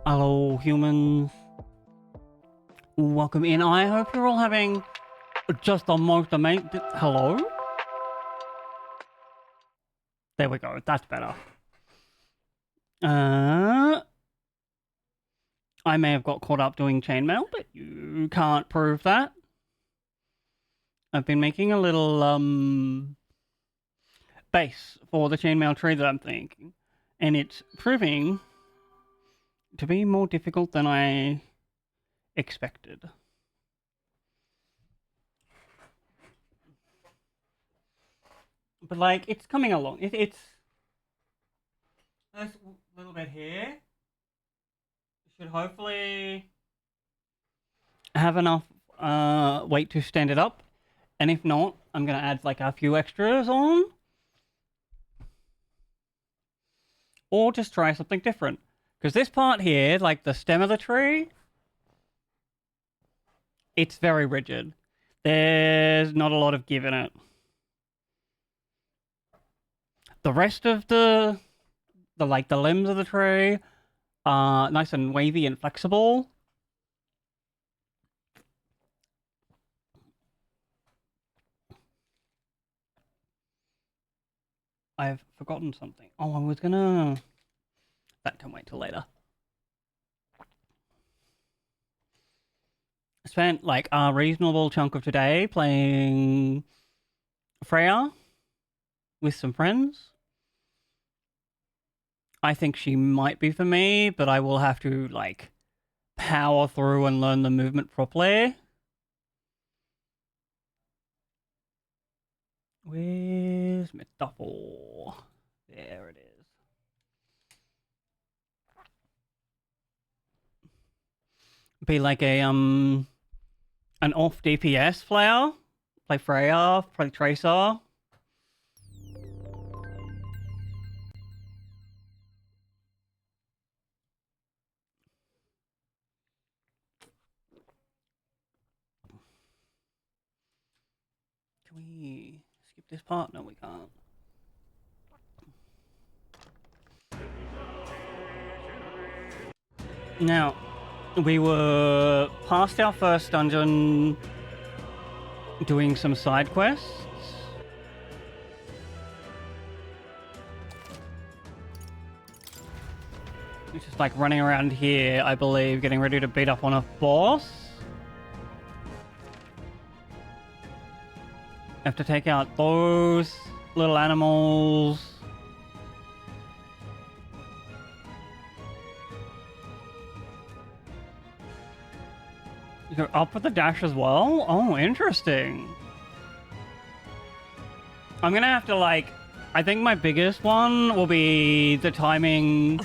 Hello, humans. Welcome in. I hope you're all having just the most amazing... Hello? There we go. That's better. I may have got caught up doing chainmail, but you can't prove that. I've been making a little, base for the chainmail tree that I'm thinking, and it's proving to be more difficult than I expected. But, like, it's coming along. It's... This little bit here should hopefully have enough weight to stand it up. And if not, I'm going to add, like, a few extras on. Or just try something different. Because this part here, like the stem of the tree, it's very rigid. There's not a lot of give in it. The rest of the limbs of the tree are nice and wavy and flexible. I've forgotten something. Oh, I was gonna... That can wait till later. I spent, like, a reasonable chunk of today playing Freya with some friends. I think she might be for me, but I will have to, like, power through and learn the movement properly. Where's my duffel? There it is. Be like a, an off DPS player. Play Freya, play Tracer. Can we skip this part? No, we can't. Now, we were past our first dungeon doing some side quests. It's just like running around here, I believe, getting ready to beat up on a boss. Have to take out those little animals. You go up with the dash as well? Oh, interesting. I'm gonna have to, like... I think my biggest one will be the timing...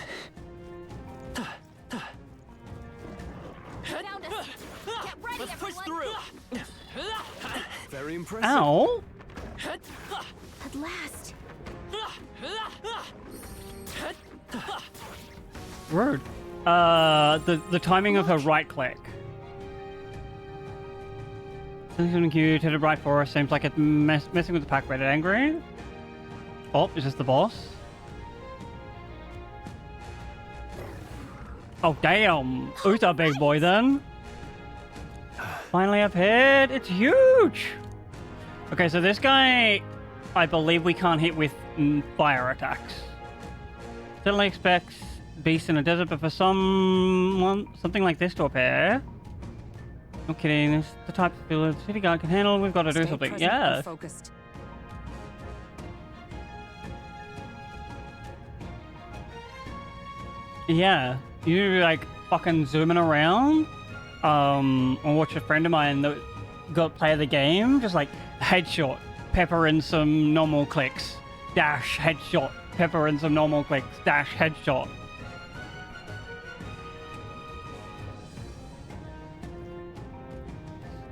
Let's push through. Very impressive. Ow! At last. Rude. The timing of her right click. Something cute, headed right for us. Seems like it's messing with the pack rated angry. Oh, is this the boss? Oh, damn. Who's a big boy then? Finally up hit. It's huge. Okay, so this guy, I believe we can't hit with fire attacks. Certainly expects beasts in a desert, but for something like this to appear. No kidding, it's the type of field the city guard can handle. We've got to do something. Yeah. Focused. Yeah. You like fucking zooming around. Or watch a friend of mine that got play the game, just like headshot, pepper in some normal clicks, dash, headshot, pepper in some normal clicks, dash, headshot.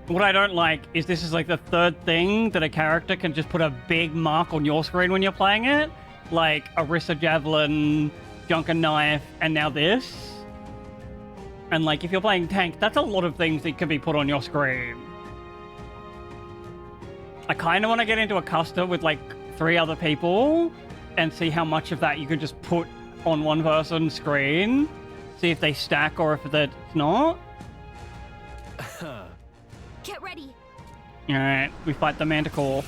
What I don't like is this is like the third thing that a character can just put a big mark on your screen when you're playing it. Like Orisa Javelin, Junker Knife, and now this. And like if you're playing tank, that's a lot of things that can be put on your screen. I kind of want to get into a custom with like 3 other people and see how much of that you could just put on one person's screen. See if they stack or if it's not. Get ready. Alright, we fight the Manticore.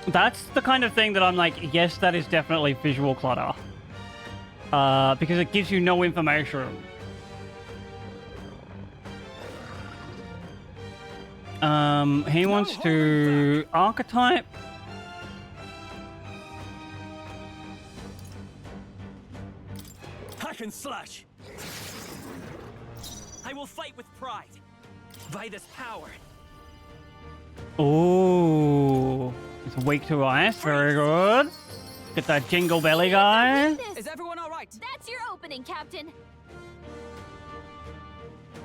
That's the kind of thing that I'm like, yes, that is definitely visual clutter. Because it gives you no information. He wants to archetype. Hack and slash. I will fight with pride. By this power. Ooh, it's weak to ice. Very good. Get that jingle belly guy. Is everyone all right? That's your opening, Captain.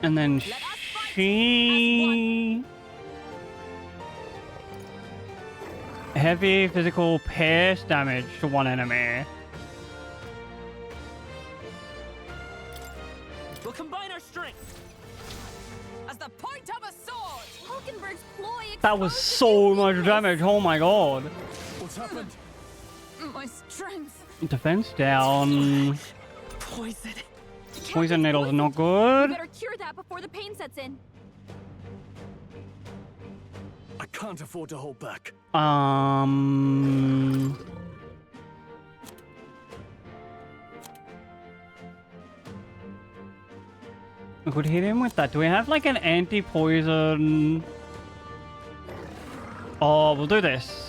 And then Let us fight she... Heavy physical pierce damage to one enemy. We'll combine our strength. As the point of a sword. Hulkenberg's ploy. That was so much damage. Oh my god. What's happened? My strength. Defense down. Poison. Poison needles not You good. better cure that before the pain sets in. I can't afford to hold back. We could hit him with that. Do we have like an anti-poison? Oh, we'll do this.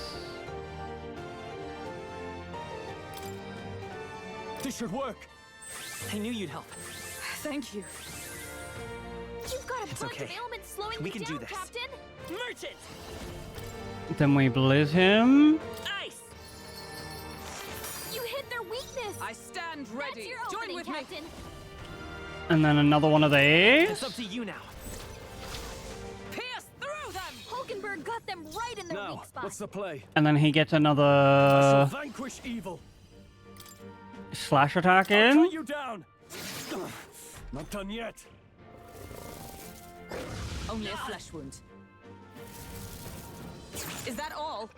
This should work. I knew you'd help. Thank you. You've got a It's bunch okay. of ailments slowing We me can down, do this. Captain. Merchant! Then we blizz him. Ice! You hit their weakness. I stand That's ready. your Join opening, with Captain. And then another one of these. It's up to you now. me. Pierce through them. Hulkenberg got them right in their Now, weak spot. what's the play? And then he gets I shall another vanquish evil. slash attack I'll in. cut you down. Not done yet. Only a flesh wound. Is that all?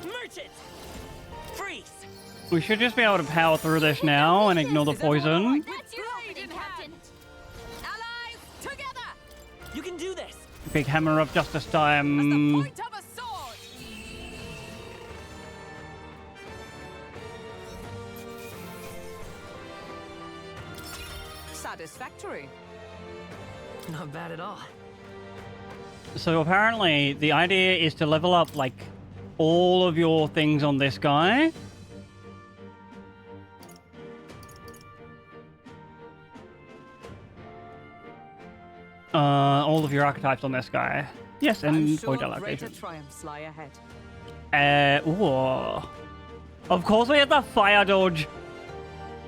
Merchant! Freeze! We should just be able to power through this now and ignore the Is everyone all poison. right? That's your Blade opening, in Captain. hand. Allies, together. You can do this! Big hammer of justice As the time. point of a sword. Satisfactory. Not bad at all. So apparently the idea is to level up like all of your things on this guy. All of your archetypes on this guy. Yes, I'm and sure point greater allocation. triumphs lie ahead. Ooh. Of course we had the fire dodge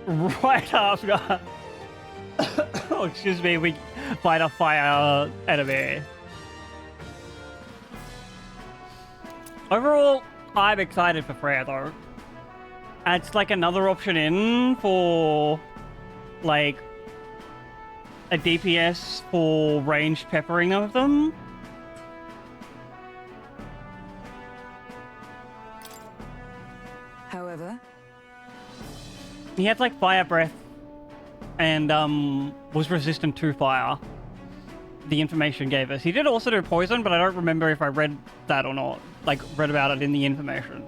right after. Oh, excuse me, we fight a fire enemy. Overall, I'm excited for Freya though. It's like another option in for like a DPS for ranged peppering of them. However, He had like fire breath and was resistant to fire. The information gave us. He did also do poison, but I don't remember if I read that or not. Like read about it in the information.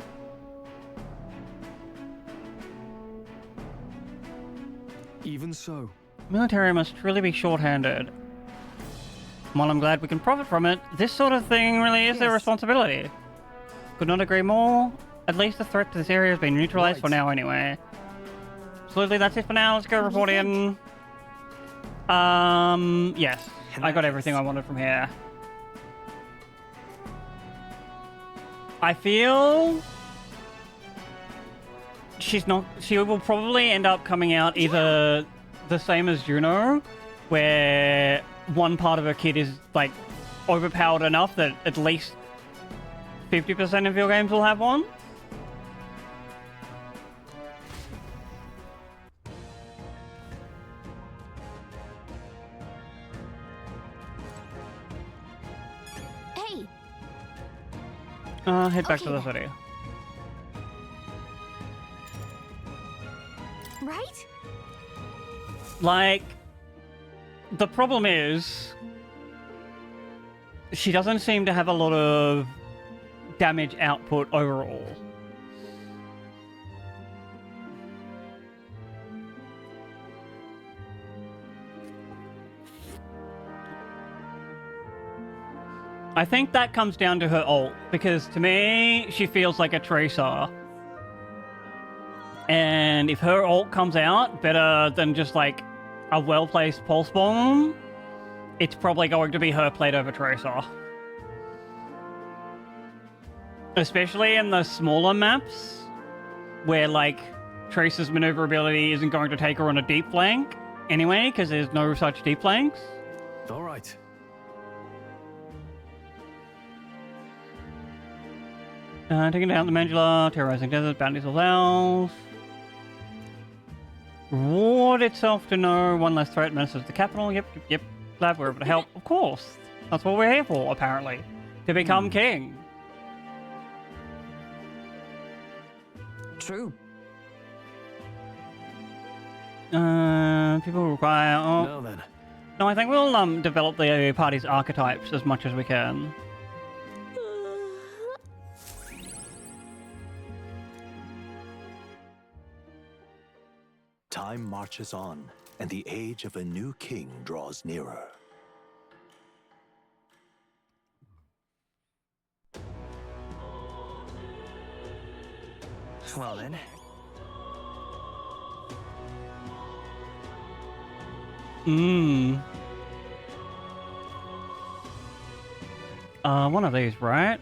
Even so. Military must truly be short-handed. While I'm glad we can profit from it, this sort of thing really is their Yes. responsibility. Could not agree more. At least the threat to this area has been neutralized for Right. now anyway. Absolutely, that's it for now. Let's go report in. Yes. In I that got everything case. I wanted from here. I feel she will probably end up coming out either the same as Juno, where one part of her kit is like overpowered enough that at least 50% of your games will have one. Hey, Head back to Okay the city. Right? Like, the problem is, she doesn't seem to have a lot of damage output overall. I think that comes down to her ult, because to me, she feels like a Tracer. And if her ult comes out better than just like a well-placed pulse bomb, it's probably going to be her played over Tracer. Especially in the smaller maps, where like Tracer's maneuverability isn't going to take her on a deep flank anyway, because there's no such deep flanks. All right. Taking down the Mandula, terrorizing desert, bounties of owls. Reward itself to know one less threat menaces the capital. Yep. Glad we're able to help. Of course. That's what we're here for, apparently. To become king. True. People require... Oh, Now then. no, I think we'll develop the party's archetypes as much as we can. Time marches on, and the age of a new king draws nearer. Well then. One of these, right?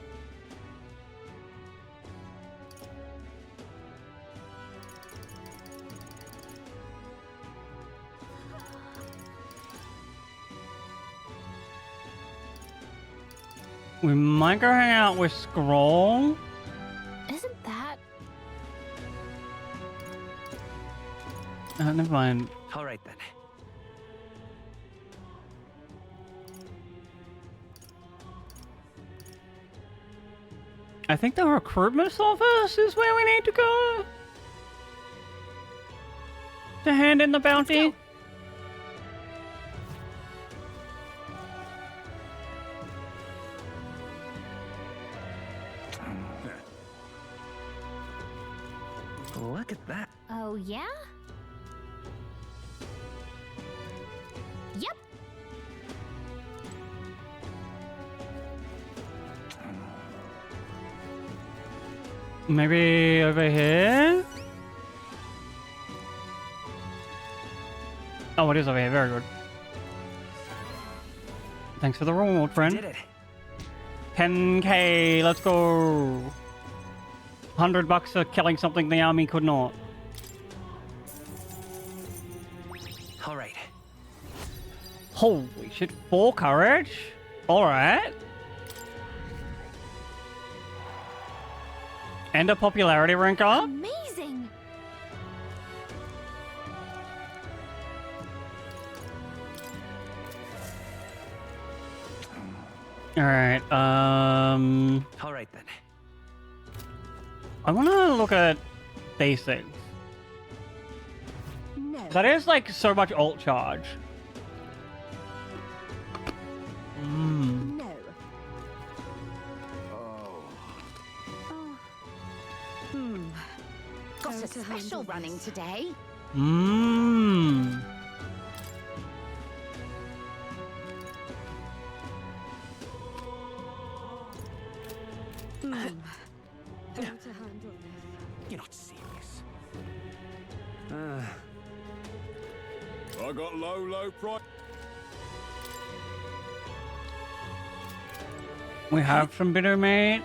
We might go hang out with Scroll. Isn't that? Never mind. All right then. I think the recruitment office is where we need to go. To hand in the bounty. Look at that. Oh, yeah? Yep. Maybe over here? Oh, it is over here. Very good. Thanks for the reward, friend. Did it. 10k, let's go. $100 for killing something the army could not. All right. Holy shit, 4 courage? Alright. And a popularity rank up? Amazing. Alright, All right then. I wanna look at these things. No. That is like so much ult charge. No. Got How a to special handle running this. today. How to handle this. You're not serious. I got low price. We have some bitter meat.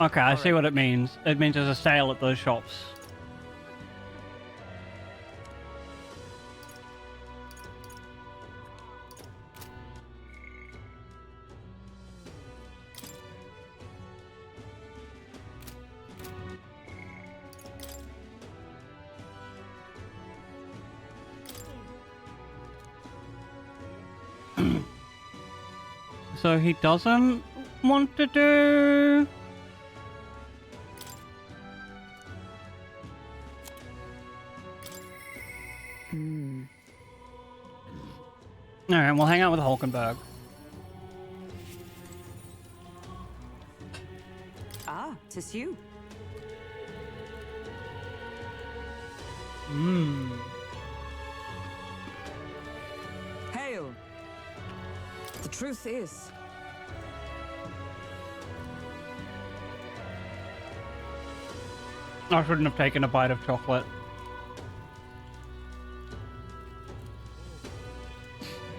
Okay, I see what it means. It means there's a sale at those shops. So he doesn't want to do Alright, we'll hang out with Hulkenberg. Ah, 'tis you. Hail. The truth is, I shouldn't have taken a bite of chocolate.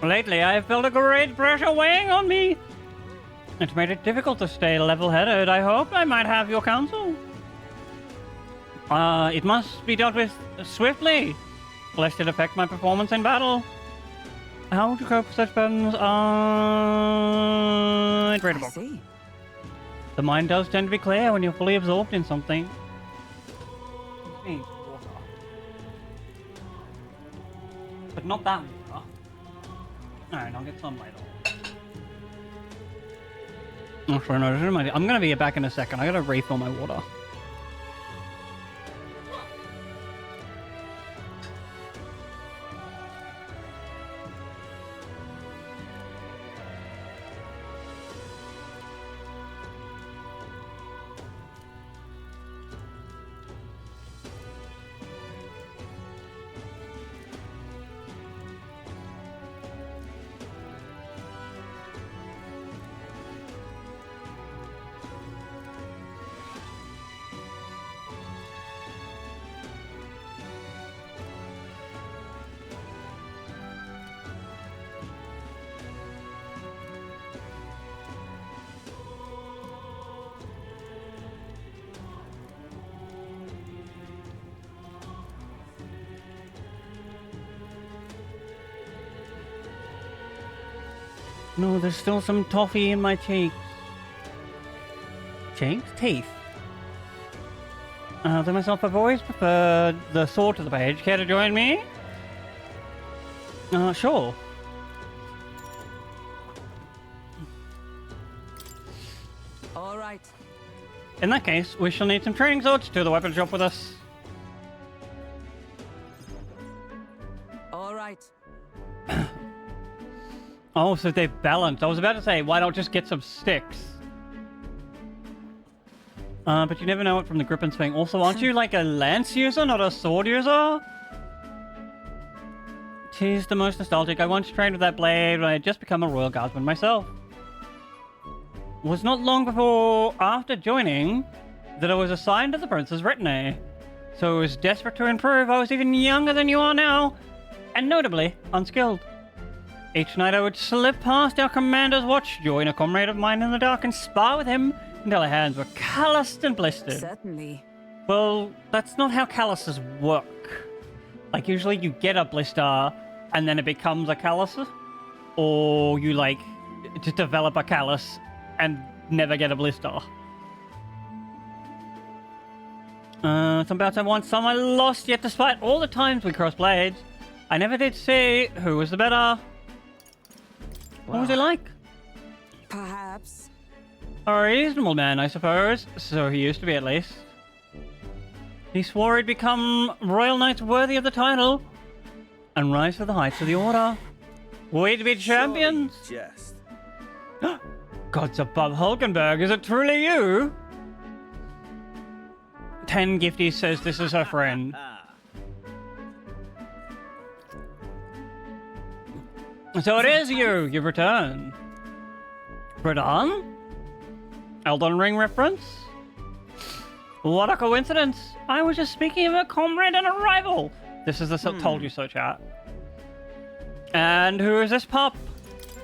Lately, I have felt a great pressure weighing on me. It's made it difficult to stay level-headed. I hope I might have your counsel. It must be dealt with swiftly, lest it affect my performance in battle. How to cope with such burdens? I'd read a I book. see. The mind does tend to be clear when you're fully absorbed in something. Water. But not that water. Alright, I'll get some later. Actually, no, this is my... I'm gonna be back in a second. I gotta refill my water. No, there's still some toffee in my cheeks. Cheeks? Teeth. To myself, I've always preferred the sword to the page. Care to join me? Sure. All right. In that case, we shall need some training swords to the weapon shop with us. All right. Oh, so they've balanced. I was about to say, why don't just get some sticks? But you never know it from the grip and swing. Also, aren't you like a lance user, not a sword user? Tis the most nostalgic. I once trained with that blade when I had just become a royal guardsman myself. It was not long before, after joining, that I was assigned to the prince's retinue. So I was desperate to improve. I was even younger than you are now, and notably unskilled. Each night I would slip past our commander's watch, join a comrade of mine in the dark, and spar with him until our hands were calloused and blistered. Certainly. Well, that's not how calluses work. Like, usually you get a blister, and then it becomes a callus. Or you, like, just develop a callus and never get a blister. Some bouts I won, some I lost, yet despite all the times we crossed blades, I never did see who was the better. What was he like? Perhaps. A reasonable man, I suppose. So he used to be, at least. He swore he'd become royal knights worthy of the title and rise to the heights of the order. We'd be champions. Jest. Gods above Hulkenberg, is it truly you? 10 Gifty says this is her friend. So it is you. You've returned. Radon? Elden Ring reference? What a coincidence. I was just speaking of a comrade and a rival. This is the told you so chat. And who is this pup?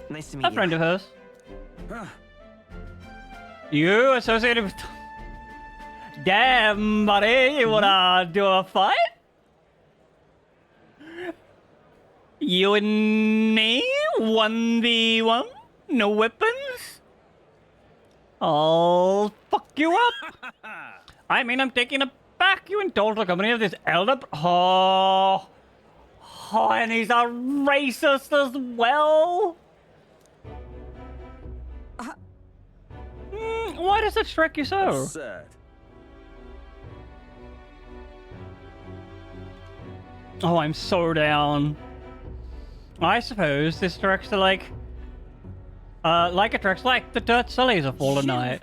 Nice to meet A you. friend of hers. You associated with... Damn, buddy. You wanna do a fight? You and me? 1v1? No weapons? I'll fuck you up. I mean, I'm taking it back. You indulge the company of this elder... Oh, and he's a racist as well. Why does it strike you so? Sad. Oh, I'm so down. I suppose this directs to like attracts like the dirt sullies of Fallen Knight.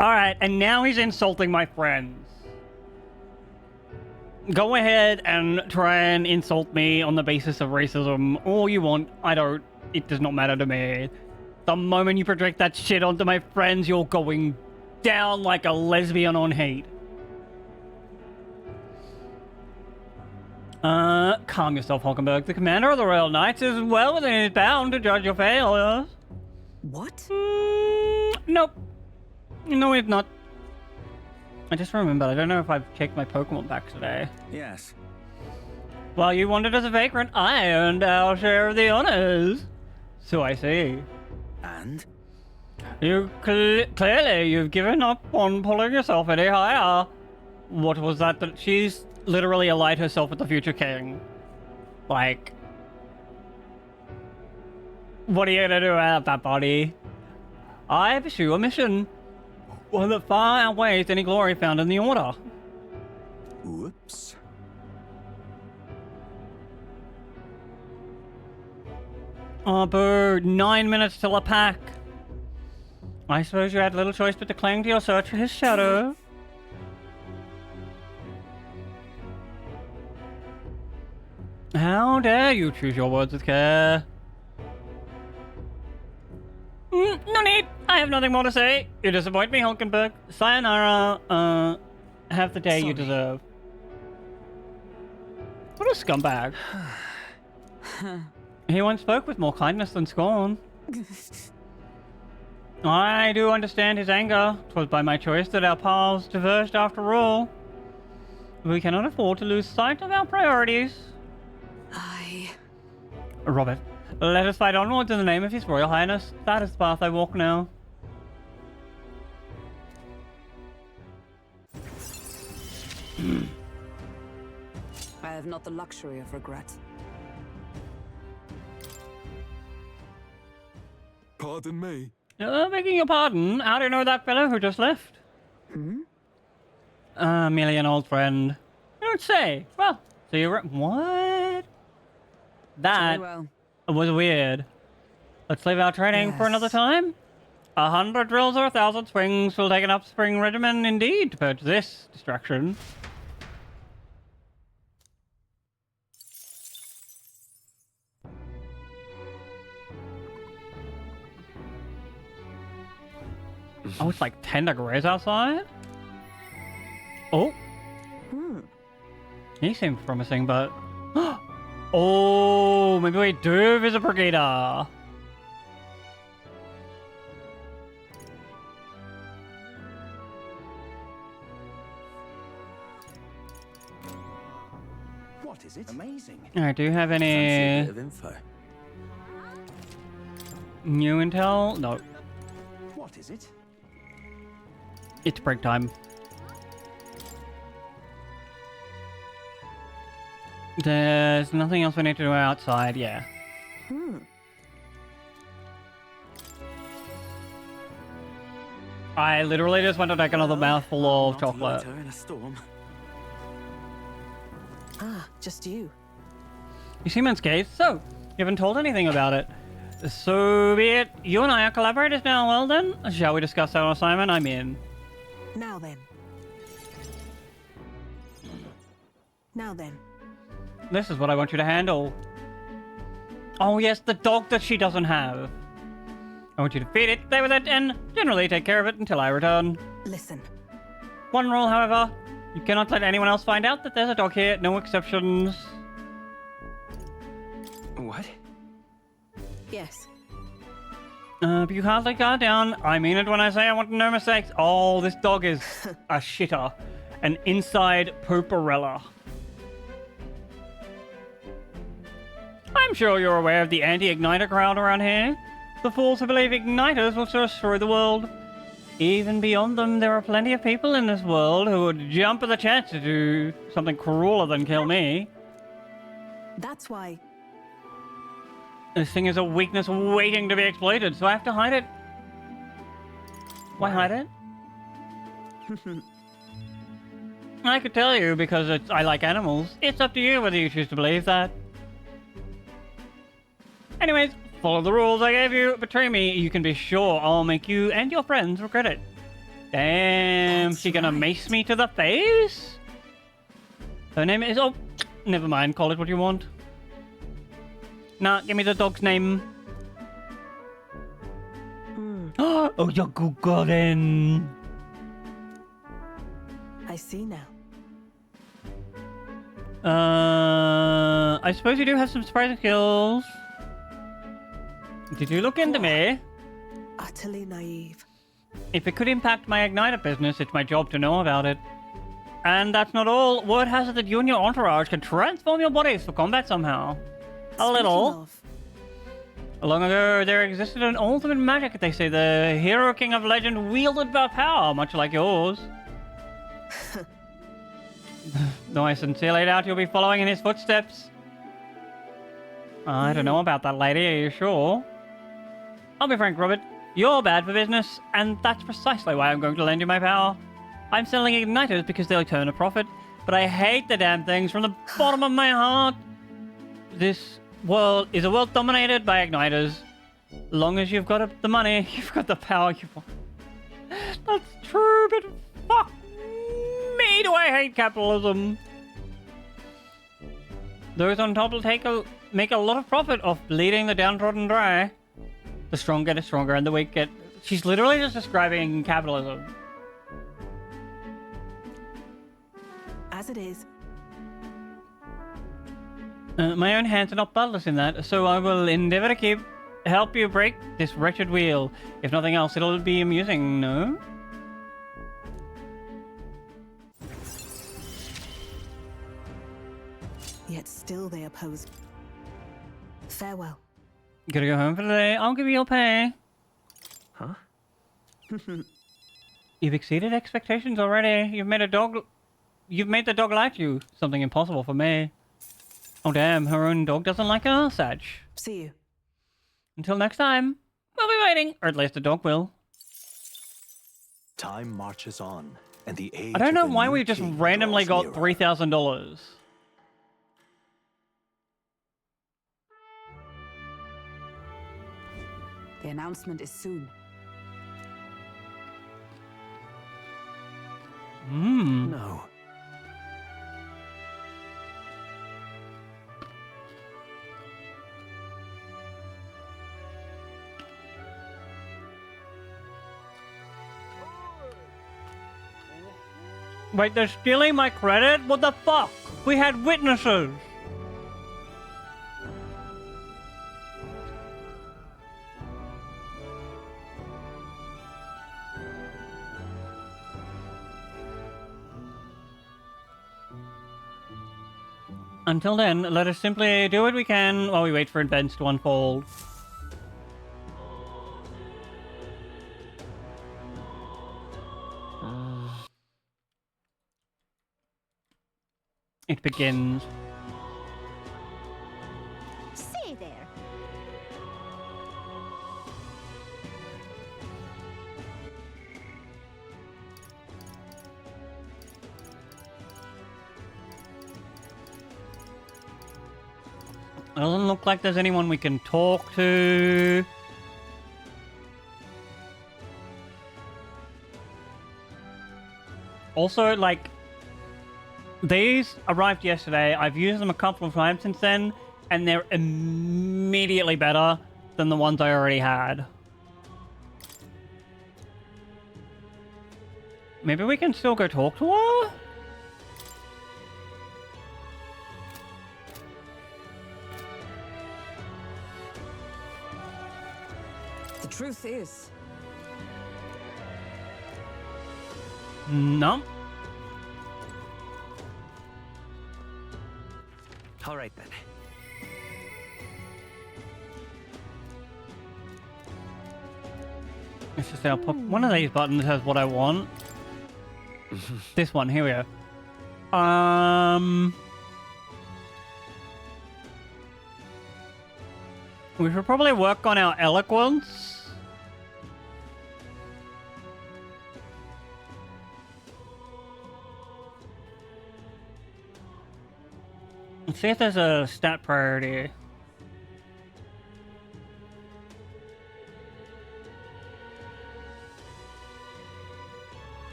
Alright, and now he's insulting my friends. Go ahead and try and insult me on the basis of racism all you want. It does not matter to me. The moment you project that shit onto my friends, you're going down like a lesbian on hate. Calm yourself, Hulkenberg. The commander of the Royal Knights is well within his bound to judge your failures. What? Nope. No, it's not. I just remembered, I don't know if I've checked my Pokemon packs today. Yes. While you wandered as a vagrant, I earned our share of the honors. So I see. And? You clearly, you've given up on pulling yourself any higher. What was that? She's literally allied herself with the future king. Like, what are you gonna do about that, buddy? I pursue a mission, one that far outweighs any glory found in the Order. Whoops. Oh, boo. 9 minutes till a pack. I suppose you had little choice but to cling to your search for his shadow. How dare you choose your words with care? No need. I have nothing more to say. You disappoint me, Hulkenberg. Sayonara. Have the day you deserve. What a scumbag. He once spoke with more kindness than scorn. I do understand his anger. 'Twas by my choice that our paths diverged after all. We cannot afford to lose sight of our priorities. Robert, let us fight onwards in the name of His Royal Highness. That is the path I walk now. I have not the luxury of regret. Pardon me. Begging your pardon, how do you know that fellow who just left? Merely an old friend. You don't say. Well, so you're... What? That Very well. was weird. Let's leave our training for another time. 100 drills or 1,000 swings will take an upspring regimen indeed to purge this distraction. Oh, it's like 10 degrees outside? Oh. He seems promising, but... Oh, maybe we do visit Brigida. What is it? Amazing. Alright, do you have Fancy a any bit of info. new intel? No. What is it? It's break time. There's nothing else we need to do outside, yeah. I literally just want to take another mouthful of chocolate. In a storm. Ah, just you. You seem unscathed, so you haven't told anything about it. So be it. You and I are collaborators now, well then? Shall we discuss our assignment? I'm in. Now then. Now then. This is what I want you to handle. Oh yes, the dog that she doesn't have. I want you to feed it, play with it, and generally take care of it until I return. Listen. One rule, however, you cannot let anyone else find out that there's a dog here, no exceptions. What? Yes. But you can't let guard down. I mean it when I say I want no mistakes. Oh, this dog is a shitter. An inside pooperella. I'm sure you're aware of the anti-igniter crowd around here. The fools who believe igniters will destroy the world. Even beyond them, there are plenty of people in this world who would jump at the chance to do something crueler than kill me. That's why. This thing is a weakness waiting to be exploited, so I have to hide it. Why hide it? I could tell you because I like animals. It's up to you whether you choose to believe that. Anyways, follow the rules I gave you. Betray me, you can be sure I'll make you and your friends regret it. Damn, That's she gonna right. mace me to the face? Her name is... Oh, never mind. Call it what you want. Nah, give me the dog's name. Oh, you're Googling. I see now. I suppose you do have some surprising skills. Did you look into me? Utterly naive. If it could impact my Igniter business, it's my job to know about it. And that's not all. Word has it that you and your entourage can transform your bodies for combat somehow. A little. Speaking of, Long ago, there existed an ultimate magic, they say. The hero king of legend wielded that power, much like yours. Though I sincerely doubt you'll be following in his footsteps. I don't know about that, lady. Are you sure? I'll be frank, Robert. You're bad for business, and that's precisely why I'm going to lend you my power. I'm selling igniters because they'll turn a profit, but I hate the damn things from the bottom of my heart. This world is a world dominated by igniters. Long as you've got the money, you've got the power you want. That's true, but fuck me, do I hate capitalism. Those on top will make a lot of profit off bleeding the downtrodden dry. The strong get stronger and the weak get... She's literally just describing capitalism. as it is. My own hands are not bloodless in that, so I will endeavor to help you break this wretched wheel. If nothing else, it'll be amusing, no? Yet still they oppose. Farewell. Gotta go home for the day. I'll give you your pay. Huh? You've exceeded expectations already. You've made the dog like you. Something impossible for me. Oh damn, her own dog doesn't like her, Satch. See you. Until next time, we'll be waiting. Or at least the dog will. Time marches on, and the age I don't know of a why new we just king randomly draws got nearer. $3,000. The announcement is soon. No. Wait, they're stealing my credit? What the fuck? We had witnesses. Until then, let us simply do what we can while we wait for events to unfold. It begins. Say there. It doesn't look like there's anyone we can talk to. Also, like, these arrived yesterday. I've used them a couple of times since then, and they're immediately better than the ones I already had. Maybe we can still go talk to her? The truth is, No. All right then. Let's just say I'll pop one of these buttons has what I want. This one, here we go. We should probably work on our eloquence. Let's see if there's a stat priority.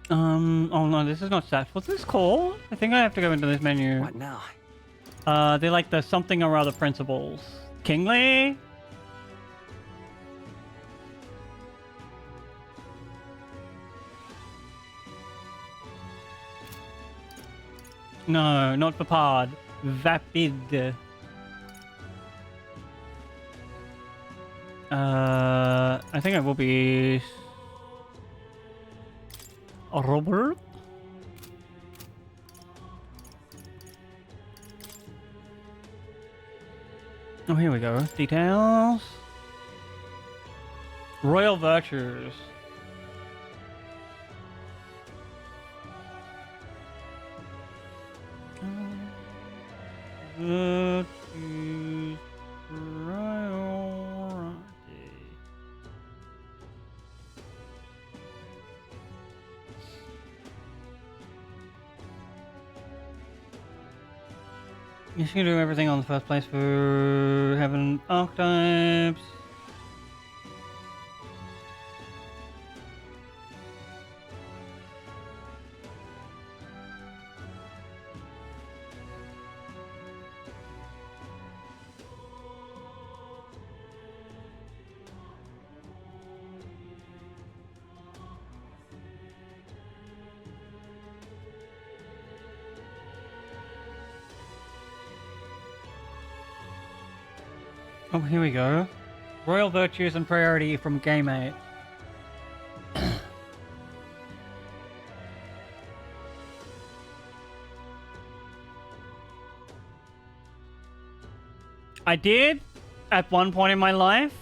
Oh no, this is not stats. What's this called? I think I have to go into this menu. What now? They're like the something or other principles. Kingly? No, not Vapid. Vapid. I think it will be Robert. Oh, here we go. Details. Royal virtues. Virtues. Priority. You should do everything on the first place for having archetypes. Oh, here we go. Royal virtues and priority from Game 8. I did, at one point in my life,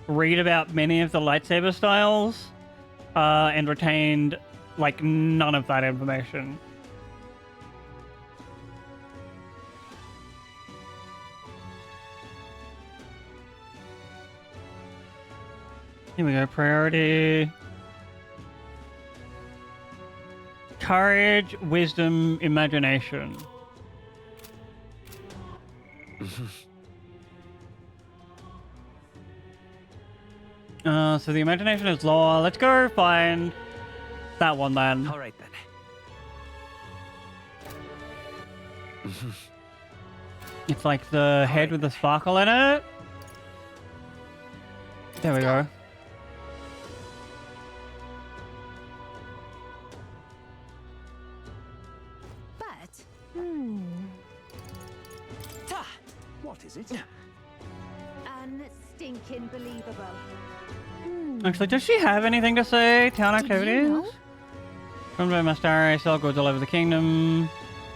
read about many of the lightsaber styles, and retained, like, none of that information. Here we go, priority. Courage, wisdom, imagination. So the imagination is lower. Let's go find that one then. All right then. It's like the head with the sparkle in it. There we go. But Ta! What is it? unstinking believable. Actually, does she have anything to say? Town Did you activities? know? From the Mastari, sell goods all over the kingdom.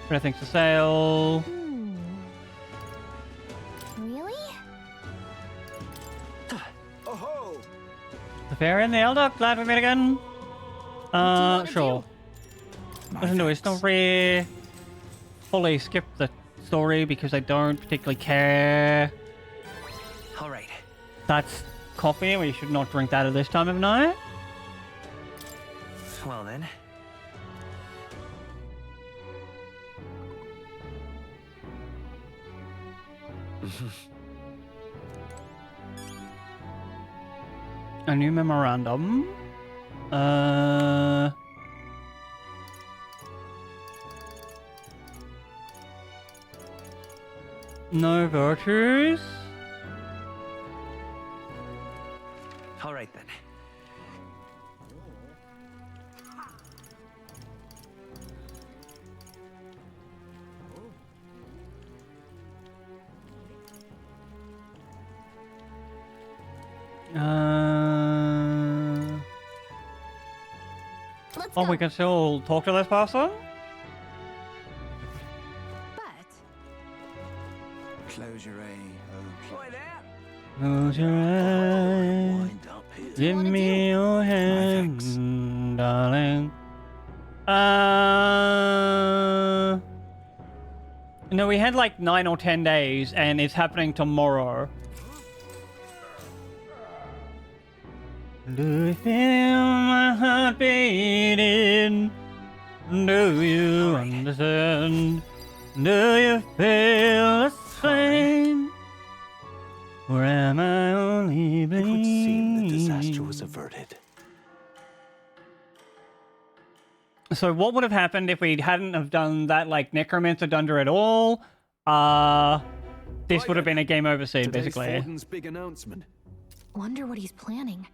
Better things to sell. Really? Oh-ho! The fair and the elder, glad we met again. wanna Sure. My Listen to his thanks. story. Fully skip the story because I don't particularly care. All right. That's coffee. We should not drink that at this time of night. Well then. A new memorandum. No virtues. All right then. Let's Oh, go. we can still talk to this person? But Close your eye. Boy there. Close your eyes. Wind up here. Give wanna me your hand, thanks. darling. No, we had like 9 or 10 days, and it's happening tomorrow. Do you feel my heart beating? Do you understand? Do you feel the same? Or am I only It would seem the bleeding? disaster was averted. So what would have happened if we hadn't have done that, like, Necromancer Dunder at all? This would have been a game over scene, Today's basically. Forden's big announcement. Wonder what he's planning.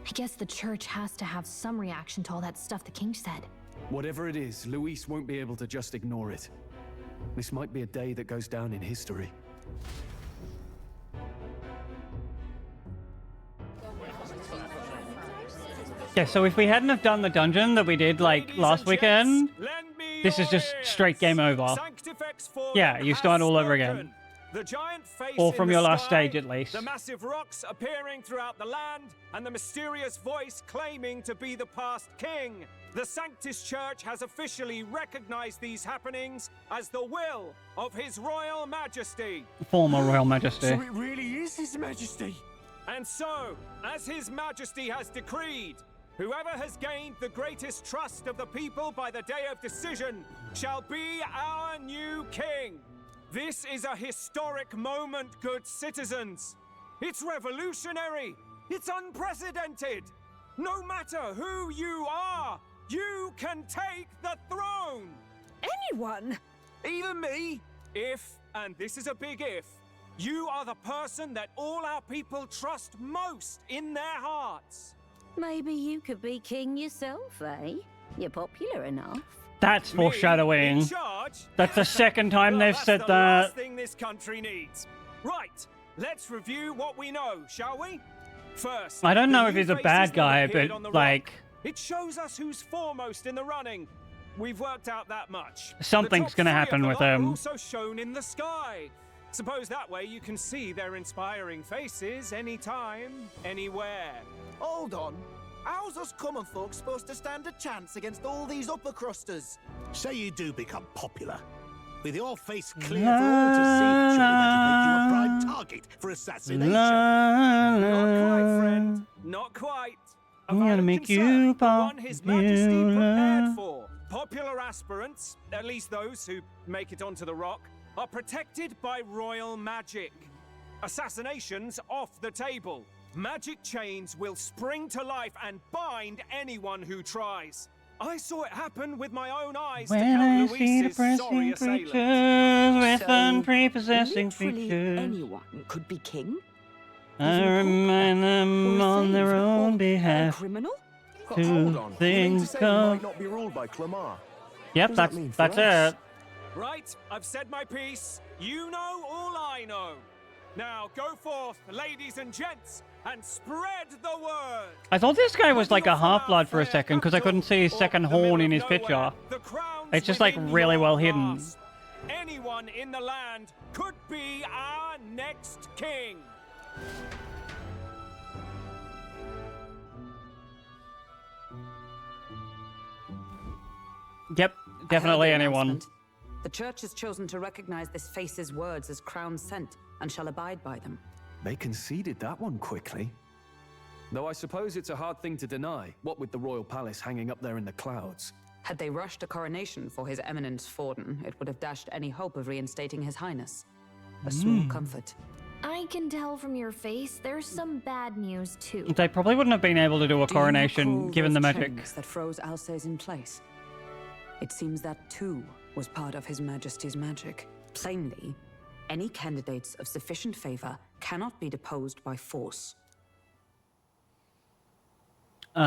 I guess the church has to have some reaction to all that stuff the king said. Whatever it is, Luis won't be able to just ignore it. This might be a day that goes down in history. Yeah, so if we hadn't have done the dungeon that we did, like, last weekend, this is just straight game over. Yeah, you start all over again. The giant face Or from in your the last sky, stage, at least. The massive rocks appearing throughout the land, and the mysterious voice claiming to be the past king. The Sanctus Church has officially recognized these happenings as the will of His Royal Majesty. Former Royal Majesty. So it really is His Majesty. And so, as His Majesty has decreed, whoever has gained the greatest trust of the people by the day of decision shall be our new king. This is a historic moment, good citizens. It's revolutionary. It's unprecedented. No matter who you are, you can take the throne. Anyone? Even me? If, and this is a big if, you are the person that all our people trust most in their hearts. Maybe you could be king yourself, eh? You're popular enough. That's Me foreshadowing. in charge? That's the second time Well, they've that's said the that. last thing this country needs. Right, let's review what we know, shall we? First, I don't the know if new he's a faces bad that guy, appeared but, on the like, rock. It shows us who's foremost in the running. We've worked out that much. Something's The top gonna three happen of the with lot are them. also shown in the sky. Suppose that way you can see their inspiring faces anytime, anywhere. Hold on. How's us common folk supposed to stand a chance against all these upper crusters? Say you do become popular. With your face clear for all to see, surely that'll make you a prime target for assassination. Not quite, friend. Not quite. A I'm gonna valid make concern, you but one His Majesty popular. prepared for. Popular aspirants, at least those who make it onto the rock, are protected by royal magic. Assassinations off the table. Magic chains will spring to life and bind anyone who tries. I saw it happen with my own eyes to When I Count see Luis's sorry depressing assailant. creatures with So, unprepossessing Literally features, anyone could be king? I Even a remind them or a on their thief, own or a behalf criminal? to Hold on. You mean things to say come. might not be ruled by Clamar? Yep, What does that mean for that's us? it. Right, I've said my piece. You know all I know. Now go forth, ladies and gents, and spread the word. I thought this guy was like a half-blood for a second because I couldn't see his second horn in his picture. It's just like really well hidden. Anyone in the land could be our next king. Yep, I heard definitely the anyone. announcement. The church has chosen to recognize this face's words as crown sent and shall abide by them. They conceded that one quickly. Though I suppose it's a hard thing to deny, what with the royal palace hanging up there in the clouds. Had they rushed a coronation for His Eminence Forden, it would have dashed any hope of reinstating His Highness. A small comfort. I can tell from your face there's some bad news too. They probably wouldn't have been able to do a Do you coronation recall given the those magic. chains that froze Alsace in place? It seems that too was part of His Majesty's magic. Plainly, any candidates of sufficient favor cannot be deposed by force. That's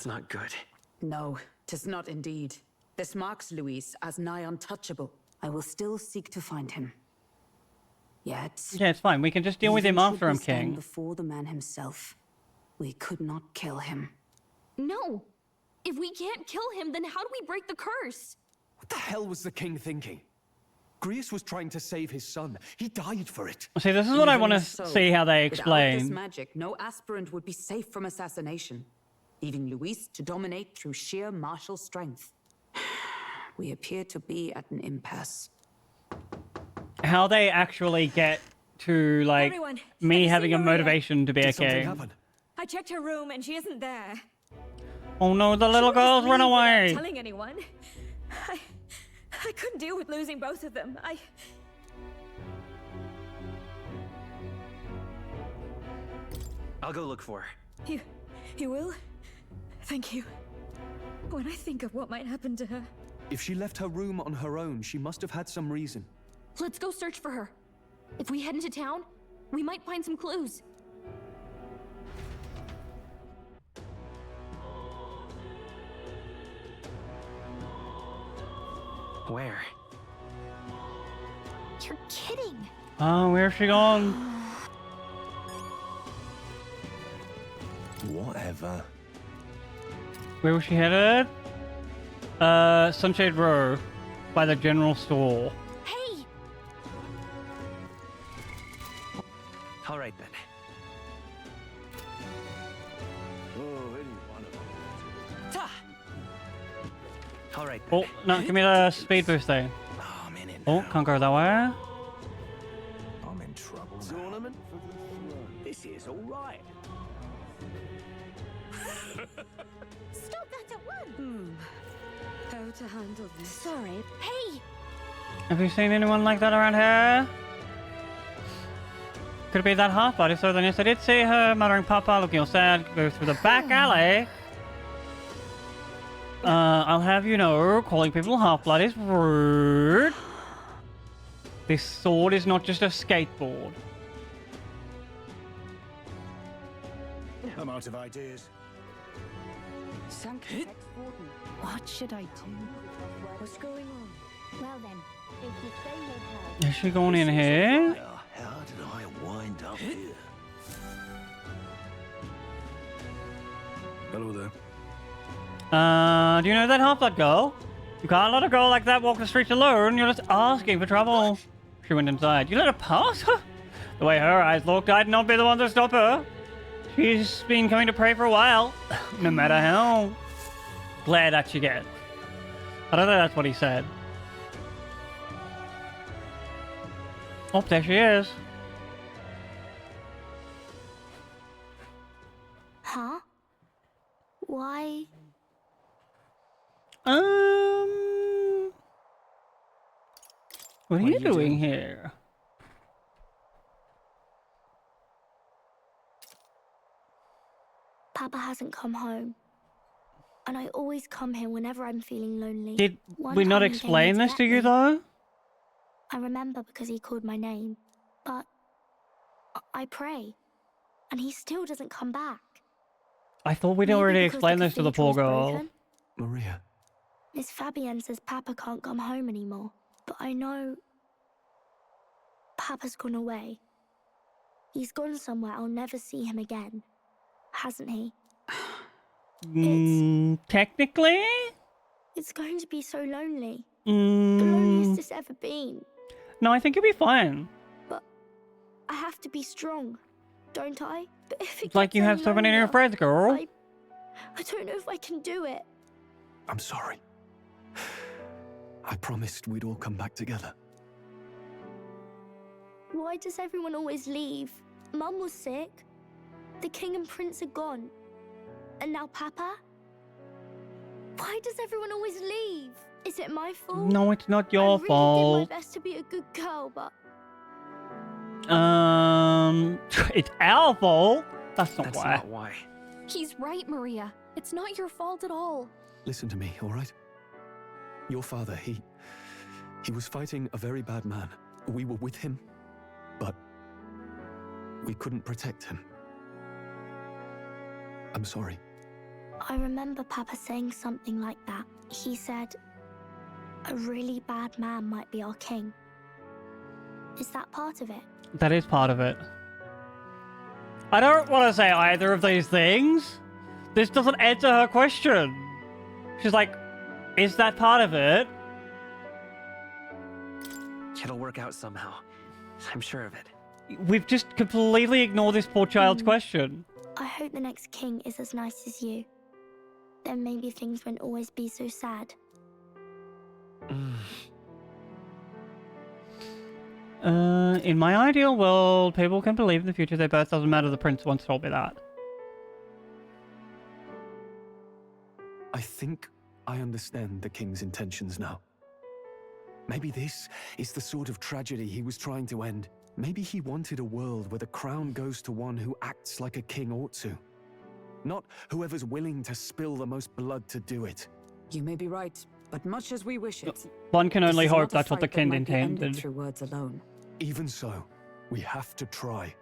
not good. No, 'tis not indeed. This marks Luis as nigh untouchable. I will still seek to find him. Yet, Yeah, it's fine. We can just deal with him even should after we I'm stand king. before the man himself, we could not kill him. No! If we can't kill him, then how do we break the curse? What the hell was the king thinking? Grius was trying to save his son. He died for it. See, this is what I Even want to so, see how they Without this explain. magic, no aspirant would be safe from assassination, leaving Luis to dominate through sheer martial strength. We appear to be at an impasse. How they actually get to, like, Everyone, have me you having seen a Maria? motivation to be a Did something king. happen? I checked her room and she isn't there. Oh no, the little She won't girls just run leave without away. Telling anyone. I couldn't deal with losing both of them. I'll go look for her. You will? Thank you. When I think of what might happen to her... If she left her room on her own, she must have had some reason. Let's go search for her. If we head into town, we might find some clues. Where? You're kidding. Oh, where's she gone? Whatever. Where was she headed? Sunshade Row, by the general store. Hey! All right then. Oh, any one of them. All right then. Oh, no, give me the speed boost thing. Oh, I'm in it Oh, now. can't go that way. I'm in trouble. Tournament for the throne. This is all right. Stop that at once! How to handle this? Sorry. Hey! Have you seen anyone like that around here? Could it be that half-blood? If so, then yes, I did see her muttering Papa, looking all sad, go through the back alley. I'll have you know, calling people half-blood is rude. This sword is not just a skateboard. I'm out of ideas. What should I do? What's going on? Well then, if you say no Is she going in here? How did I wind up here? Hello there. Do you know that half-blood girl? You can't let a girl like that walk the streets alone. You're just asking for trouble. She went inside. You let her pass? The way her eyes looked, I'd not be the one to stop her. She's been coming to pray for a while. No matter how glad that you get. I don't think that's what he said. Oh, there she is. Huh? Why? What are you doing here? Papa hasn't come home. And I always come here whenever I'm feeling lonely. Did One we not time he came explain here this get to you me. though? I remember because he called my name. But I pray. And he still doesn't come back. I thought we'd Maybe already because explained this to the poor cathedral's girl. broken? Maria, Miss Fabienne says Papa can't come home anymore. But I know... Papa's gone away. He's gone somewhere I'll never see him again. Hasn't he? Technically? It's going to be so lonely. The loneliest it's ever been. No, I think you'll be fine. But I have to be strong, don't I? But if it It's like gets you any have so many of your lonelier, friends, girl. I don't know if I can do it. I'm sorry. I promised we'd all come back together. Why does everyone always leave? Mum was sick. The king and prince are gone. And now Papa? Why does everyone always leave? Is it my fault? No, it's not I your really fault. did my best to be a good girl, but It's our fault. That's not That's why. not why. he's right, Maria. It's not your fault at all. Listen to me, all right? Your father, he was fighting a very bad man. We were with him, but we couldn't protect him. I'm sorry. I remember Papa saying something like that. He said, a really bad man might be our king. Is that part of it? That is part of it. I don't want to say either of these things. This doesn't answer her question. She's like, is that part of it? It'll work out somehow. I'm sure of it. We've just completely ignored this poor child's question. I hope the next king is as nice as you. Then maybe things won't always be so sad. In my ideal world, people can believe in the future their birth doesn't matter. The prince once told me that. I think I understand the king's intentions now. Maybe this is the sort of tragedy he was trying to end. Maybe he wanted a world where the crown goes to one who acts like a king ought to. not whoever's willing to spill the most blood to do it. You may be right, but much as we wish it, One can this only is hope not a that's what the fight that king might be ended intended. through words alone. Even so, we have to try.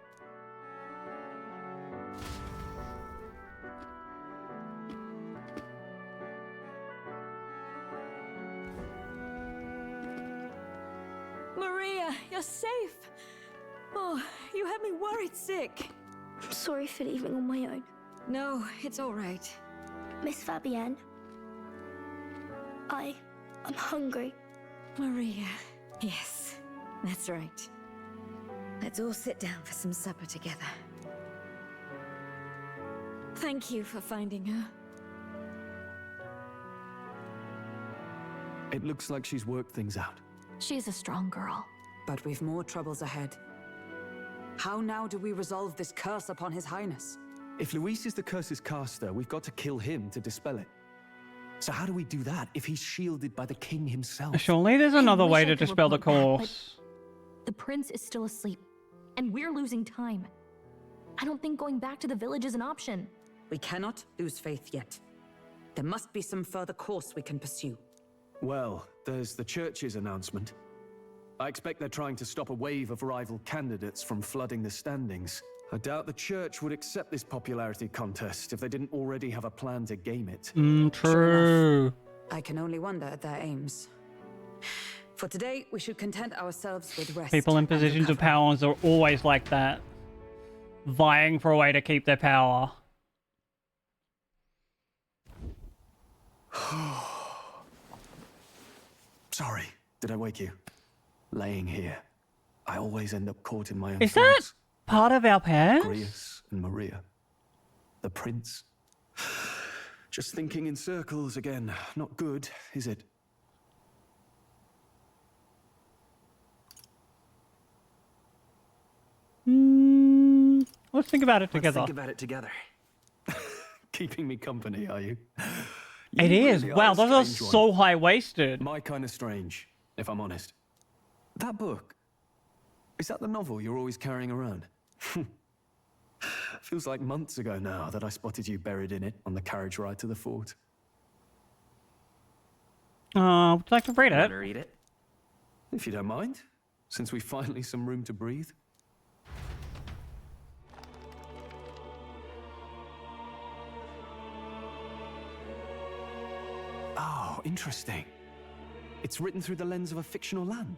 Maria, you're safe. Oh, you had me worried sick. Sorry for leaving on my own. No, it's all right. Miss Fabienne, I'm hungry. Maria. Yes, that's right. Let's all sit down for some supper together. Thank you for finding her. It looks like she's worked things out. She's a strong girl. But we've more troubles ahead. How now do we resolve this curse upon His Highness? If Luis is the curse's caster, we've got to kill him to dispel it. So how do we do that if he's shielded by the king himself? Surely there's another way to I could dispel the report that, curse. but the prince is still asleep, and we're losing time. I don't think going back to the village is an option. We cannot lose faith yet. There must be some further course we can pursue. Well, there's the church's announcement. I expect they're trying to stop a wave of rival candidates from flooding the standings. I doubt the church would accept this popularity contest if they didn't already have a plan to game it. True. I can only wonder at their aims. For today, we should content ourselves with rest. People in and positions of recovery. power are always like that. Vying for a way to keep their power. Sorry, did I wake you? Laying here, I always end up caught in my own Is that thoughts. part of our past? Grius and Maria. The prince. Just thinking in circles again. Not good, is it? Let's think about it Let's together. think about it together. Keeping me company, are you? It You is. really Wow, a those are strange so one. high-waisted. My kind of strange, if I'm honest. That book, is that the novel you're always carrying around? Feels like months ago now that I spotted you buried in it on the carriage ride to the fort. Would you like to read it? Want to read it? If you don't mind, since we've finally some room to breathe. Oh, interesting. It's written through the lens of a fictional land.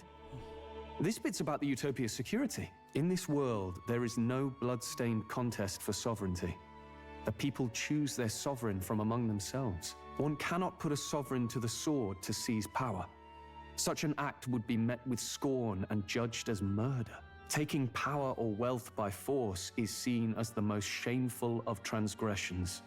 This bit's about the Utopia's security. In this world, there is no blood-stained contest for sovereignty. The people choose their sovereign from among themselves. One cannot put a sovereign to the sword to seize power. Such an act would be met with scorn and judged as murder. Taking power or wealth by force is seen as the most shameful of transgressions.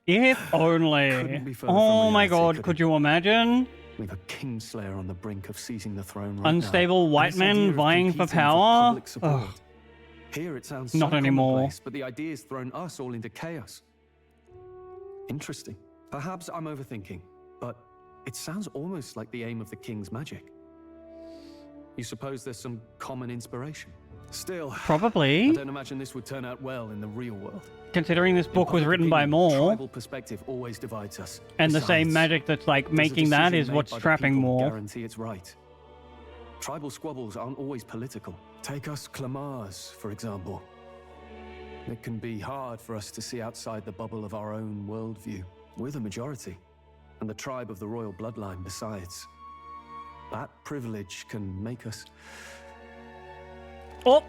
If only. Couldn't be further from Oh my reality, god, could could it? you imagine? We've a kingslayer on the brink of seizing the throne right Unstable now. white And this idea men of vying for competing power? public support. Ugh. Here it sounds Not so anymore. commonplace, but the idea's thrown us all into chaos. Interesting. Perhaps I'm overthinking, but it sounds almost like the aim of the king's magic. You suppose there's some common inspiration? Still, I Probably. don't imagine this would turn out well in the real world. Considering this In book was public written by opinion, Moore, Tribal perspective always divides us. and the same Besides, magic that's like does a making that decision is made what's by the trapping people Moore. guarantee it's right. Tribal squabbles aren't always political. Take us Clamars, for example. It can be hard for us to see outside the bubble of our own worldview. We're the majority, and the tribe of the royal bloodline besides. That privilege can make us... Oh!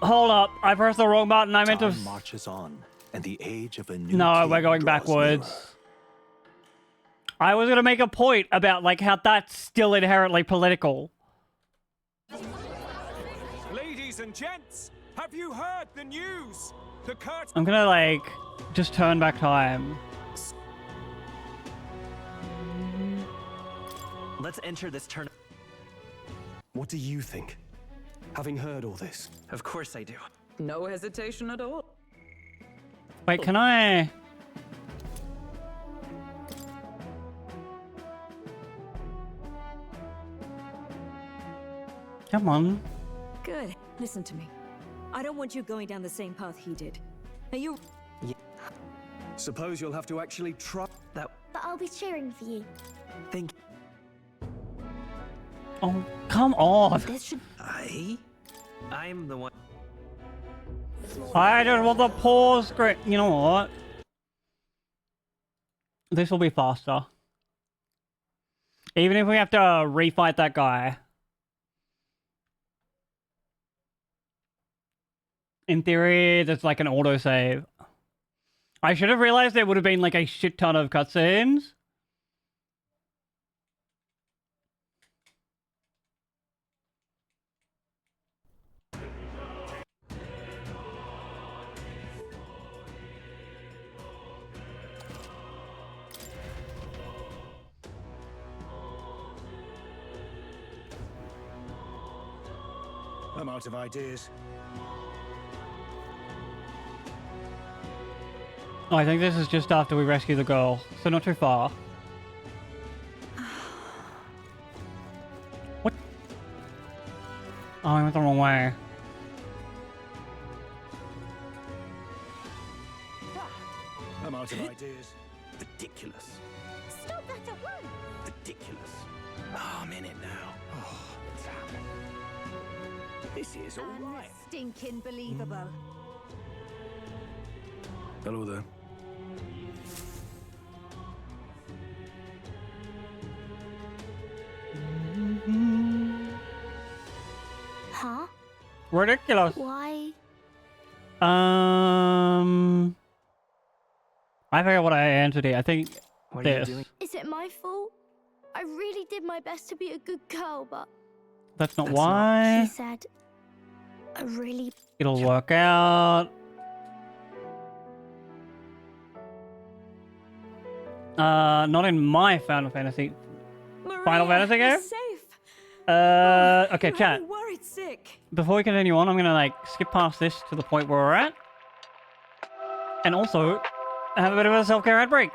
Hold up, I pressed the wrong button. I meant to. Time marches on, and the age of a new No, king we're going draws backwards. nearer. I was gonna make a point about like how that's still inherently political. Ladies and gents, have you heard the news? The curtain. I'm gonna like just turn back time. Let's enter this turn. What do you think? Having heard all this, Of course I do. No hesitation at all. Wait, can I? Come on. Good. Listen to me. I don't want you going down the same path he did. Are you... Suppose you'll have to actually try that. But I'll be cheering for you. Think Oh, come on. This should... I'm the one. I just want the pause screen. You know what? This will be faster. Even if we have to refight that guy. In theory, there's like an autosave. I should have realized there would have been like a shit ton of cutscenes. I'm out of ideas. Oh, I think this is just after we rescue the girl, so not too far. What? Oh, I went the wrong way. I'm out of ideas. Ridiculous. Stop that at once! Ridiculous. Oh, I'm in it now. Oh, damn. This is all right. Stinking believable. Hello there. Huh? Ridiculous. Why? I forget what I answered here. I think What are you this. doing? Is it my fault? I really did my best to be a good girl, but That's not That's why. he said a really... It'll work out. Not in my Final Fantasy. Final Fantasy game? safe. Okay, I'm chat. worried sick. Before we continue on, I'm gonna like skip past this to the point where we're at. And also, have a bit of a self-care ad break.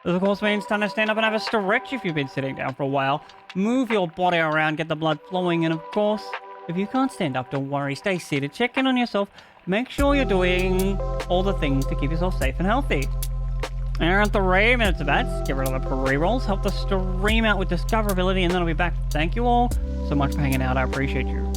This of course means time to stand up and have a stretch if you've been sitting down for a while. Move your body around, get the blood flowing, and of course, if you can't stand up, don't worry, stay seated, check in on yourself, make sure you're doing all the things to keep yourself safe and healthy. And around 3 minutes of ads, get rid of the pre-rolls, help the stream out with discoverability, and then I'll be back. Thank you all so much for hanging out, I appreciate you.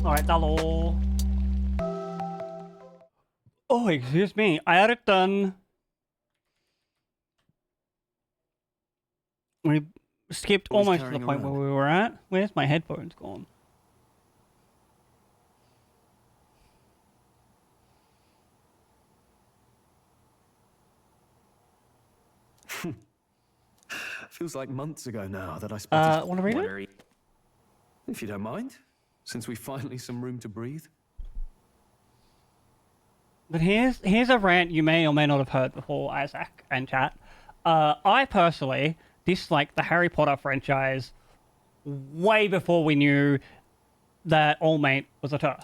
Alright, hello. Oh, excuse me. I had it done. We skipped Always almost to the carrying point where around. we were at. Where's my headphones gone? Feels like months ago now that I spotted. Want to read it? If you don't mind, since we finally some room to breathe. But here's a rant you may or may not have heard before, Isaac and chat. I personally dislike the Harry Potter franchise way before we knew that All Mate was a TERF.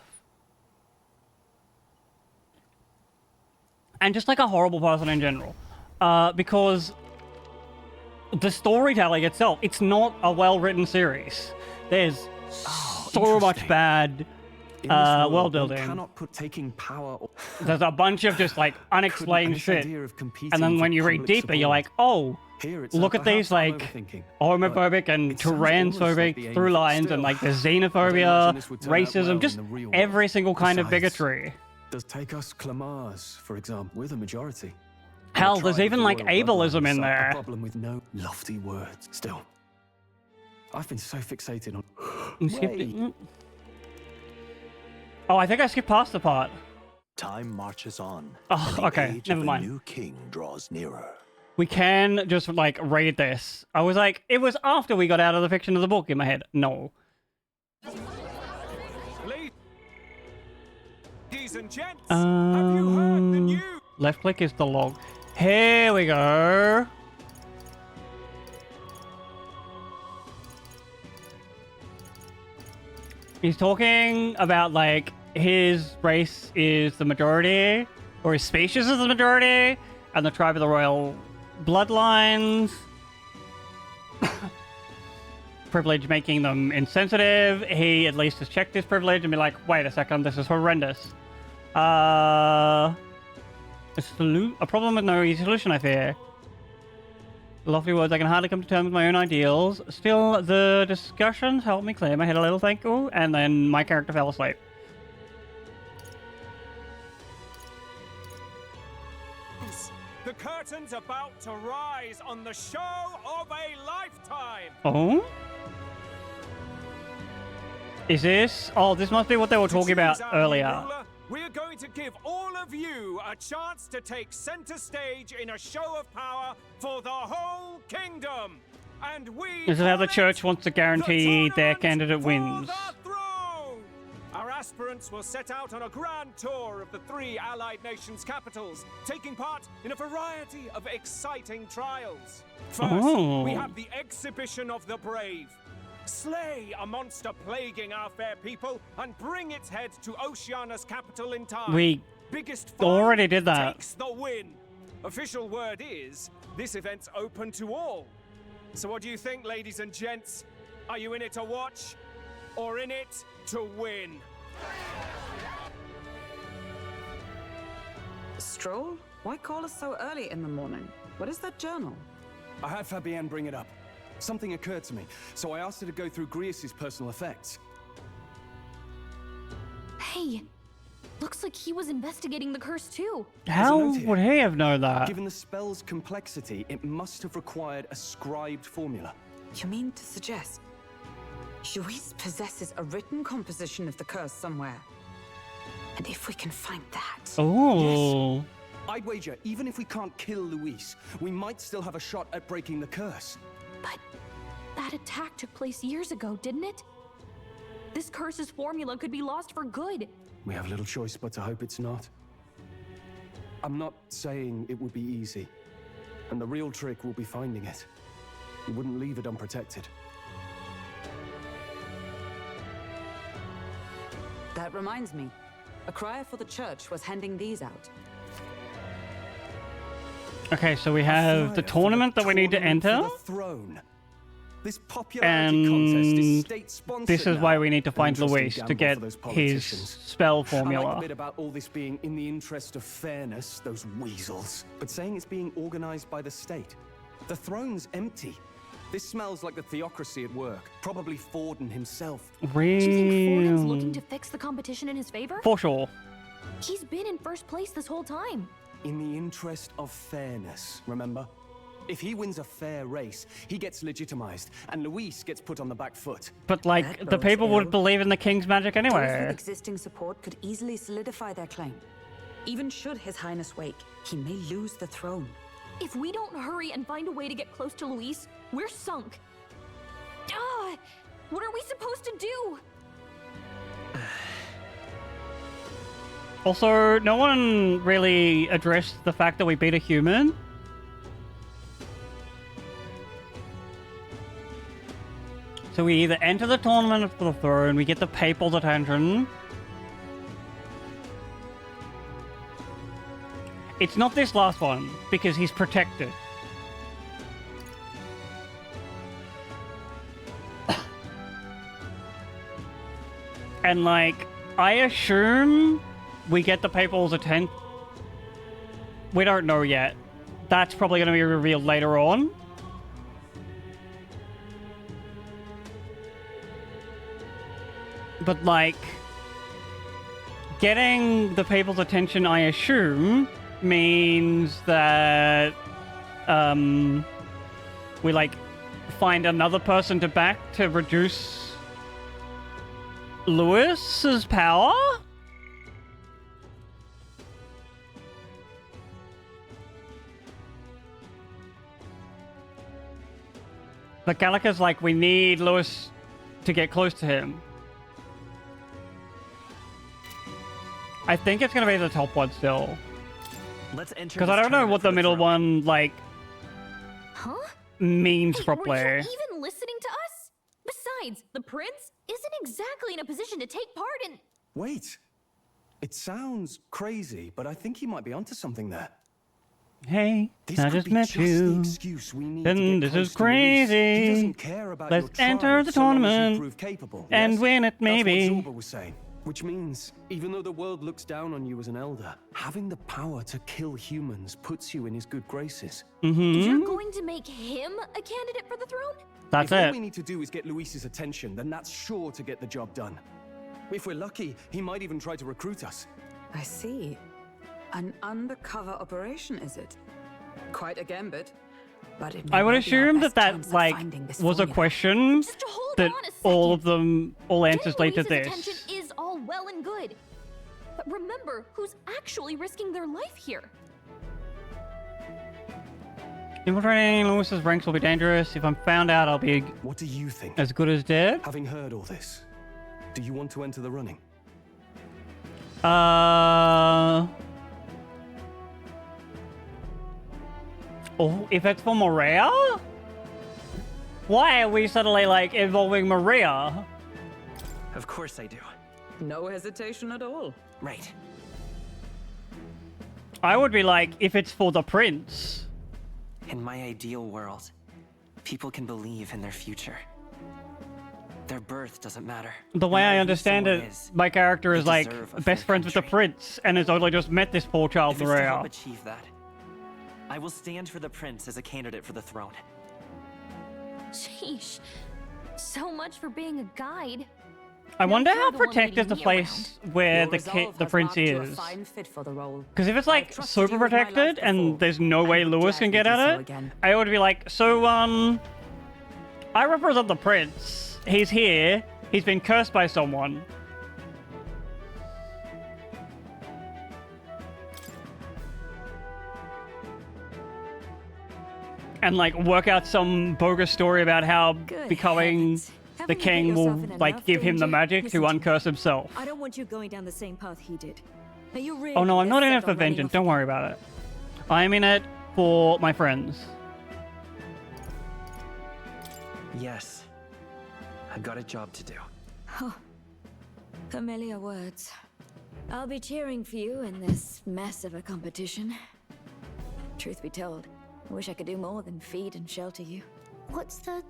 And just like a horrible person in general. Because the storytelling itself, it's not a well-written series. There's so much bad world building. Cannot put taking power. There's a bunch of just like unexplained shit. And then when you read deeper, you're like, oh, look at these like homophobic and transphobic through lines and like the xenophobia, racism, just every single kind of bigotry. Does take us Clamars, for example, with a majority. Hell, there's even like ableism in there. A problem with no lofty words. Still, I've been so fixated on. Oh, I think I skipped past the part. Time marches on. Oh, okay, never mind. The new king draws nearer. We can just like read this. I was like, it was after we got out of the fiction of the book in my head. No. Ladies and gents, have you heard the news? Left click is the log. Here we go. He's talking about like his race is the majority, or his species is the majority, and the tribe of the royal bloodlines. Privilege making them insensitive. He at least has checked his privilege and be like, wait a second, this is horrendous. A problem with no easy solution, I fear. Lofty words, I can hardly come to terms with my own ideals. Still, the discussions helped me clear my head a little, thank you. And then my character fell asleep. The curtain's about to rise on the show of a lifetime. Oh? Is this? Oh, this must be what they were talking about earlier. We're going to give all of you a chance to take center stage in a show of power for the whole kingdom. And we This is how the church wants to guarantee their candidate wins. Our aspirants will set out on a grand tour of the 3 allied nations' capitals, taking part in a variety of exciting trials. First, we have the exhibition of the brave. Slay a monster plaguing our fair people and bring its head to Oceania's capital in time. We Biggest already did that. Takes the win. Official word is, this event's open to all. So what do you think, ladies and gents? Are you in it to watch or in it to win? Stroll? Why call us so early in the morning? What is that journal? I had Fabienne bring it up. Something occurred to me, so I asked her to go through Grius's personal effects. Hey, looks like he was investigating the curse too. How would he have known that? Given the spell's complexity, it must have required a scribed formula. You mean to suggest Grius possesses a written composition of the curse somewhere? And if we can find that... Oh. Yes. I'd wager, even if we can't kill Luis, we might still have a shot at breaking the curse. But that attack took place years ago, didn't it? This curse's formula could be lost for good. We have little choice but to hope it's not. I'm not saying it would be easy. And the real trick will be finding it. We wouldn't leave it unprotected. That reminds me. A crier for the church was handing these out. Okay, so we have the tournament that we need to enter. This popularity contest is state-sponsored. This is why we need to find An Luis interesting to get gamble for those his politicians. spell I like formula. the bit about all this being in the interest of fairness, those weasels. But saying it's being organized by the state. The throne's empty. This smells like the theocracy at work. Probably Forden himself. Real. Do you think Forden's looking to fix the competition in his favor? For sure. He's been in first place this whole time. In the interest of fairness, remember? If he wins a fair race, he gets legitimized, and Luis gets put on the back foot. But, like, the people would believe in the king's magic Those with anyway. existing support could easily solidify their claim. Even should His Highness wake, he may lose the throne. If we don't hurry and find a way to get close to Luis, we're sunk. What are we supposed to do? Also, no one really addressed the fact that we beat a human. So we either enter the tournament for the throne, we get the papal's attention. It's not this last one, because he's protected. And, like, I assume we get the papal's attention. We don't know yet. That's probably going to be revealed later on. But, like, getting the people's attention, I assume, means that we, like, find another person to back to reduce Luis's power? But Gallica's like, we need Luis to get close to him. I think it's gonna be the top one still. Let's enter. Because I don't know what the middle one, like, means Hey, properly. were you even listening to us? Besides, the prince isn't exactly in a position to take part in... Wait. It sounds crazy, but I think he might be onto something there. Hey, This I could just be met just the you. excuse we need to And get this close is to Luis. He crazy. doesn't care about Let's your enter tribe the so long as you tournament prove capable, and yes? win it, maybe. That's what Zorba was saying. Which means, even though the world looks down on you as an elder, having the power to kill humans puts you in his good graces. You're going to make him a candidate for the throne? That's if all it. we need to do is get Luis's attention, then that's sure to get the job done. If we're lucky, he might even try to recruit us. I see. An undercover operation, is it? Quite a gambit. But it may I would well be our assume best that chance of like finding this was a formula. question Just hold that on a all second. of them, all answers lead to Getting Luis's this. attention is all well and good. But remember who's actually risking their life here. Infiltrating Luis's ranks will be dangerous. If I'm found out, I'll be What do you think? as good as dead. Having heard all this, do you want to enter the running? Oh, if it's for Maria? Why are we suddenly, like, involving Maria? Of course I do. No hesitation at all. Right. I would be like, if it's for the prince. In my ideal world, people can believe in their future. Their birth doesn't matter. The way No I matter who understand someone it, is, my character is, they like, deserve a best free friends with the country. prince, and has only just met this poor child, If it's to help Maria. achieve that, I will stand for the prince as a candidate for the throne. Sheesh. So much for being a guide. I wonder you're how the one protected leading the me place where Your the resolve the has prince marked you a is. fine fit for the role. Because if it's I've like trusted super you with my life protected and before, there's no and way would Lewis can gladly get do at so it, again. I would be like, so I represent the prince. He's here. He's been cursed by someone. And like work out some bogus story about how Good becoming heavens. the Haven't you king put will yourself in like enough give him the danger? magic to Listen uncurse himself. I don't want you going down the same path he did. Are you really Oh no, I'm not in it set for on running vengeance. off Don't worry about it. I'm in it for my friends. Yes. I've got a job to do. Oh, familiar words. I'll be cheering for you in this mess of a competition. Truth be told, I wish I could do more than feed and shelter you. What's the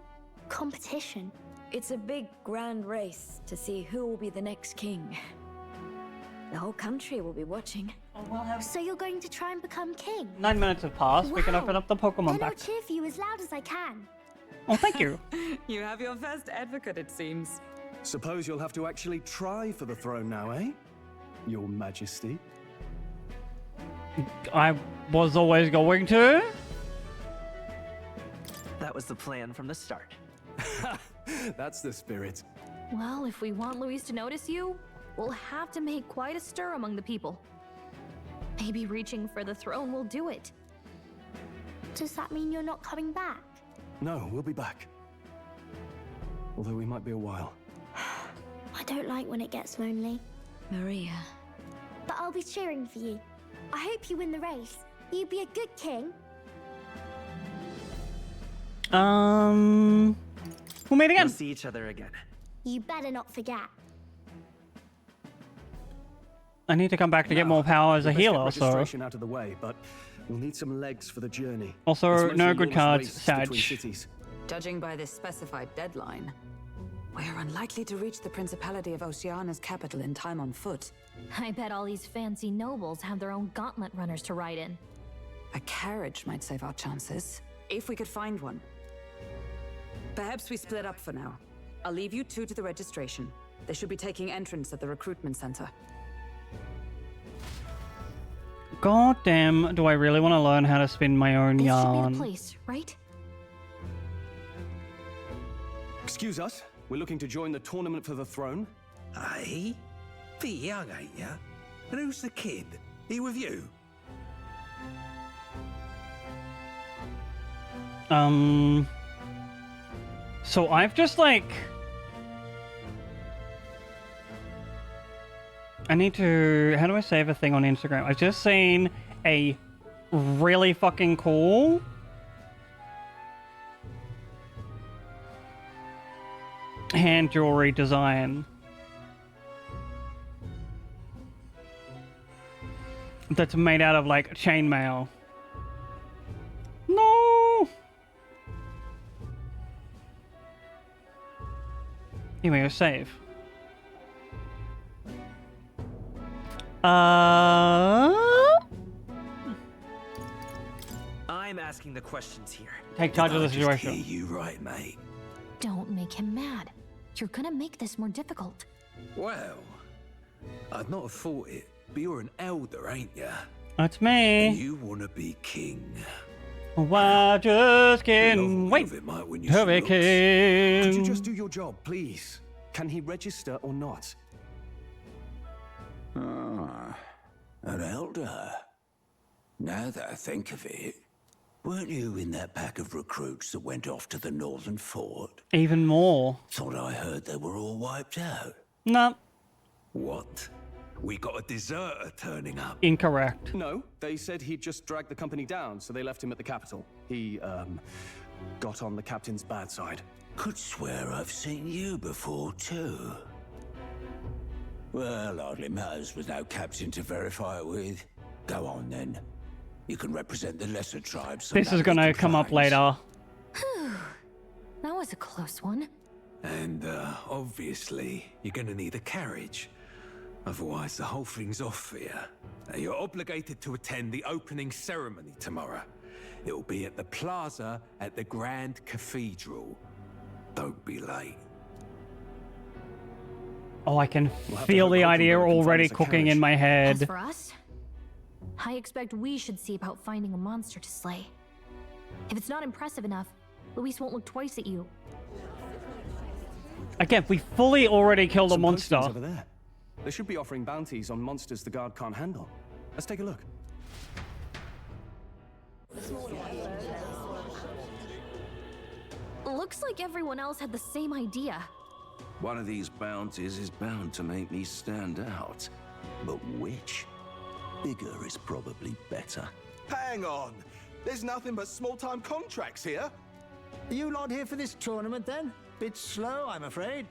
competition? It's a big, grand race to see who will be the next king. The whole country will be watching. So you're going to try and become king? 9 minutes have passed. We can Wow. open up the Pokemon Then I'll pack. cheer for you as loud as I can. Oh, thank you. You have your first advocate, it seems. Suppose you'll have to actually try for the throne now, eh? Your Majesty. I was always going to. That was the plan from the start. That's the spirit. Well, if we want Luis to notice you, we'll have to make quite a stir among the people. Maybe reaching for the throne will do it. Does that mean you're not coming back? No, we'll be back. Although we might be a while. I don't like when it gets lonely. Maria. But I'll be cheering for you. I hope you win the race. You'd be a good king. We'll meet again. We'll see each other again. You better not forget. I need to come back to get more power as a Let's get healer, so. registration out of the way, but we'll need some legs for the journey. Also, It's mostly no good yours cards, race Sag. between cities. Judging by this specified deadline, we're unlikely to reach the Principality of Oceana's capital in time on foot. I bet all these fancy nobles have their own gauntlet runners to ride in. A carriage might save our chances, if we could find one. Perhaps we split up for now. I'll leave you two to the registration. They should be taking entrance at the recruitment center. God damn, do I really want to learn how to spin my own This should be yarn? the place, right? Excuse us, we're looking to join the tournament for the throne. Aye? Bit young, ain't ya? And who's the kid? He with you? So I've just like... I need to... How do I save a thing on Instagram? I've just seen a really fucking cool... hand jewelry design. That's made out of like chainmail. No! Here we go, save. I'm asking the questions here. Take charge of the Did I just situation. hear you right, mate? Don't make him mad. You're gonna make this more difficult. Well, I'd not have thought it, but you're an elder, ain't ya? That's And me. you want to be king. I just Bit can't of wait it might win you to some be looks. Could you king. just do your job, please? Can he register or not? Ah, an elder. Now that I think of it, weren't you in that pack of recruits that went off to the northern fort? Even more. Thought I heard they were all wiped out. No, What? We got a deserter turning up. incorrect. No, they said he'd just dragged the company down, so they left him at the capital. He, got on the captain's bad side. Could swear I've seen you before, too. Well, hardly matters with no captain to verify it with. Go on, then. You can represent the lesser tribes. so This is nobody gonna come up complains. later. That was a close one. And, obviously, you're gonna need a carriage. Otherwise, the whole thing's off for you. Now, you're obligated to attend the opening ceremony tomorrow. It'll be at the plaza at the Grand Cathedral. Don't be late. Oh, I can We'll have to feel hope the idea Hulkenberg can already find us a cooking in carriage. my As head. for us, I expect we should see about finding a monster to slay. If it's not impressive enough, Luis won't look twice at you. Again, we fully already killed a Some postings monster. over there. They should be offering bounties on monsters the guard can't handle. Let's take a look. Looks like everyone else had the same idea. One of these bounties is bound to make me stand out. But which? Bigger is probably better. Hang on. There's nothing but small-time contracts here. Are you lot here for this tournament then? Bit slow, I'm afraid.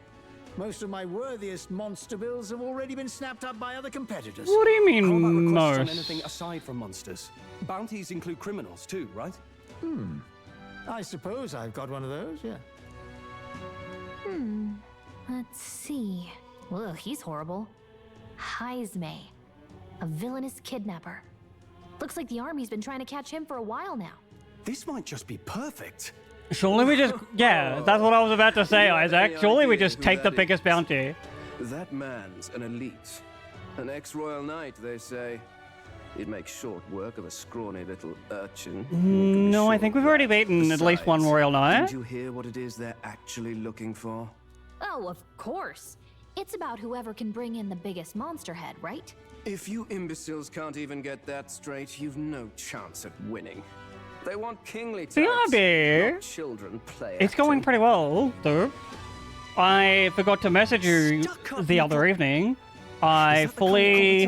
Most of my worthiest monster bills have already been snapped up by other competitors. What do you How about mean, requests no? on anything aside from monsters? Bounties include criminals too, right? I suppose I've got one of those, yeah. Let's see. Ugh, he's horrible. Heisme, a villainous kidnapper. Looks like the army's been trying to catch him for a while now. This might just be perfect. Surely we just... Yeah, that's what I was about to say, You have Isaac. any Surely we idea just who take the that biggest is? bounty. That man's an elite. An ex-royal knight, they say. He'd make short work of a scrawny little urchin. No, I think we've already beaten at least one royal knight. Did you hear what it is they're actually looking for? Oh, of course. It's about whoever can bring in the biggest monster head, right? If you imbeciles can't even get that straight, you've no chance at winning. They want kingly types, BRB. not children play It's going acting. pretty well, though. I forgot to message you the other evening. I fully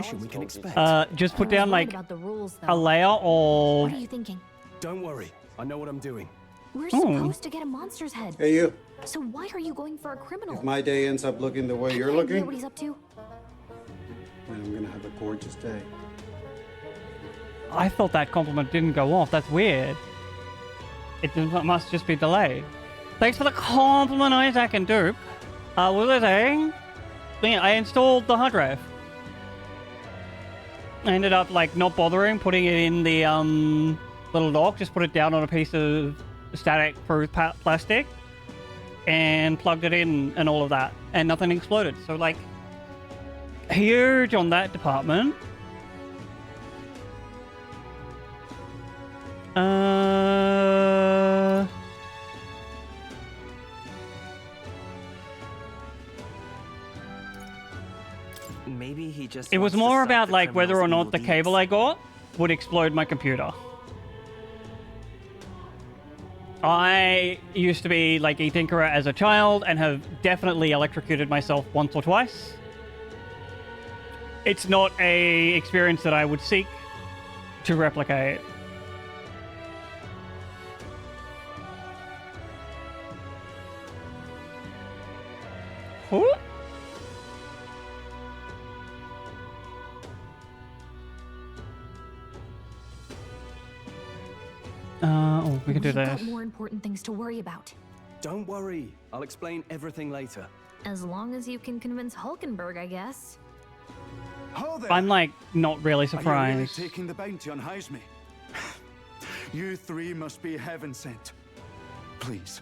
just put down like About the rules, a though. layer What of... are you thinking? Don't worry, I know what I'm doing. We're Oh. supposed to get a monster's head. Hey, you. So why are you going for a criminal? If my day ends up looking the way you're Any idea looking, what he's up to? then I'm gonna have a gorgeous day. I thought that compliment didn't go off. That's weird. Must just be delayed. Thanks for the compliment, Isaac and Dupe. What was I saying? Yeah, I installed the hard drive. I ended up like not bothering putting it in the little dock. Just put it down on a piece of static proof plastic and plugged it in and all of that, and nothing exploded. So like, huge on that department. Maybe he just. It was wants to more stop about the like whether or criminal's not the evil cable deeds. I got would explode my computer. I used to be like a tinkerer as a child and have definitely electrocuted myself once or twice. It's not a experience that I would seek to replicate. Who? Oh, we can do We've got this. more important things to worry about. Don't worry, I'll explain everything later. As long as you can convince Hulkenberg, I guess. Ho there! I'm like not really Are you really surprised. taking the bounty on Heisme? You three must be heaven sent. Please,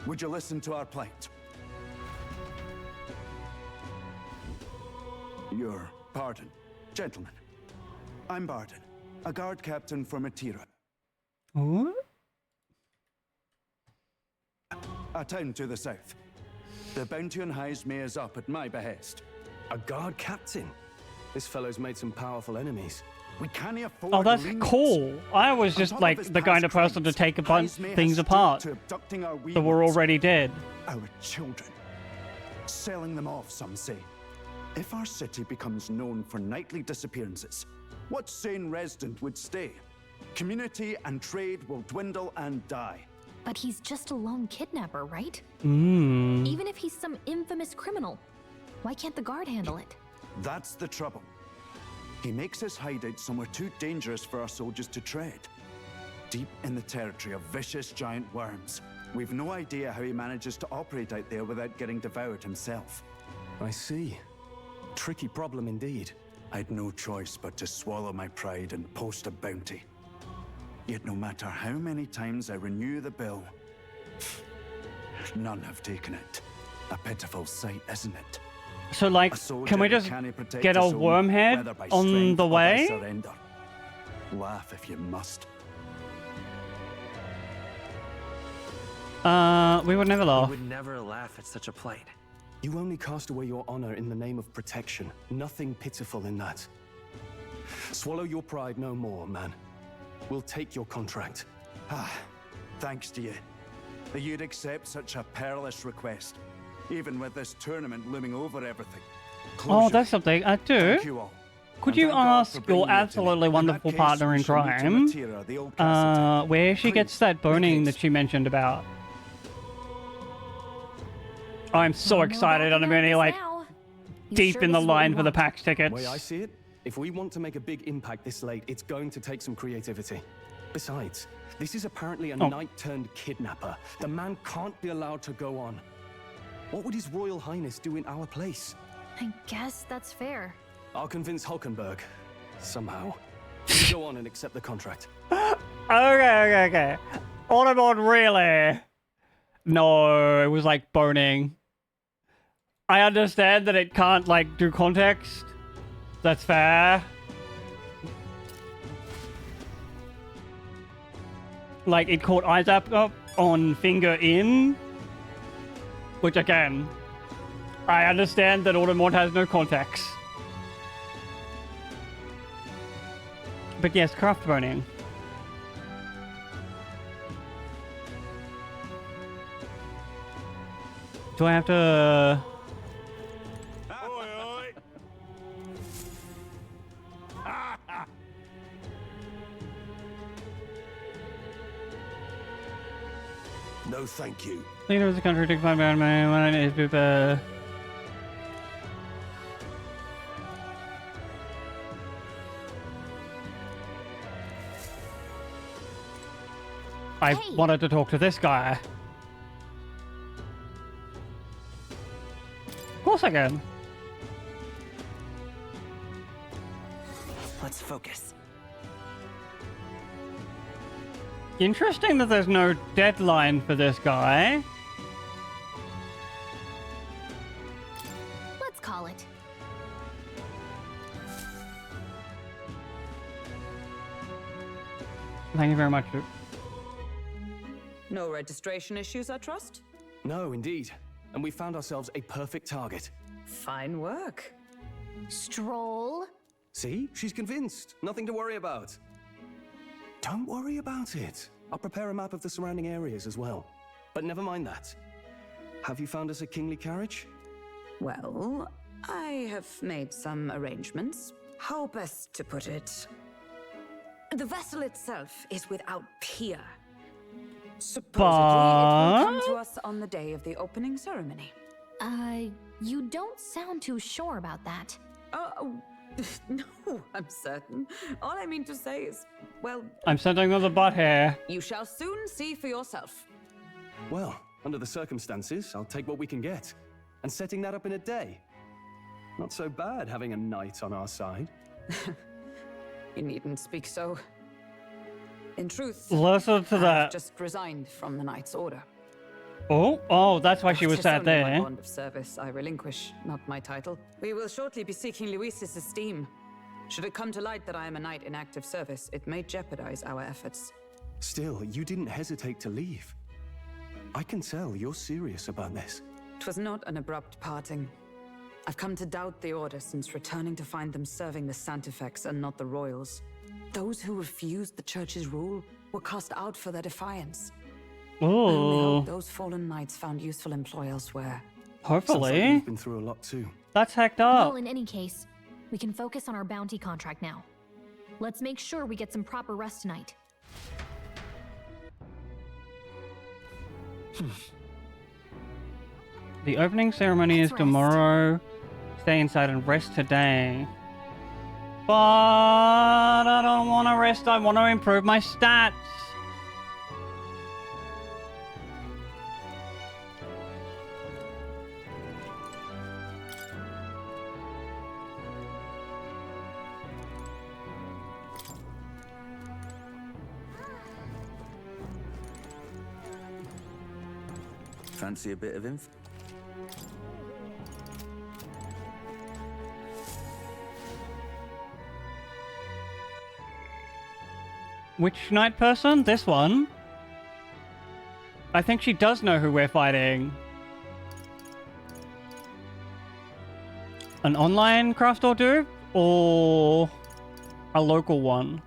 would you listen to our plight? Your pardon, gentlemen. I'm Barden, a guard captain for Matira, What? a town to the south. The bounty on Heisme is up at my behest. A guard captain? This fellow's made some powerful enemies. We can't afford Oh, that's lenience. cool. I was On just top like of his the kind of past person to crimes, take a bunch Heisme has things stooped apart to abducting our wee that were ones, already dead. our children. Selling them off, some say. If our city becomes known for nightly disappearances, what sane resident would stay? Community and trade will dwindle and die. But he's just a lone kidnapper, right? Mm. Even if he's some infamous criminal, why can't the guard handle it? That's the trouble. He makes his hideout somewhere too dangerous for our soldiers to tread. Deep in the territory of vicious giant worms. We've no idea how he manages to operate out there without getting devoured himself. I see. Tricky problem indeed. I'd no choice but to swallow my pride and post a bounty. Yet no matter how many times I renew the bill, none have taken it. A pitiful sight, isn't it? So like, A soldier can we who just can't protect get a his own, worm head whether by on strength the or by way? surrender. Laugh if you must. We would never We laugh. would never laugh at such a plight. You only cast away your honor in the name of protection. Nothing pitiful in that. Swallow your pride no more, man. We'll take your contract. Ah, thanks to you. That you'd accept such a perilous request, even with this tournament looming over everything. Oh, Closure. that's something. I do. Thank you all. Could And you thank God for ask bringing your you to me. absolutely In that wonderful case, partner we in shall meet to crime, Matira, the old castle town. where she gets Please, that boning make that haste. she mentioned about? I'm so excited, and I'm only like deep in the line for the PAX tickets. The way I see it, if we want to make a big impact this late, it's going to take some creativity. Besides, this is apparently a knight-turned-kidnapper. The man can't be allowed to go on. What would His Royal Highness do in our place? I guess that's fair. I'll convince Hulkenberg. Somehow. You go on and accept the contract. Okay. Autobot, really? No, it was like boning. I understand that it can't like do context. That's fair. Like it caught eyes up on finger in. Which again, I understand that Automod has no context. But yes, craft boning. Do I have to... No, thank you. Leader of the country took my bad man when it is I wanted to talk to this guy. Of course I can. Let's focus. Interesting that there's no deadline for this guy. Let's call it. Thank you very much, Luke. No registration issues, I trust? No, indeed. And we found ourselves a perfect target. Fine work. Stroll. See? She's convinced. Nothing to worry about. Don't worry about it. I'll prepare a map of the surrounding areas as well. But never mind that. Have you found us a kingly carriage? Well, I have made some arrangements. How best to put it? The vessel itself is without peer. Supposedly, it will come to us on the day of the opening ceremony. You don't sound too sure about that. No, I'm certain. All I mean to say is, well... I'm sending on the butt here. You shall soon see for yourself. Well, under the circumstances, I'll take what we can get. And setting that up in a day. Not so bad having a knight on our side. You needn't speak so. In truth, listen to I've that. just resigned from the knight's order. Oh, that's why she was Tis sat only there. My bond of service I relinquish, not my title. We will shortly be seeking Luis's esteem. Should it come to light that I am a knight in active service, it may jeopardize our efforts. Still, you didn't hesitate to leave. I can tell you're serious about this. 'Twas not an abrupt parting. I've come to doubt the order since returning to find them serving the Santifex and not the royals. Those who refused the church's rule were cast out for their defiance. I only hope those fallen knights found useful employ elsewhere. Hopefully. You've been through a lot too. That's hecked up. Well, in any case, we can focus on our bounty contract now. Let's make sure we get some proper rest tonight. The opening ceremony is tomorrow. Stay inside and rest today. But I don't want to rest. I want to improve my stats. Fancy a bit of info? Which knight person? This one? I think she does know who we're fighting. An online craft or dupe? Or a local one?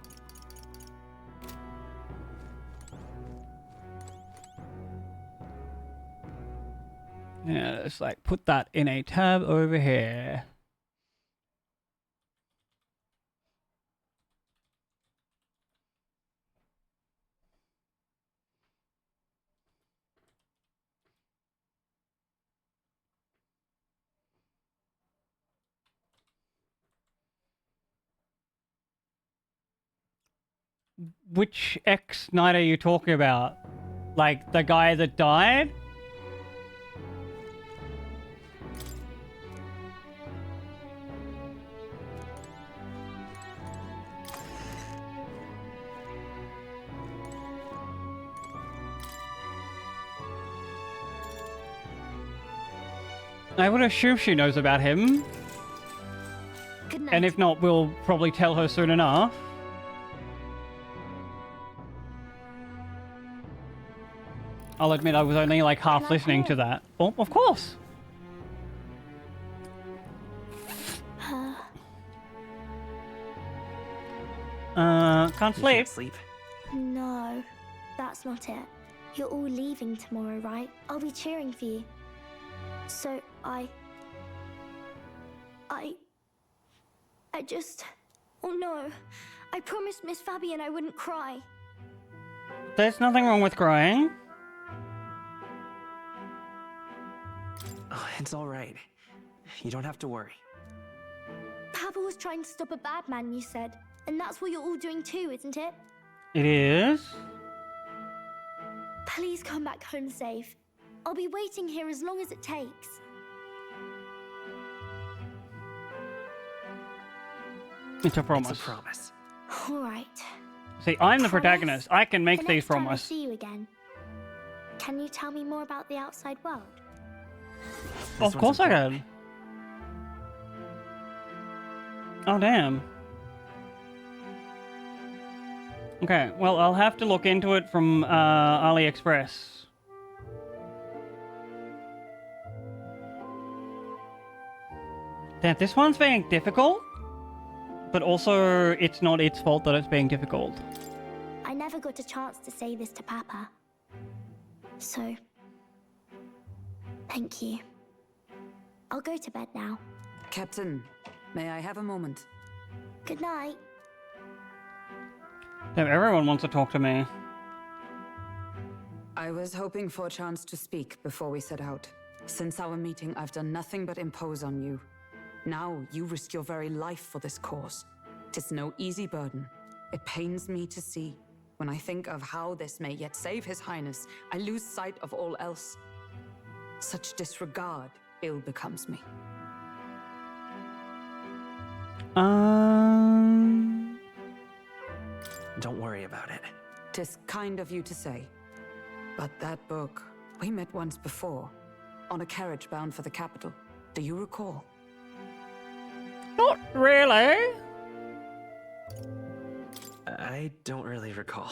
Yeah, let's like put that in a tab over here. Which ex-knight are you talking about? Like, the guy that died? I would assume she knows about him. Good night. And if not, we'll probably tell her soon enough. I'll admit I was only like half listening to that. Oh, of course. Can't sleep. Can't sleep. No, that's not it. You're all leaving tomorrow, right? I'll be cheering for you. So I just... Oh no. I promised Miss Fabian I wouldn't cry. There's nothing wrong with crying. Oh, it's all right. You don't have to worry. Papa was trying to stop a bad man, you said. And that's what you're all doing too, isn't it? It is. Please come back home safe. I'll be waiting here as long as it takes. It's a promise. It's a promise. All right. See, I'm the protagonist. I can make The these next time I promises. see you again, can you tell me more about the outside world? Of course I can. Oh, damn. Okay, well, I'll have to look into it from AliExpress. Damn, this one's being difficult, but also it's not its fault that it's being difficult. I never got a chance to say this to Papa. So, thank you. I'll go to bed now. Captain, may I have a moment? Good night. Damn, everyone wants to talk to me. I was hoping for a chance to speak before we set out. Since our meeting, I've done nothing but impose on you. Now you risk your very life for this cause. 'Tis no easy burden. It pains me to see. When I think of how this may yet save His Highness, I lose sight of all else. Such disregard ill becomes me. Don't worry about it. 'Tis kind of you to say. But that book, we met once before, on a carriage bound for the capital. Do you recall? Not really. I don't really recall.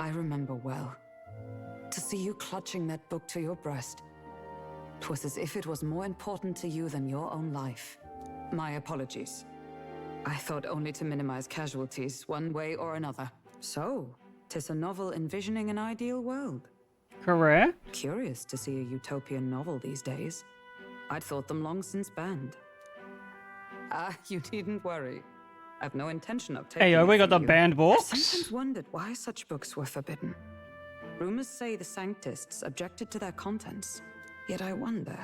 I remember well. To see you clutching that book to your breast, 'twas as if it was more important to you than your own life. My apologies. I thought only to minimize casualties, one way or another. So, 'tis a novel envisioning an ideal world. Correct. Curious to see a utopian novel these days. I'd thought them long since banned. Ah, you needn't worry. I've no intention of taking Hey, yo, we it got from the you. banned I've books. sometimes wondered why such books were forbidden. Rumors say the Sanctists objected to their contents. Yet I wonder...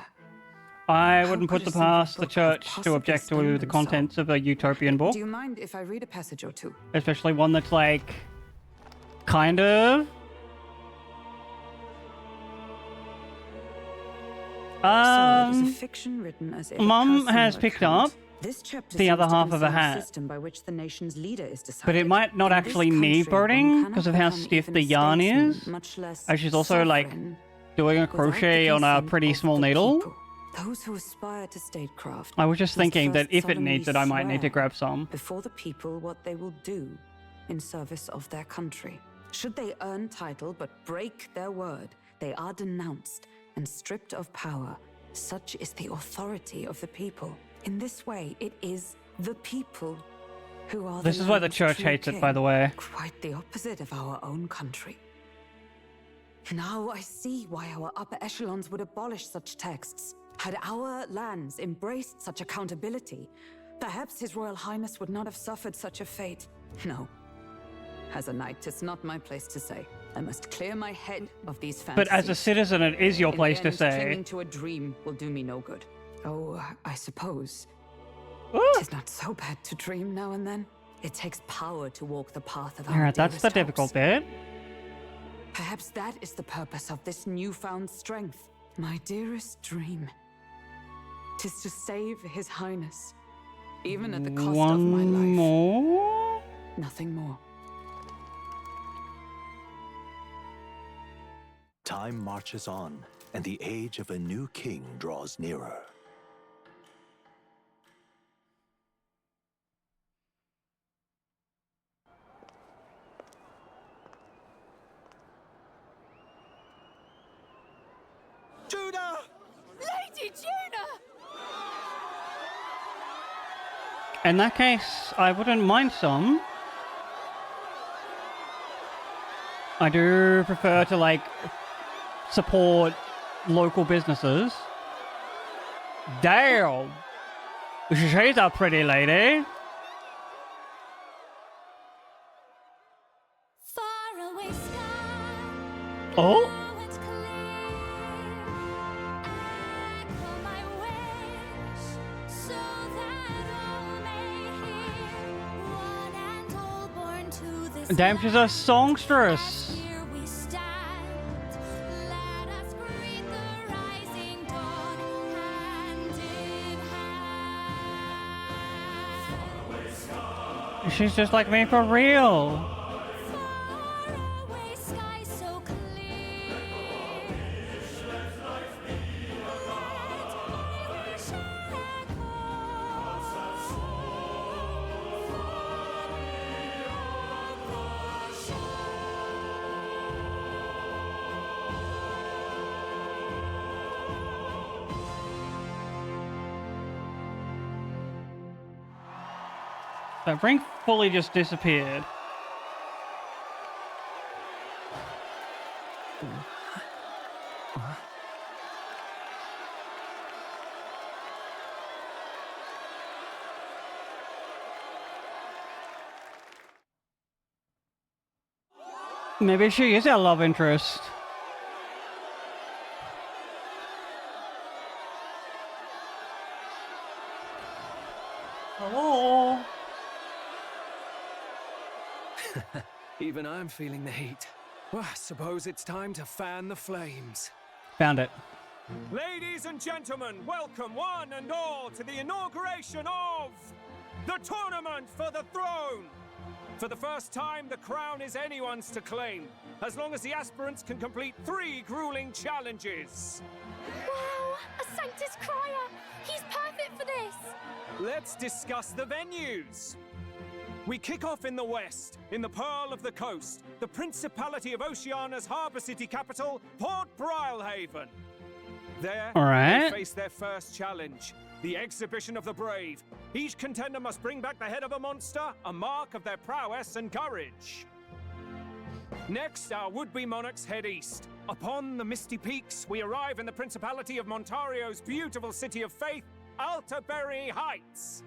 I How wouldn't put could a the past simple the book have church to possibly object to stunned the them contents of a utopian book. Do you mind if I read a passage or two? Especially one that's like... kind of... So it is a fiction written as if it Mum has has similar picked up account. This chapter the seems other to half of a concern hat. system by which the nation's leader is decided. But it might not In this actually need country, one birding cannot because of how become stiff even the a yarn statesman, is. much less And she's also like sovereign, doing a without the crochet on a consent pretty of small the needle. people. Those who aspire to statecraft I was just must thinking that first if it solemnly needs it, I might need to swear grab some. before the people what they will do in service of their country. Should they earn title but break their word, they are denounced and stripped of power. Such is the authority of the people. In this way, it is the people who are This is why the land's church true hates it, by king. the way. Quite the opposite of our own country. Now I see why our upper echelons would abolish such texts. Had our lands embraced such accountability, perhaps His Royal Highness would not have suffered such a fate. No. As a knight, it's not my place to say. I must clear my head of these fantasies. But as a citizen, it is your In the place to end, say. clinging to a dream will do me no good. Oh, I suppose. Ooh. It's not so bad to dream now and then. It takes power to walk the path of our Alright, that's the dearest difficult hopes. bit. Perhaps that is the purpose of this newfound strength. My dearest dream. 'Tis to save His Highness. Even at the cost of my life. One more? Nothing more. Time marches on, and the age of a new king draws nearer. In that case, I wouldn't mind some. I do prefer to, like, support local businesses. Damn! She's a pretty lady. Oh? Damn, she's a songstress. She's just like me for real. That ring fully just disappeared. Maybe she is our love interest. Hello? Even I'm feeling the heat. Well, I suppose it's time to fan the flames. Found it. Ladies and gentlemen, welcome one and all to the inauguration of the Tournament for the Throne. For the first time, the crown is anyone's to claim, as long as the aspirants can complete 3 grueling challenges. Wow, a Sanctus Crier! He's perfect for this! Let's discuss the venues. We kick off in the west, in the Pearl of the Coast, the Principality of Oceania's harbour city capital, Port Brilehaven. There, they face their first challenge, the Exhibition of the Brave. Each contender must bring back the head of a monster, a mark of their prowess and courage. Next, our would-be monarchs head east. Upon the misty peaks, we arrive in the Principality of Montario's beautiful city of faith, Altaberry Heights.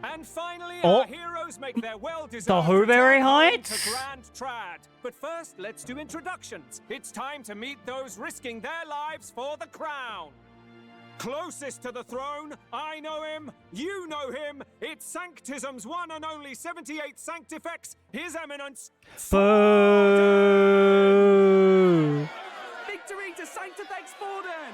And finally, our heroes make their well-deserved the Huberry return Heights? to Grand Trad. But first, let's do introductions. It's time to meet those risking their lives for the crown. Closest to the throne, I know him, you know him. It's Sanctism's one and only 78th Sanctifex, His Eminence. Boo! Victory to Sanctifex Forden!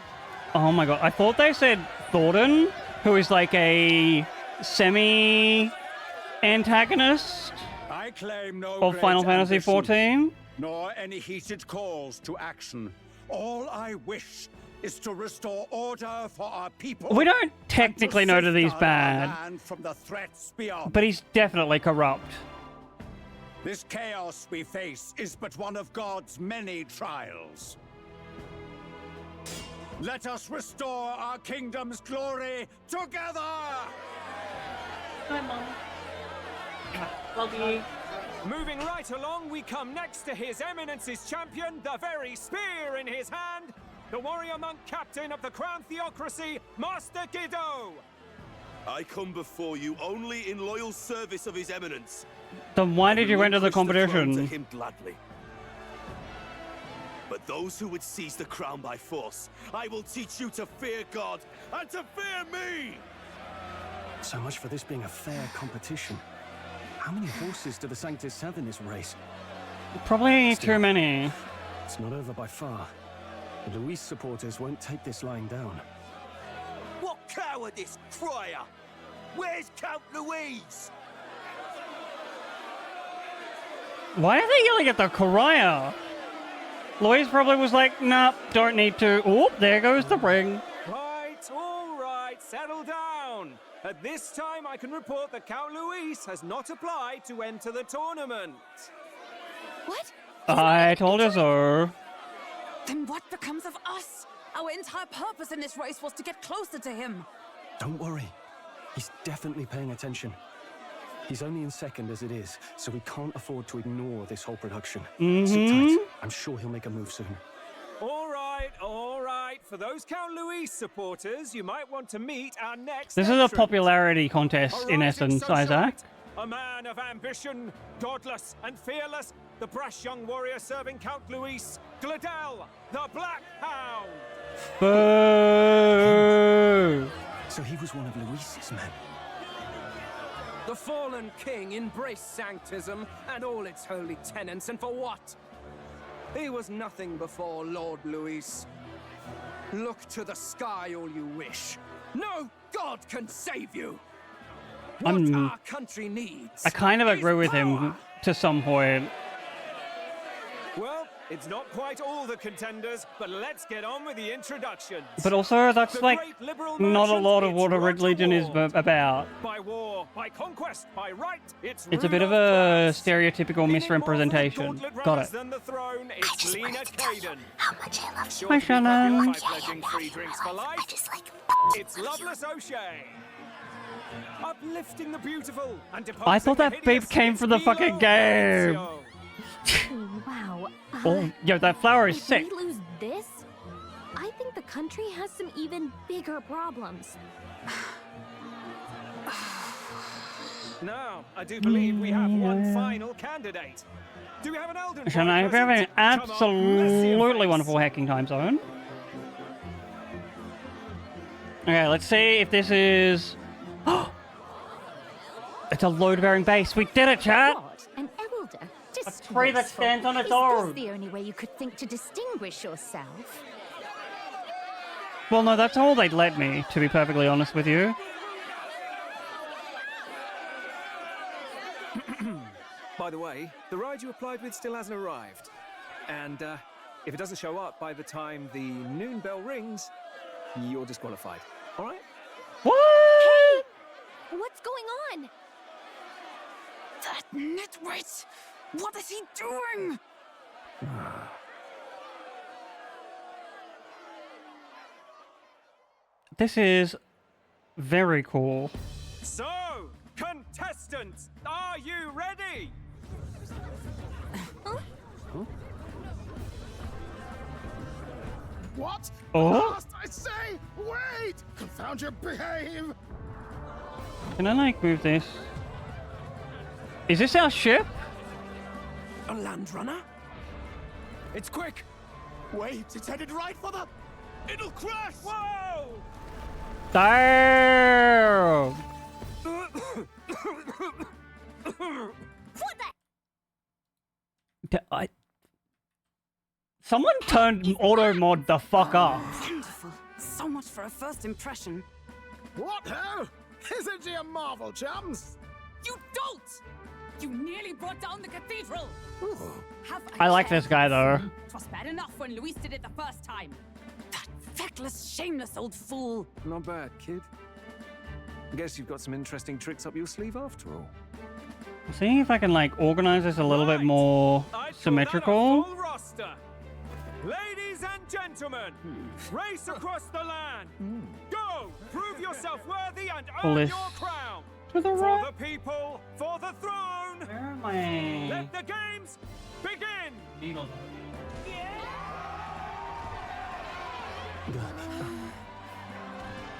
Oh my god, I thought they said Thornton, who is like a semi-antagonist I claim no of Final Fantasy XIV. Nor any heated calls to action. All I wish is to restore order for our people. We don't technically know that he's bad, from the threats beyond. but he's definitely corrupt. This chaos we face is but one of God's many trials. Let us restore our kingdom's glory together! Hi, Mom. Love you. Moving right along, we come next to His Eminence's champion, the very spear in his hand, the warrior monk captain of the Crown Theocracy, Master Giddo. I come before you only in loyal service of His Eminence. Then why did you enter the throne to competition? him gladly. But those who would seize the crown by force, I will teach you to fear God and to fear me! So much for this being a fair competition. How many horses do the Sanctus have in this race? Probably too many. It's not over by far. The Luis supporters won't take this lying down. What cowardice, Crier! Where's Count Louise? Why are they yelling at the crier? Louise probably was like, nah, don't need to. Oh, there goes the ring. All right, settle down. At this time, I can report that Count Luis has not applied to enter the tournament. What? I told you so. Then what becomes of us? Our entire purpose in this race was to get closer to him. Don't worry. He's definitely paying attention. He's only in second as it is, so we can't afford to ignore this whole production. Sit tight. I'm sure he'll make a move soon. All right, all right. For those Count Louis supporters, you might want to meet our next This is a entrant. popularity contest, in essence, Isaac. A man of ambition, godless and fearless, the brash young warrior serving Count Louis, Gladel, the Black Hound. Boo! So he was one of Louis's men. The fallen king embraced sanctism and all its holy tenets, and for what? He was nothing before Lord Louis. Look to the sky all you wish. No god can save you. What our country needs. I kind of is agree with him power. to some point. Well, it's not quite all the contenders, but let's get on with the introductions. But also, that's like not a lot of what a religion is about. By war, by conquest, by right, it's a bit of a stereotypical misrepresentation. Got it. than the throne, it's Lena Caden. How much I love Sure Hi, to be happy Shannon. by pledging free drinks for life. It's Loveless O'Shea. Uplifting the beautiful and I thought that beep came from the fucking game. Wow. Oh, yo, that flower is If sick. we lose this, I think the country has some even bigger problems. Now, I do believe we have one final candidate. Do we have an Elden Shannon, I hope you're having an absolutely wonderful hacking time zone. Okay, let's see if this is... It's a load-bearing base. We did it, chat! What? An elder? A tree that stands on its own. Is this the only way you could think to distinguish yourself? Well, no, that's all they'd let me, to be perfectly honest with you. By the way, the ride you applied with still hasn't arrived. And if it doesn't show up by the time the noon bell rings, you're disqualified. All right? What? Hey! What's going on? That nitwit! What is he doing? This is very cool. So, contestants, are you ready? What? Oh? Last I say! Wait! Confound your behave! Can I, like, move this? Is this our ship? A land runner? It's quick! Wait, it's headed right for the... It'll crash! Whoa! Damn! What the? Someone turned auto mod the fuck off. Wonderful. So much for a first impression. What ho? Isn't she a marvel, chums? You don't! You nearly brought down the cathedral! Have I like this guy though. It was bad enough when Luis did it the first time. That feckless, shameless old fool. Not bad, kid. Guess you've got some interesting tricks up your sleeve after all. See if I can like organize this a little bit more symmetrical. Full roster. Ladies and gentlemen, race across the land. Go, prove yourself worthy and Pull earn this your crown. to the For right. the people, for the throne. Where am I? Let the games begin.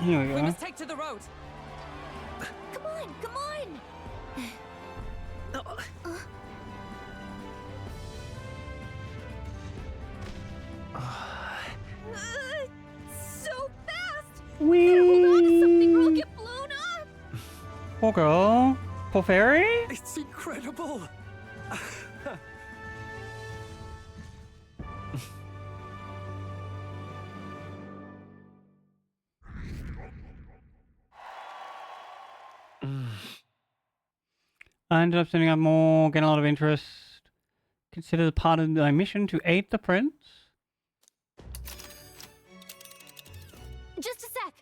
Here we We go. must take to the road. Come on, come on! So fast! Whee! Hold on to something or I'll get blown up! Poor girl. Poor fairy. It's incredible! I ended up setting up more, getting a lot of interest. Consider the part of my mission to aid the prince. Just a sec!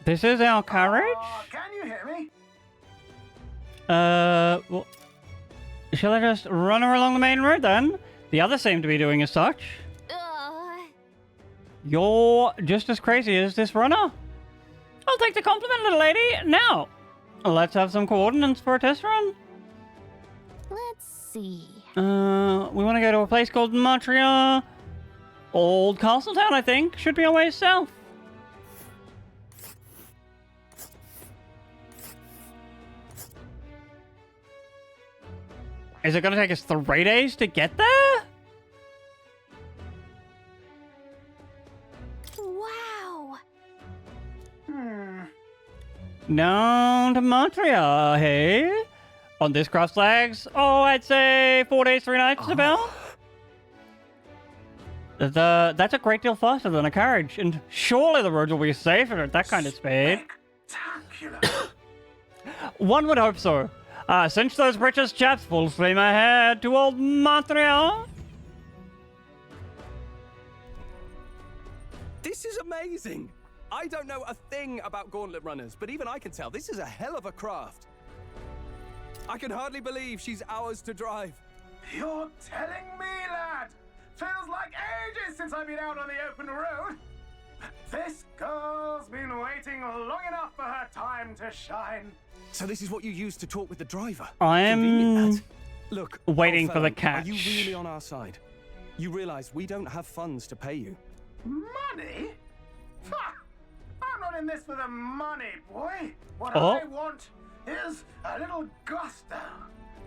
This is our carriage. Can you hear me? Well, shall I just run her along the main road then? The others seem to be doing as such. You're just as crazy as this runner. I'll take the compliment, little lady. Now, let's have some coordinates for a test run. Let's see. We want to go to a place called Montreal. Old Castletown, I think. Should be our way south. Is it going to take us 3 days to get there? Wow. Down to Montreal, hey? On this cross legs? Oh, I'd say 4 days, 3 nights about. That's a great deal faster than a carriage, and surely the roads will be safer at that kind of speed. One would hope so. Cinch those britches, chaps, full steam ahead to old Montreal. This is amazing! I don't know a thing about gauntlet runners, but even I can tell this is a hell of a craft. I can hardly believe she's ours to drive. You're telling me, lad? Feels like ages since I've been out on the open road. This girl's been waiting long enough for her time to shine. So this is what you use to talk with the driver? I'm Look, waiting for the fellow, catch. Are you really on our side? You realize we don't have funds to pay you. Money? Ha! I'm not in this for the money, boy. What Oh. I want is a little gusto.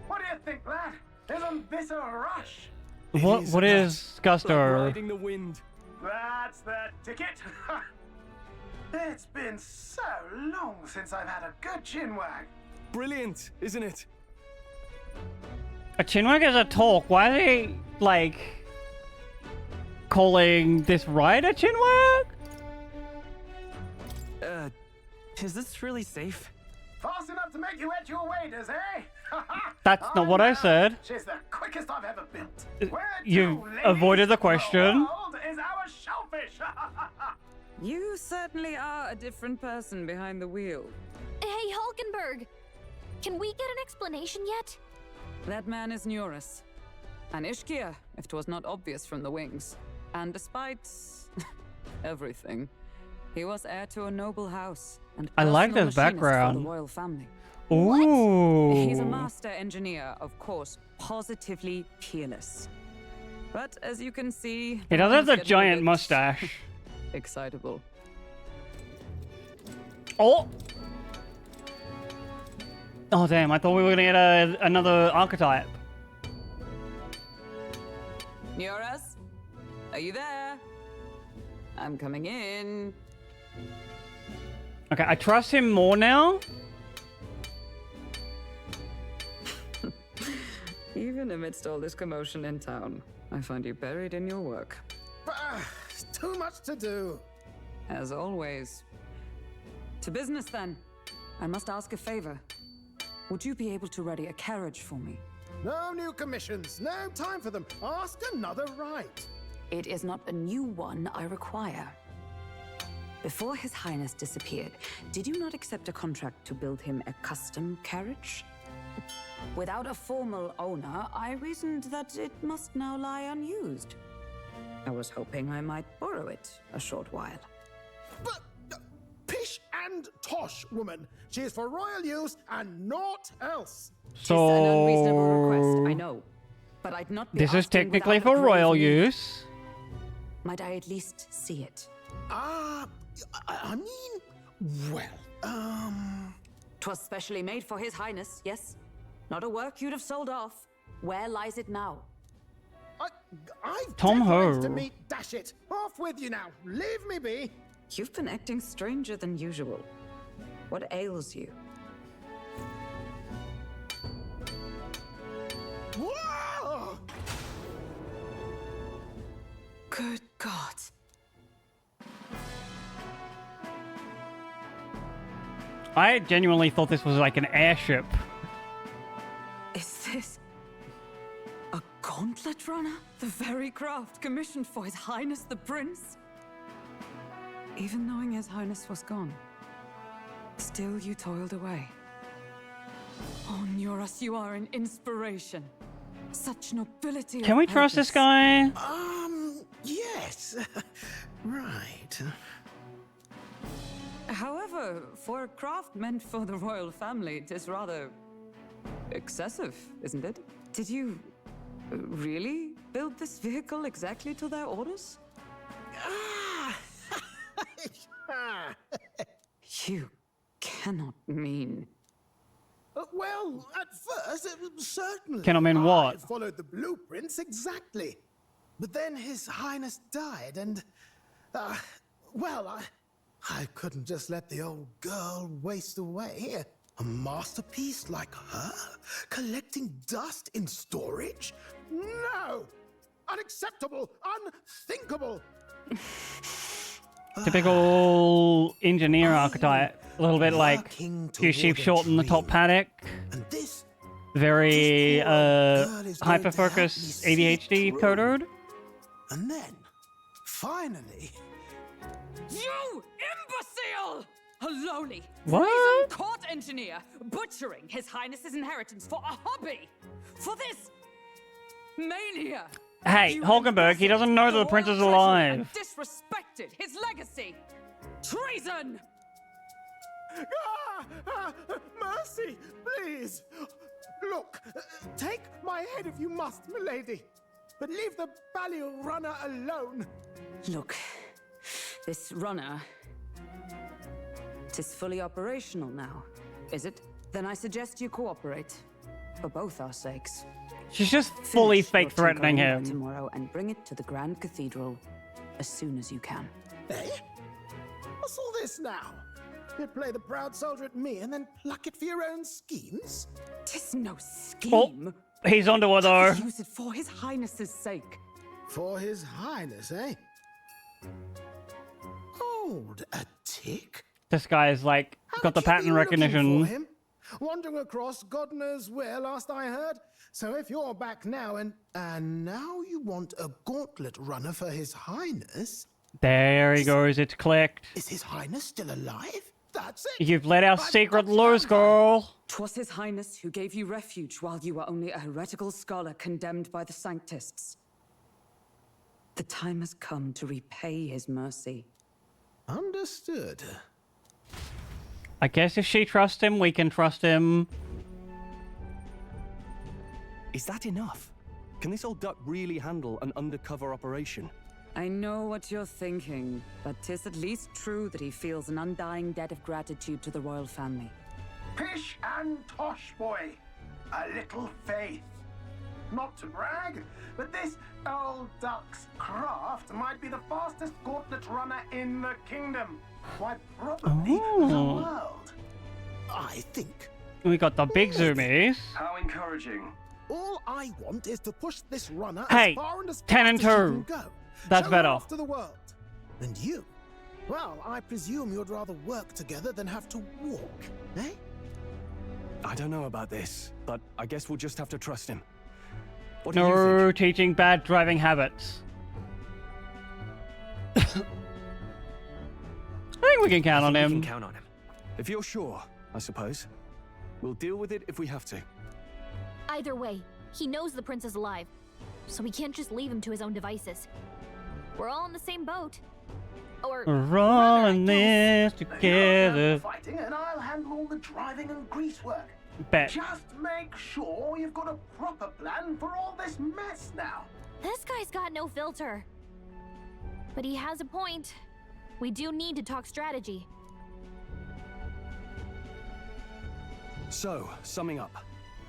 What do you think, lad? Isn't this a rush? What is Gusto? Riding the wind. That's the ticket. It's been so long since I've had a good chinwag. Brilliant, isn't it? A chinwag is a talk. Why are they, like, calling this ride a chinwag? Is this really safe? Fast enough to make you wet your waders, eh? That's not what I said. She's the quickest I've ever built. You avoided the question. World is our shellfish. You certainly are a different person behind the wheel. Hey, Hulkenberg! Can we get an explanation yet? That man is Neurus. An Ishkia, if 'twas not obvious from the wings. And despite everything, he was heir to a noble house. And I like personal this machinist background. For the royal family. Ooh. He's a master engineer, of course, positively peerless. But as you can see, He does have the getting a giant bit mustache. excitable. Oh! Oh, damn. I thought we were going to get another archetype. Neurus, are you there? I'm coming in. Okay, I trust him more now. Even amidst all this commotion in town, I find you buried in your work. Too much to do. As always. To business then. I must ask a favor. Would you be able to ready a carriage for me? No new commissions. No time for them. Ask another right. It is not a new one I require. Before His Highness disappeared, did you not accept a contract to build him a custom carriage? Without a formal owner, I reasoned that it must now lie unused. I was hoping I might borrow it a short while. But pish and tosh, woman. She is for royal use and naught else. Tis an unreasonable request, I know. But I'd not be This is asking technically without a for royal grave need. use. Might I at least see it? I mean, well, 'Twas specially made for His Highness, yes? Not a work you'd have sold off. Where lies it now? I've Tom deadlines to Ho. meet. Dash it. Off with you now. Leave me be. You've been acting stranger than usual. What ails you? Whoa! Good God. I genuinely thought this was like an airship. Is this a gauntlet runner? The very craft commissioned for His Highness the Prince? Even knowing His Highness was gone, still you toiled away. Oh, Neurus, you are an inspiration. Such nobility. Can of we trust this purpose. guy? Yes. Right. However, However, for a craft meant for the royal family, it is rather excessive, isn't it? Did you really build this vehicle exactly to their orders? You cannot mean... Well, at first, certainly. Cannot mean what? I followed the blueprints exactly. But then His Highness died, and... well, I couldn't just let the old girl waste away. A masterpiece like her? Collecting dust in storage? No! Unacceptable! Unthinkable! Typical engineer archetype. A little bit like few sheep short in the top paddock. Very hyper-focused ADHD coder. And then, finally... You imbecile! A lowly, what? brazen court engineer butchering His Highness's inheritance for a hobby! For this mania! Hey, Hulkenberg, he doesn't know that the prince is alive. Disrespected his legacy! Treason! Mercy, please! Look, take my head if you must, milady. But leave the Balliol runner alone. Look, this runner... Tis fully operational now, is it? Then I suggest you cooperate. For both our sakes. She's just fully fake threatening him. Tomorrow and bring it to the Grand Cathedral as soon as you can. Eh? What's all this now? You'd play the proud soldier at me and then pluck it for your own schemes? Tis no scheme. Oh, he's onto her though. Use it for His Highness's sake. For His Highness, eh? Hold a tick. This guy is like, got the pattern recognition. Wandering across God knows where, last I heard. So if you're back now and now you want a gauntlet runner for His Highness... There he goes, it's clicked. Is His Highness still alive? That's it! You've let our secret loose, girl! 'Twas His Highness who gave you refuge while you were only a heretical scholar condemned by the Sanctists. The time has come to repay His mercy. Understood. I guess if she trusts him, we can trust him. Is that enough? Can this old duck really handle an undercover operation? I know what you're thinking, but 'tis at least true that he feels an undying debt of gratitude to the royal family. Pish and tosh, boy. A little faith. Not to brag, but this old duck's craft might be the fastest gauntlet runner in the kingdom. Why, probably the world. I think. We got the big zoomies. How encouraging. All I want is to push this runner Hey, as far and as 10 fast and as she 2. can go. That's Show better. her off to the world. And you? Well, I presume you'd rather work together than have to walk, eh? I don't know about this, but I guess we'll just have to trust him. What do you No think? teaching bad driving habits. I think we can count on him. We can count on him. If you're sure, I suppose. We'll deal with it if we have to. Either way, he knows the prince is alive, so we can't just leave him to his own devices. We're all in the same boat. Or We're all in this together. Fighting, and I'll handle all the driving and grease work. Bet. Just make sure you've got a proper plan for all this mess now. This guy's got no filter. But he has a point. We do need to talk strategy. So, summing up.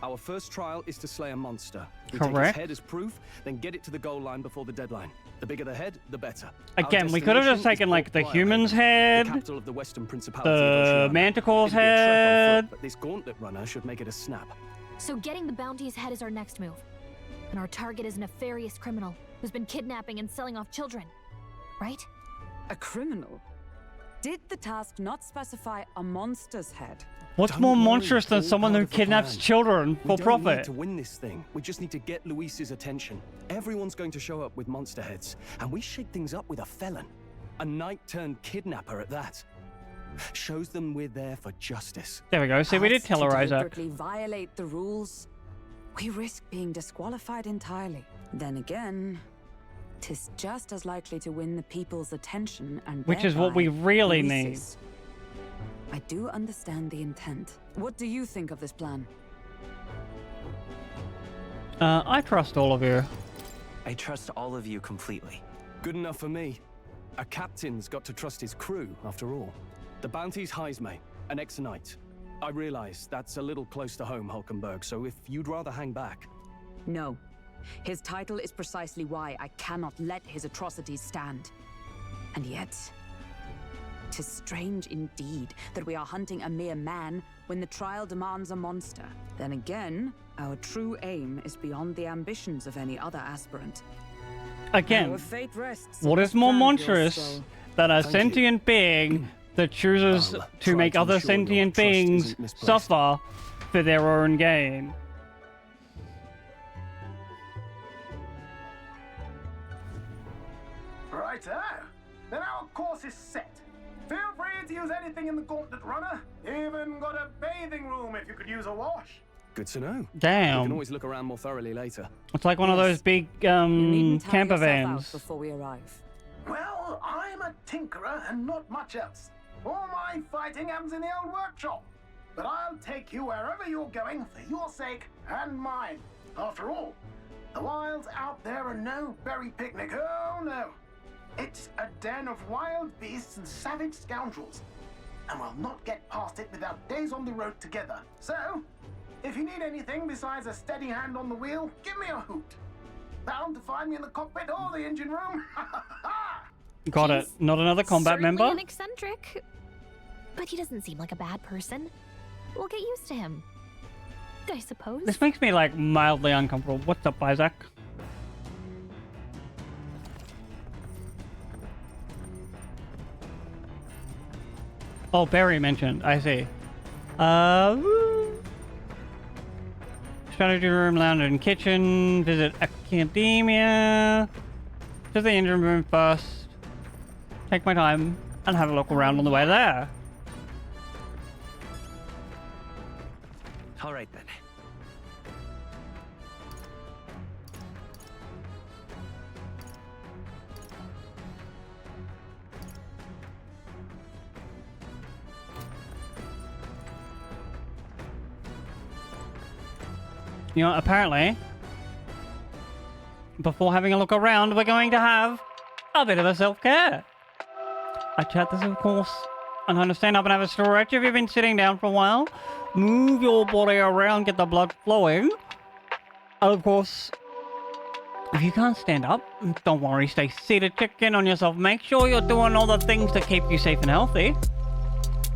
Our first trial is to slay a monster. We Correct. take its head as proof, then get it to the goal line before the deadline. The bigger the head, the better. Again, we could have just taken like the human's head, the capital of the Western Principality the of Oceania. manticore's It'd be a trek on head. foot, but this gauntlet runner should make it a snap. So getting the bounty's head is our next move. And our target is a nefarious criminal who's been kidnapping and selling off children. Right? A criminal? Did the task not specify a monster's head? What's Don't more worry, monstrous than all someone part who of the kidnaps plan. children We for don't profit? need to win this thing. We just need to get Luis's attention. Everyone's going to show up with monster heads, and we shake things up with a felon. A knight-turned-kidnapper at that. Shows them we're there for justice. There we go. See, we did tell her, To Isaac. deliberately violate the rules, we risk being disqualified entirely. Then again, 'tis just as likely to win the people's attention and Which is what we thereby really need. Luis's. I do understand the intent. What do you think of this plan? I trust all of you. I trust all of you completely. Good enough for me. A captain's got to trust his crew, after all. The bounty's Heisme, an ex-knight. I realize that's a little close to home, Hulkenberg, so if you'd rather hang back... No. His title is precisely why I cannot let his atrocities stand. And yet... 'tis strange indeed that we are hunting a mere man when the trial demands a monster. Then again, our true aim is beyond the ambitions of any other aspirant. Again, Our fate rests what on is the more Fantazio monstrous soul. than a sentient being that chooses to make to other ensure your sentient trust beings isn't misplaced. suffer for their own gain? Righto. Then our course is set. Feel free to use anything in the Gauntlet Runner. Even got a bathing room if you could use a wash. Good to know. Damn. We can always look around more thoroughly later. It's like one of those big camper vans. Before we arrive. Well, I'm a tinkerer and not much else. All my fighting happens in the old workshop. But I'll take you wherever you're going for your sake and mine. After all, the wilds out there are no berry picnic. Oh no. It's a den of wild beasts and savage scoundrels. And we'll not get past it without days on the road together. So, if you need anything besides a steady hand on the wheel, give me a hoot. Bound to find me in the cockpit or the engine room. Got it. Not another combat Certainly member? an eccentric, but he doesn't seem like a bad person. We'll get used to him, I suppose. This makes me like mildly uncomfortable. What's up, Isaac? Oh, Barry mentioned. I see. Strategy room, lounge and kitchen. Visit academia. To the engine room first. Take my time and have a look around on the way there. All right then. You know, apparently, before having a look around, we're going to have a bit of a self-care. I chat this, of course, I'm going to stand up and have a stretch. If you've been sitting down for a while, move your body around, get the blood flowing. And of course, if you can't stand up, don't worry, stay seated, check in on yourself. Make sure you're doing all the things to keep you safe and healthy.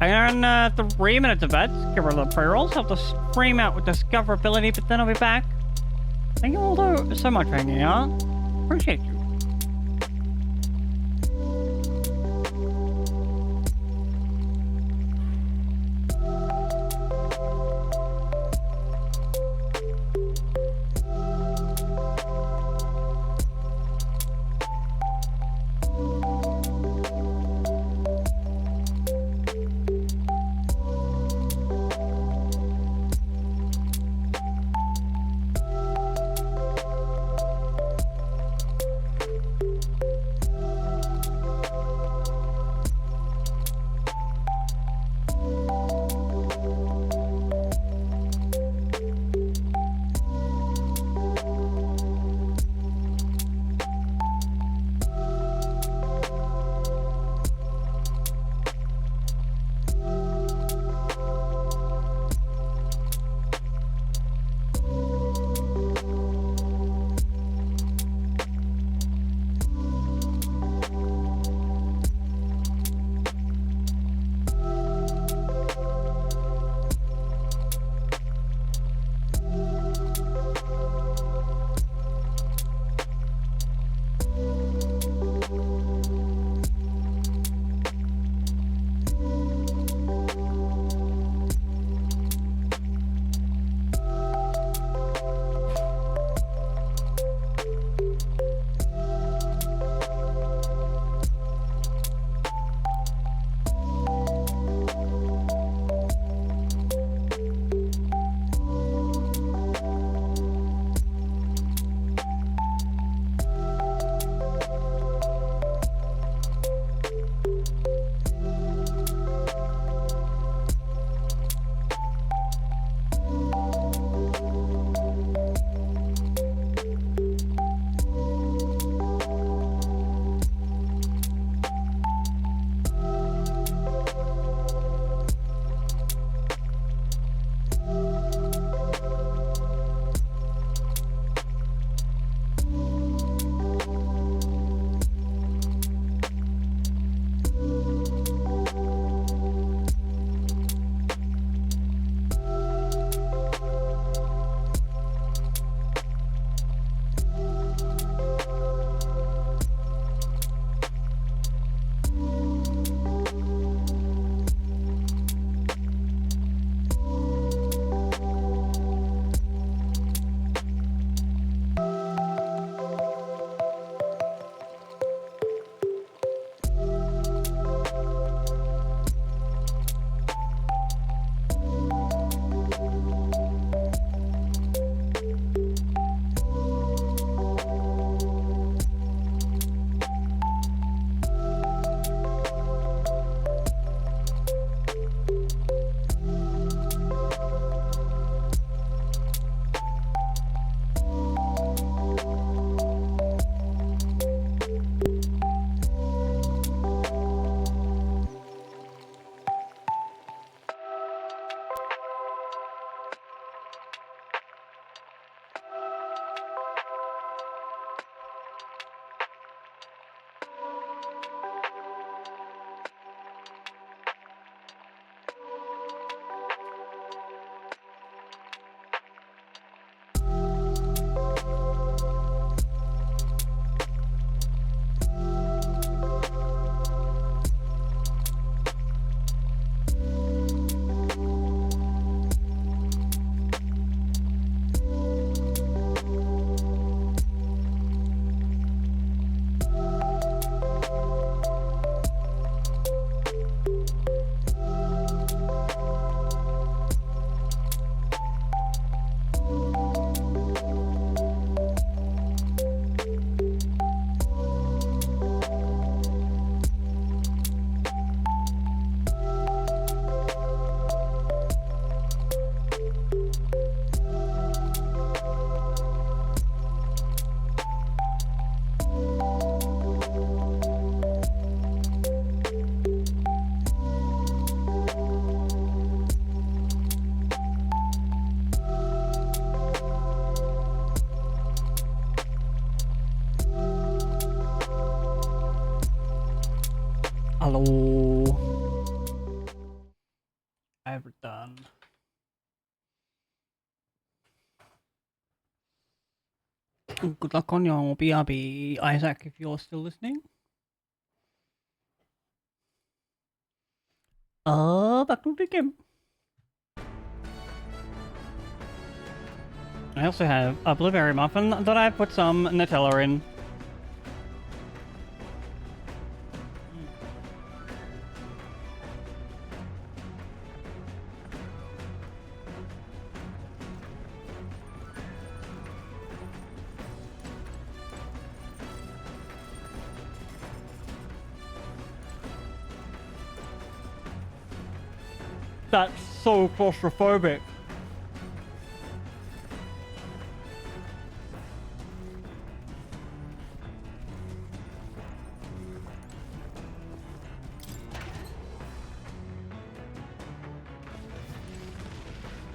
And 3 minutes of that, get rid of the pre-rolls, have to scream out with discoverability, but then I'll be back. Thank you all so much for hanging out. Appreciate you. Hello. I've done. Good luck on your BRB, Isaac, if you're still listening. Back to the game. I also have a blueberry muffin that I put some Nutella in. That's so claustrophobic.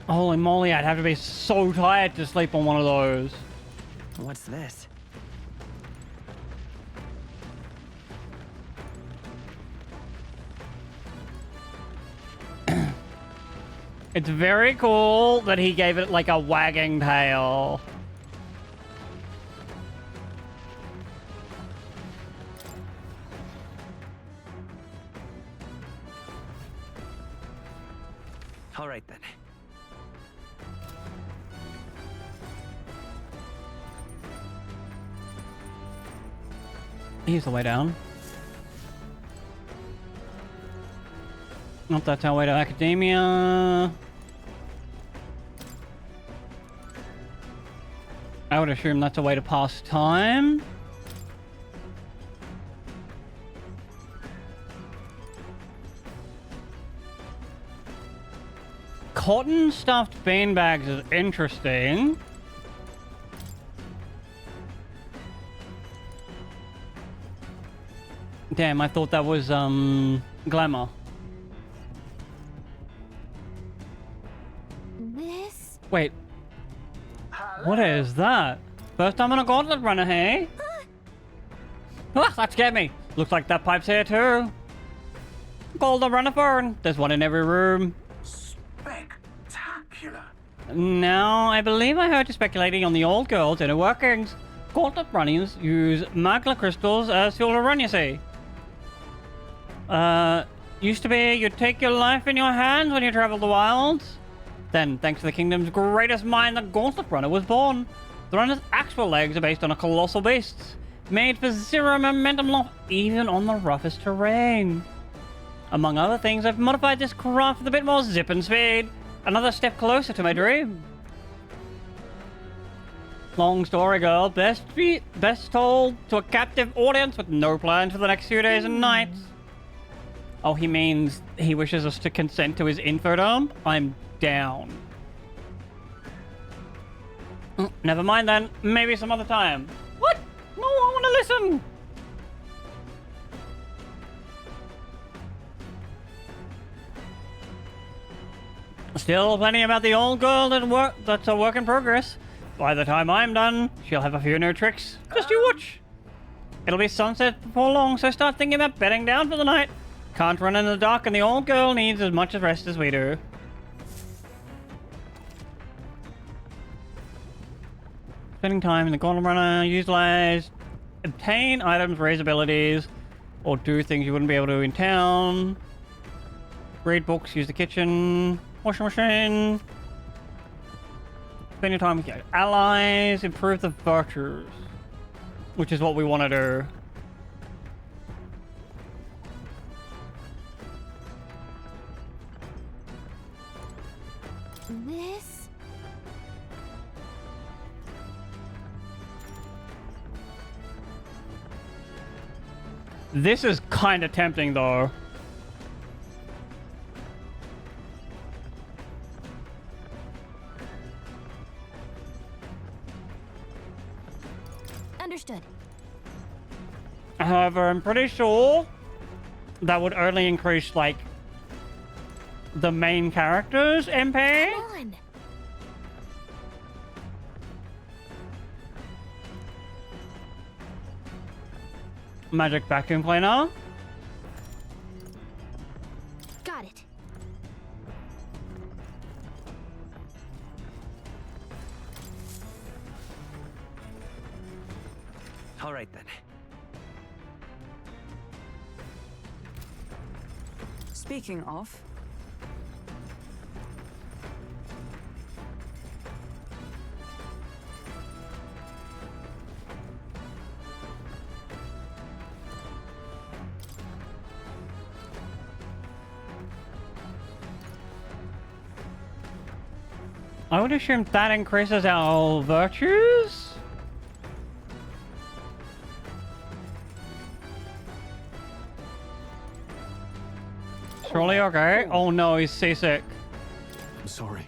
Holy moly, I'd have to be so tired to sleep on one of those. What's this? It's very cool that he gave it like a wagging tail. All right then. Here's the way down. Nope, that's our way to academia. I would assume that's a way to pass time. Cotton stuffed beanbags is interesting. Damn, I thought that was glamour. This? Wait. What is that? First time on a gauntlet runner, hey? Ah, that scared me. Looks like that pipe's here too. Golden runner fern. There's one in every room. Spectacular. Now, I believe I heard you speculating on the old girl's inner workings. Gauntlet runners use magla crystals as fuel to run, you see. Used to be you'd take your life in your hands when you traveled the wilds. Then, thanks to the kingdom's greatest mind, the Gauntlet Runner was born. The runner's actual legs are based on a colossal beast, made for zero momentum loss even on the roughest terrain. Among other things, I've modified this craft with a bit more zip and speed. Another step closer to my dream. Long story, girl. Best told to a captive audience with no plans for the next few days and nights. Oh, he means he wishes us to consent to his info dump? I'm down. Never mind then. Maybe some other time. What? No, I want to listen. Still plenty about the old girl that's a work in progress. By the time I'm done, she'll have a few new tricks. Just you watch. It'll be sunset before long, so start thinking about bedding down for the night. Can't run in the dark, and the old girl needs as much rest as we do. Spending time in the Gauntlet Runner, utilize, obtain items, raise abilities, or do things you wouldn't be able to in town. Read books, use the kitchen, washing machine. Spend your time with your allies, improve the virtues, which is what we want to do. This? This is kind of tempting, though. Understood. However, I'm pretty sure that would only increase, like, the main character's MP. Come on. Magic vacuum cleaner. Got it. All right then. Speaking of, I would assume that increases our virtues? Surely okay. Oh no, he's seasick. I'm sorry.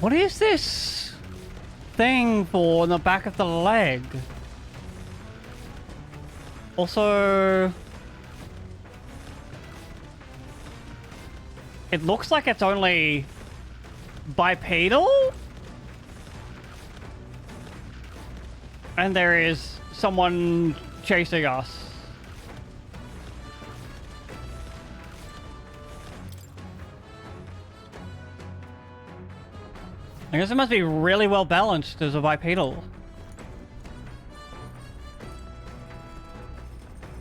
What is this thing for on the back of the leg? Also, it looks like it's only bipedal? And there is someone chasing us. I guess it must be really well balanced as a bipedal.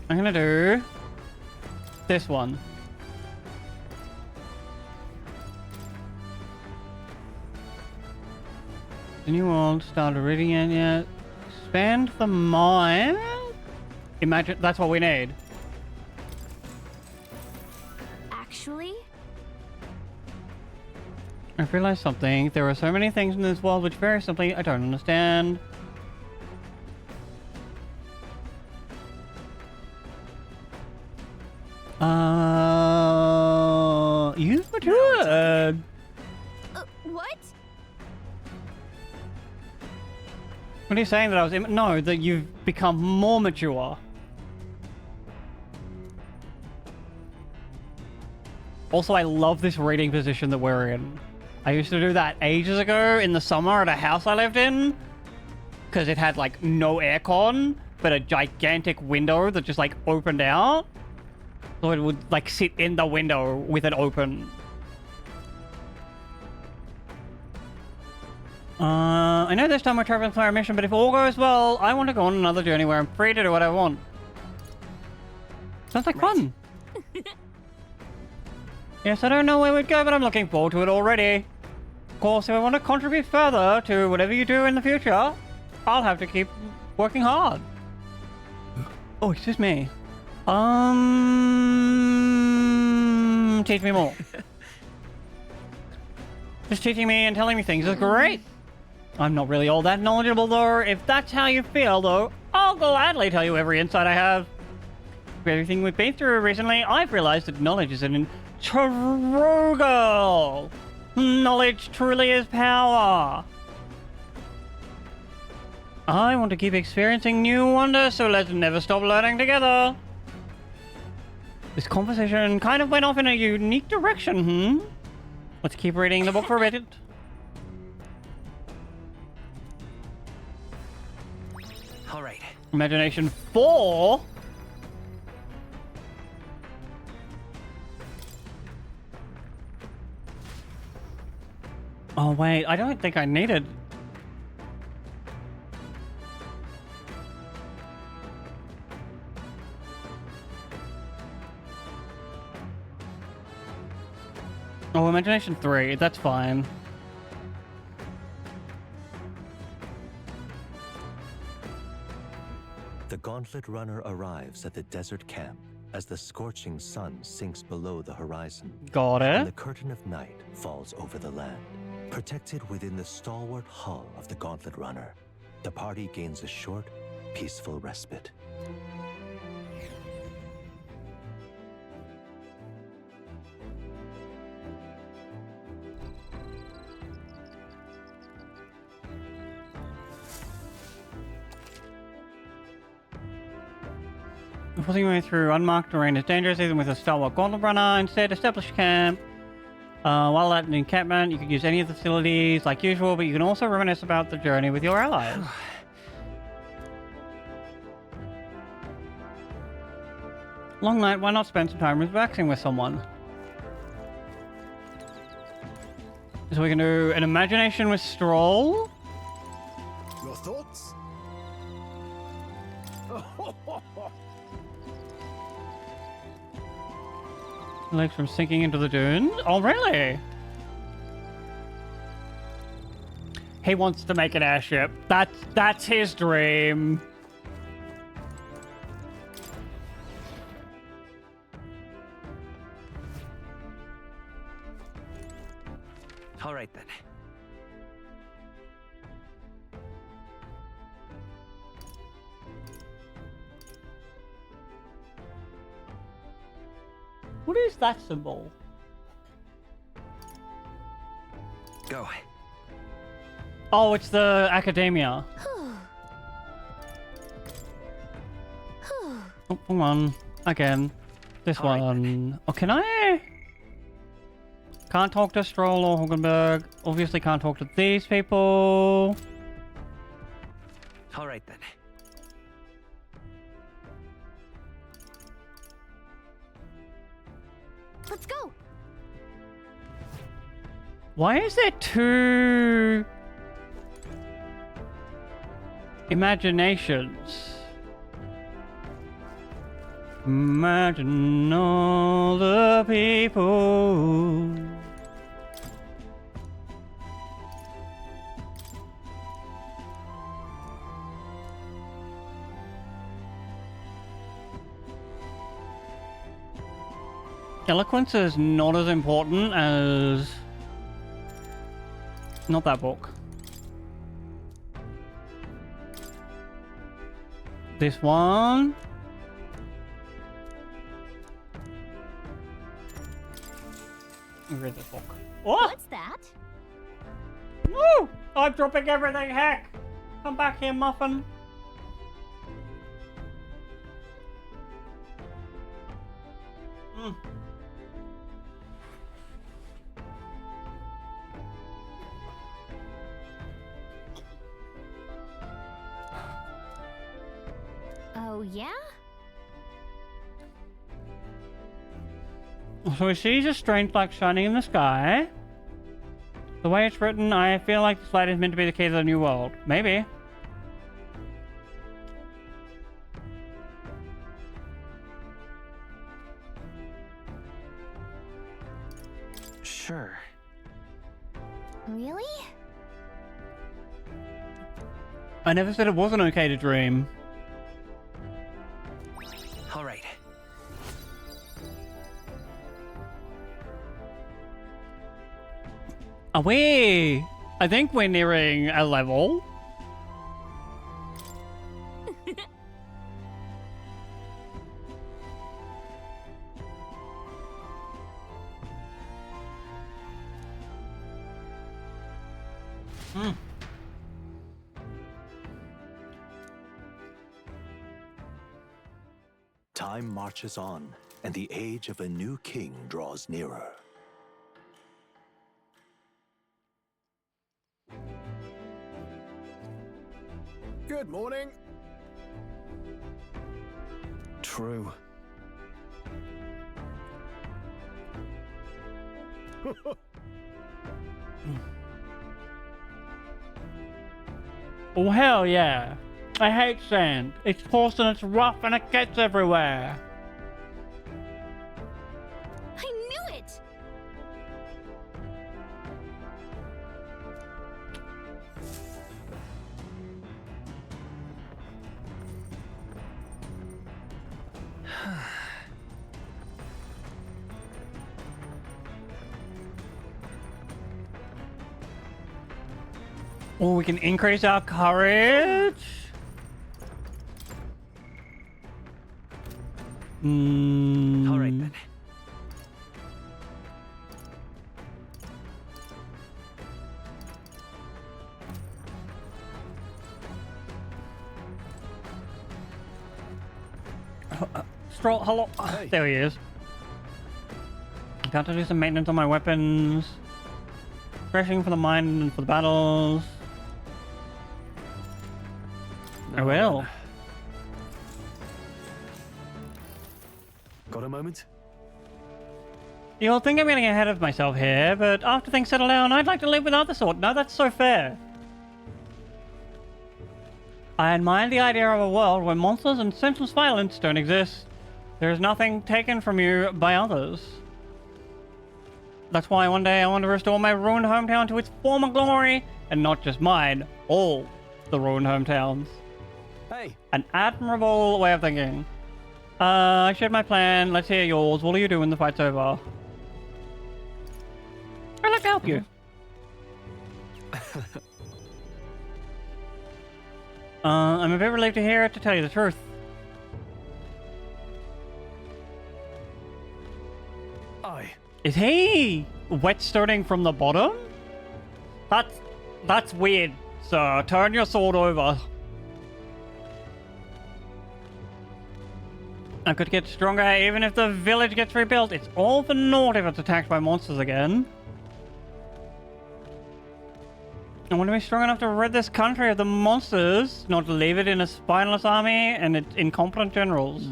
I'm gonna do this one. You won't start reading it yet. Spend the mine. Imagine that's what we need. Actually? I've realized something. There are so many things in this world which very simply I don't understand. You've matured. What? What are you saying that I was no, that you've become more mature. Also, I love this reading position that we're in. I used to do that ages ago in the summer at a house I lived in. Because it had, like, no aircon, but a gigantic window that just, like, opened out. So it would, like, sit in the window with it open. I know this time we're traveling for our mission, but if all goes well, I want to go on another journey where I'm free to do what I want. Sounds like fun. Yes, I don't know where we'd go, but I'm looking forward to it already. Of course, if I want to contribute further to whatever you do in the future, I'll have to keep working hard. Oh, it's just me. Teach me more. Just teaching me and telling me things is great. I'm not really all that knowledgeable, though. If that's how you feel, though, I'll gladly tell you every insight I have. With everything we've been through recently, I've realized that knowledge is an true girl. Knowledge truly is power. I want to keep experiencing new wonders, so let's never stop learning together. This conversation kind of went off in a unique direction, Let's keep reading the book for a bit. All right. Imagination 4. Oh wait, I don't think I needed. Oh, Imagination 3, that's fine. The Gauntlet Runner arrives at the desert camp as the scorching sun sinks below the horizon. Got it. And the curtain of night falls over the land. Protected within the stalwart hull of the Gauntlet Runner, the party gains a short, peaceful respite. Forcing your way through unmarked terrain is dangerous, even with a stalwart gauntlet runner. Instead, establish camp. While at an encampment, you can use any of the facilities like usual, but you can also reminisce about the journey with your allies. Long night, why not spend some time relaxing with someone? So we can do an imagination with Stroll. Your thoughts? Legs from sinking into the dunes? Oh, really? He wants to make an airship. That's his dream. All right then. What is that symbol? Go. Oh, it's the academia. Oh, come on. Again. This one. Oh, can I? Can't talk to Stroll or Hugenberg. Obviously can't talk to these people. All right then. Let's go. Why is there two imaginations? Imagine all the people. Eloquence is not as important as... Not that book. This one. Read this book. What? What's that? Woo! I'm dropping everything, heck! Come back here, Muffin. Oh, yeah? So he sees a strange light shining in the sky. The way it's written, I feel like this light is meant to be the key to the new world. Maybe. Sure. Really? I never said it wasn't okay to dream. All right. Are we? I think we're nearing a level. Time marches on, and the age of a new king draws nearer. Good morning. True. Oh, hell yeah. I hate sand. It's coarse and it's rough and it gets everywhere. I knew it! Oh, we can increase our courage. All right then. stroll. Hello. Hey. There he is. Got to do some maintenance on my weapons. Refreshing for the mine and for the battles. I will. Got a moment? You'll think I'm getting ahead of myself here, but after things settle down, I'd like to live without the sword. No, that's so fair. I admire the idea of a world where monsters and senseless violence don't exist. There is nothing taken from you by others. That's why one day I want to restore my ruined hometown to its former glory, and not just mine, all the ruined hometowns. Hey. An admirable way of thinking. I shared my plan. Let's hear yours. What do you do when the fight's over? I'd like to help you. I'm a bit relieved to hear it, to tell you the truth. Is he wet starting from the bottom? That's weird, sir. Turn your sword over. I could get stronger even if the village gets rebuilt. It's all for naught if it's attacked by monsters again. I want to be strong enough to rid this country of the monsters, not to leave it in a spineless army and its incompetent generals.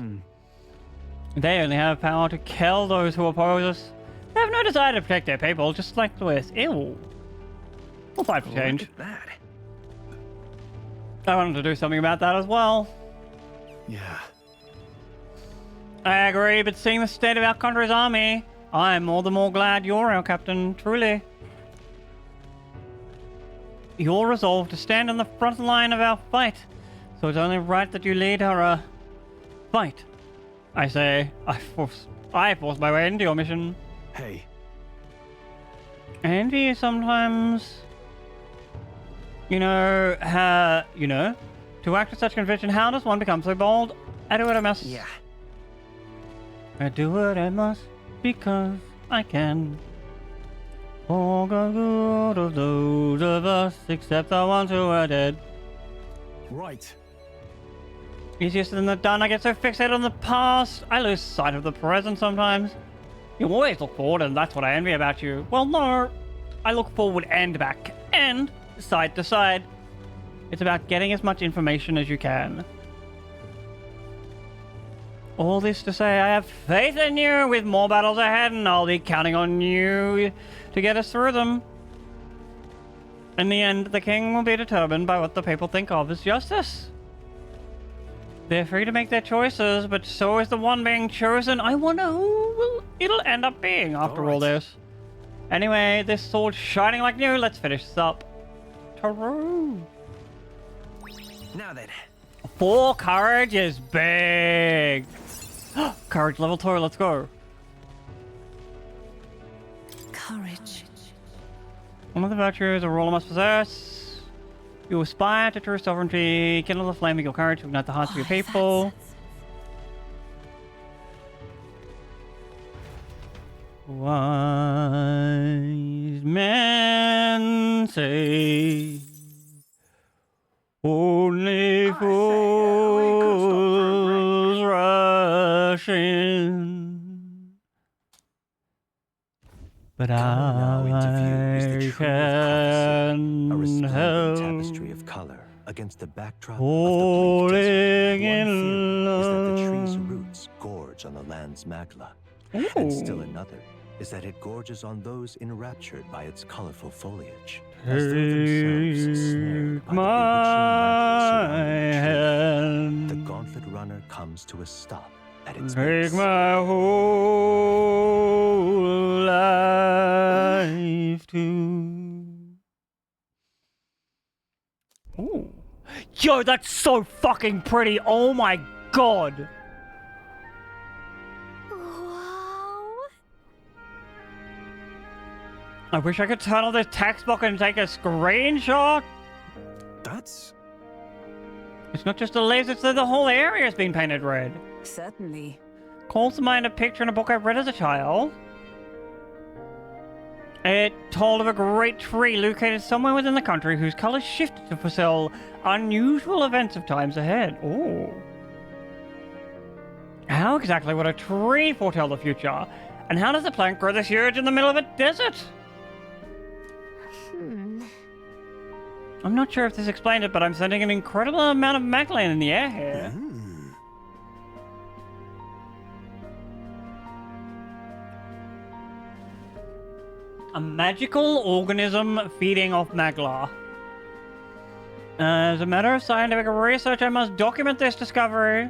They only have power to kill those who oppose us. They have no desire to protect their people, just like Lewis. Ew. We'll fight for change. Look at that. I wanted to do something about that as well. Yeah. I agree, but seeing the state of our country's army, I'm all the more glad you're our captain, truly. You're resolved to stand on the front line of our fight, so it's only right that you lead our, fight. I say, I force my way into your mission. Hey. I envy you sometimes. To act with such conviction, how does one become so bold? I do what I must. Yeah. I do what I must because I can. For the good of those of us, except the ones who are dead. Right. Easier said than done. I get so fixated on the past, I lose sight of the present sometimes. You always look forward, and that's what I envy about you. Well, no. I look forward and back, and side to side. It's about getting as much information as you can. All this to say, I have faith in you with more battles ahead, and I'll be counting on you to get us through them. In the end, the king will be determined by what the people think of as justice. They're free to make their choices, but so is the one being chosen. I wonder who it'll end up being after all this. Anyway, this sword's shining like new. Let's finish this up. True. Now then. 4 courage is big. Courage level 2, let's go. Courage. One of the virtues a ruler must possess. You aspire to true sovereignty. Kindle the flame of your courage to ignite the hearts of your people. Wise men say only fools rush in, but I can help tapestry of color against the backdrop falling of the bleak desert. One in theory is that the love. tree's roots gorge on the land's magla, and still another is that it gorges on those enraptured by its colorful foliage, as though themselves snared by the bewitching magic surrounding the tree. The gauntlet runner comes to a stop at its Take base. my whole life too. Ooh. Yo, that's so fucking pretty. Oh my god. I wish I could turn on this text box and take a screenshot. That's... It's not just the leaves, it's that the whole area has been painted red. Certainly. Calls to mind a picture in a book I read as a child. It told of a great tree located somewhere within the country whose colors shifted to foretell unusual events of times ahead. Ooh. How exactly would a tree foretell the future? And how does a plant grow this huge in the middle of a desert? I'm not sure if this explained it, but I'm sending an incredible amount of Maglan in the air here. A magical organism feeding off Magla. As a matter of scientific research, I must document this discovery.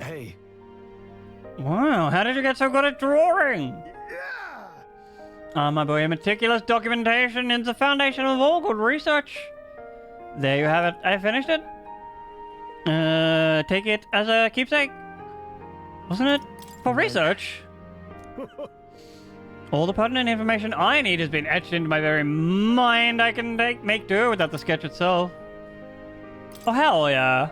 Hey. Wow, how did you get so good at drawing? My boy, meticulous documentation is the foundation of all good research. There you have it. I finished it. Take it as a keepsake. Wasn't it for research? All the pertinent information I need has been etched into my very mind. I can make do without the sketch itself. Oh, hell yeah.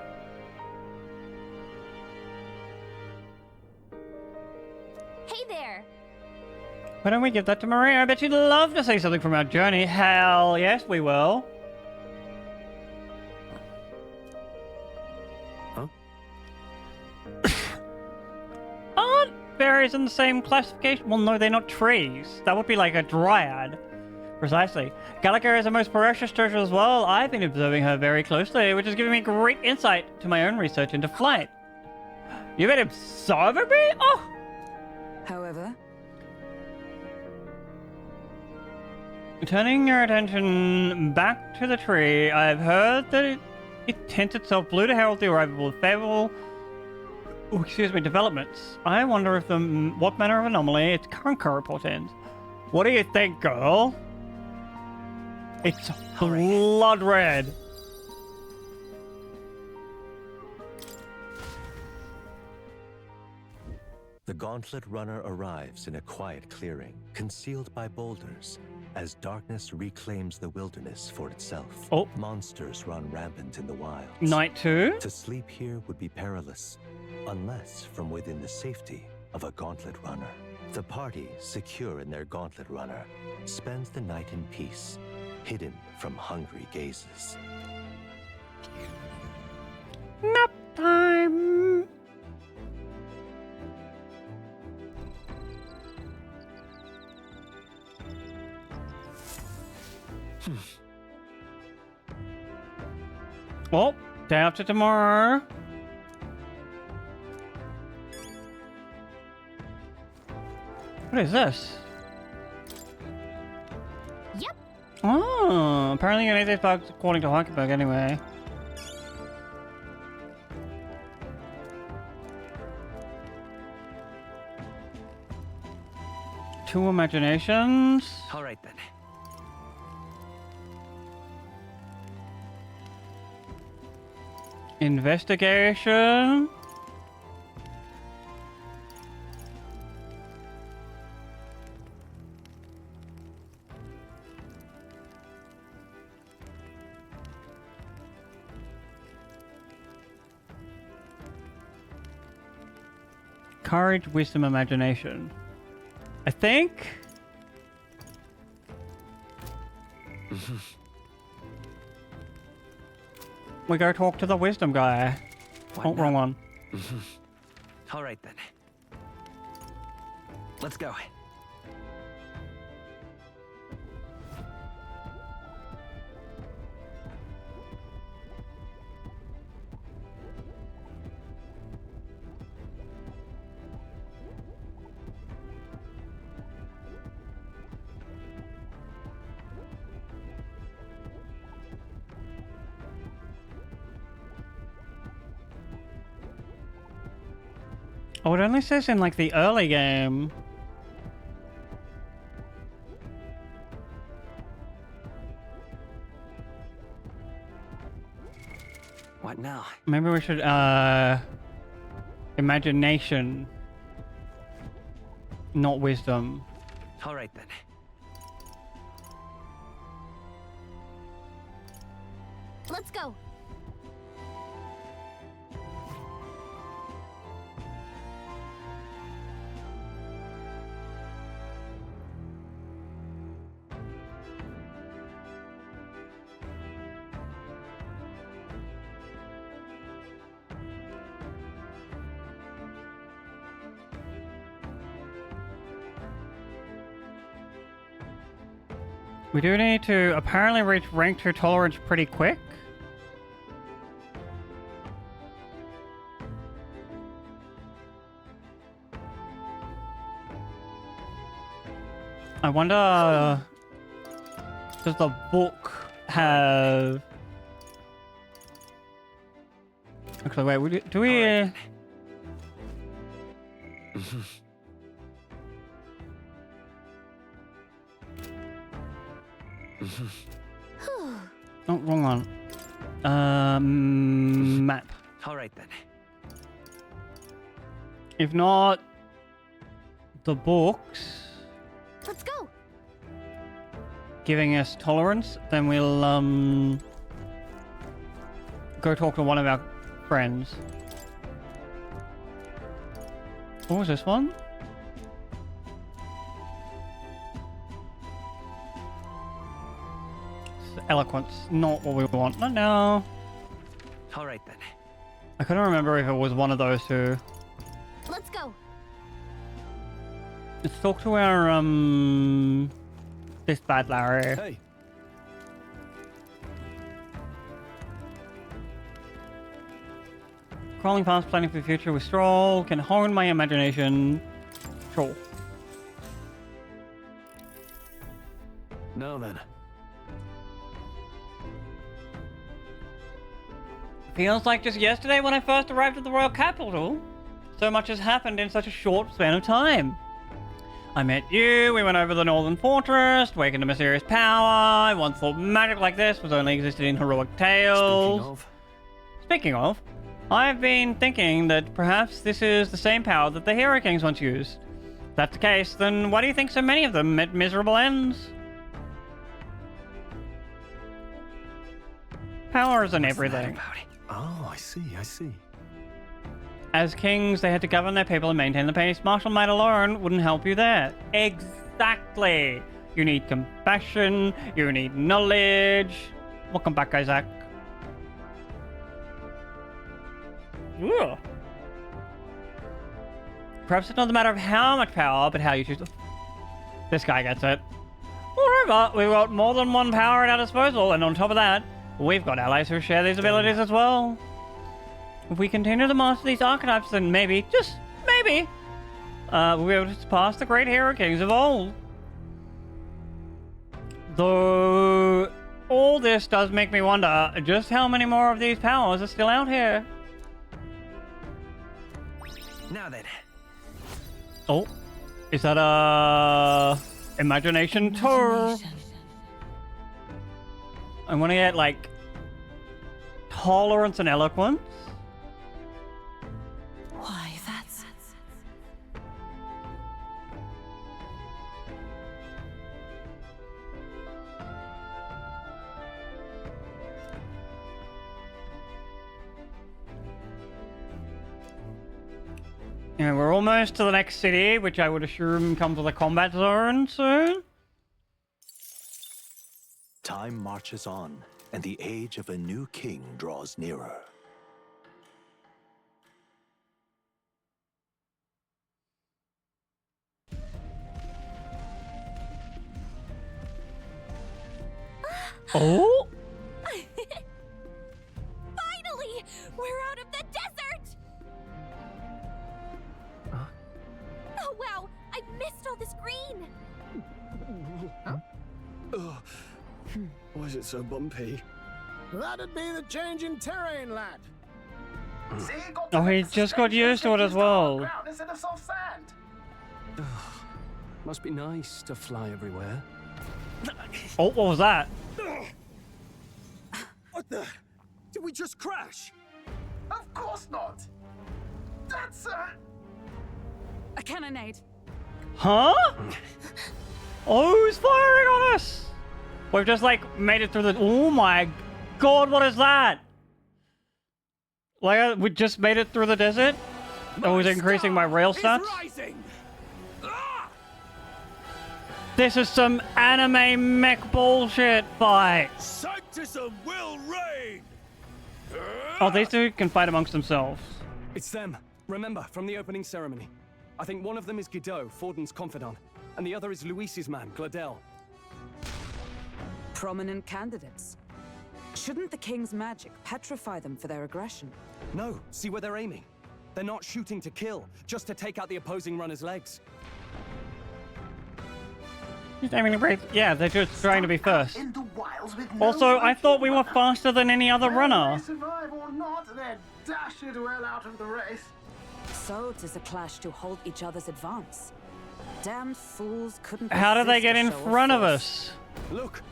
Hey there! Why don't we give that to Maria? I bet she'd love to see something from our journey. Hell yes, we will. Huh? Aren't berries in the same classification? Well, no, they're not trees. That would be like a dryad. Precisely. Gallica is a most precious treasure as well. I've been observing her very closely, which has given me great insight to my own research into flight. You've been observing me? Oh! However, turning your attention back to the tree, I've heard that it tints itself blue to herald the arrival of favorable, developments. I wonder if what manner of anomaly its current color portends. What do you think, girl? It's blood red. The Gauntlet Runner arrives in a quiet clearing, concealed by boulders, as darkness reclaims the wilderness for itself. Oh. Monsters run rampant in the wilds. Night 2? To sleep here would be perilous, unless from within the safety of a Gauntlet Runner. The party, secure in their Gauntlet Runner, spends the night in peace, hidden from hungry gazes. Nap time! Well, day after tomorrow. What is this? Yep. Oh, apparently you need these bugs according to Heikenberg anyway. Two imaginations. All right then. Investigation. Courage, wisdom, imagination. I think. We go talk to the wisdom guy. Oh, wrong one. All right then. Let's go. Oh, it only says in like the early game. What now? Maybe we should, imagination. Not wisdom. All right then. Let's go. We do need to apparently reach rank 2 tolerance pretty quick. I wonder, does the book have... Actually, wait, do we... Oh, wrong one. Map. All right then. If not, the books Let's go. giving us tolerance, then we'll go talk to one of our friends. What was this one? Eloquence, not what we want. Not now. All right then. I couldn't remember if it was one of those two. Let's go. Let's talk to our this bad Larry. Hey. Crawling past, planning for the future with Stroll, can hone my imagination. Stroll. Now then. Feels like just yesterday when I first arrived at the royal capital. So much has happened in such a short span of time. I met you, we went over the northern fortress, awakened a mysterious power. I once thought magic like this was only existed in heroic tales. Speaking of, I've been thinking that perhaps this is the same power that the Hero Kings once used. If that's the case, then why do you think so many of them met miserable ends? Power isn't everything. Oh, I see. As kings, they had to govern their people and maintain the peace. Martial might alone wouldn't help you there. Exactly. You need compassion. You need knowledge. Welcome back, Isaac. Ugh. Perhaps it's not a matter of how much power, but how you choose. This guy gets it. Moreover, we've got more than one power at our disposal, and on top of that, we've got allies who share these abilities as well. If we continue to master these archetypes, then maybe, just maybe, we'll be able to surpass the great hero kings of old. Though, all this does make me wonder just how many more of these powers are still out here. Now then. Oh, is that a imagination tour? I want to get, like, tolerance and eloquence. Why, that's... Yeah, we're almost to the next city, which I would assume comes with a combat zone soon. Time marches on, and the age of a new king draws nearer. Oh? Finally! We're out of the desert! Oh wow! I've missed all this green! Why is it so bumpy? That'd be the change in terrain, lad. See, Oh, he just got used to it as well. ground instead of soft sand. Must be nice to fly everywhere. Oh, what was that? What the? Did we just crash? Of course not. That's A cannonade. Huh? Oh, who's firing on us? We've just, like, made it through the... Oh my god, what is that? Like, we just made it through the desert? That was increasing my rail stats? This is some anime mech bullshit fight. Sanctism will reign! Oh, these two can fight amongst themselves. It's them. Remember, from the opening ceremony. I think one of them is Guido, Forden's confidant, and the other is Luis's man, Gladel. Prominent candidates. Shouldn't the king's magic petrify them for their aggression? No, see where they're aiming. They're not shooting to kill, just to take out the opposing runner's legs. I mean, yeah, they're just trying to be first. Also, I thought we were faster than any other runner. Survive or not, they're dashed well out of the race. So 'tis a clash to halt each other's advance. Damned fools couldn't. How did they get in resist a show of front of force. us? Look,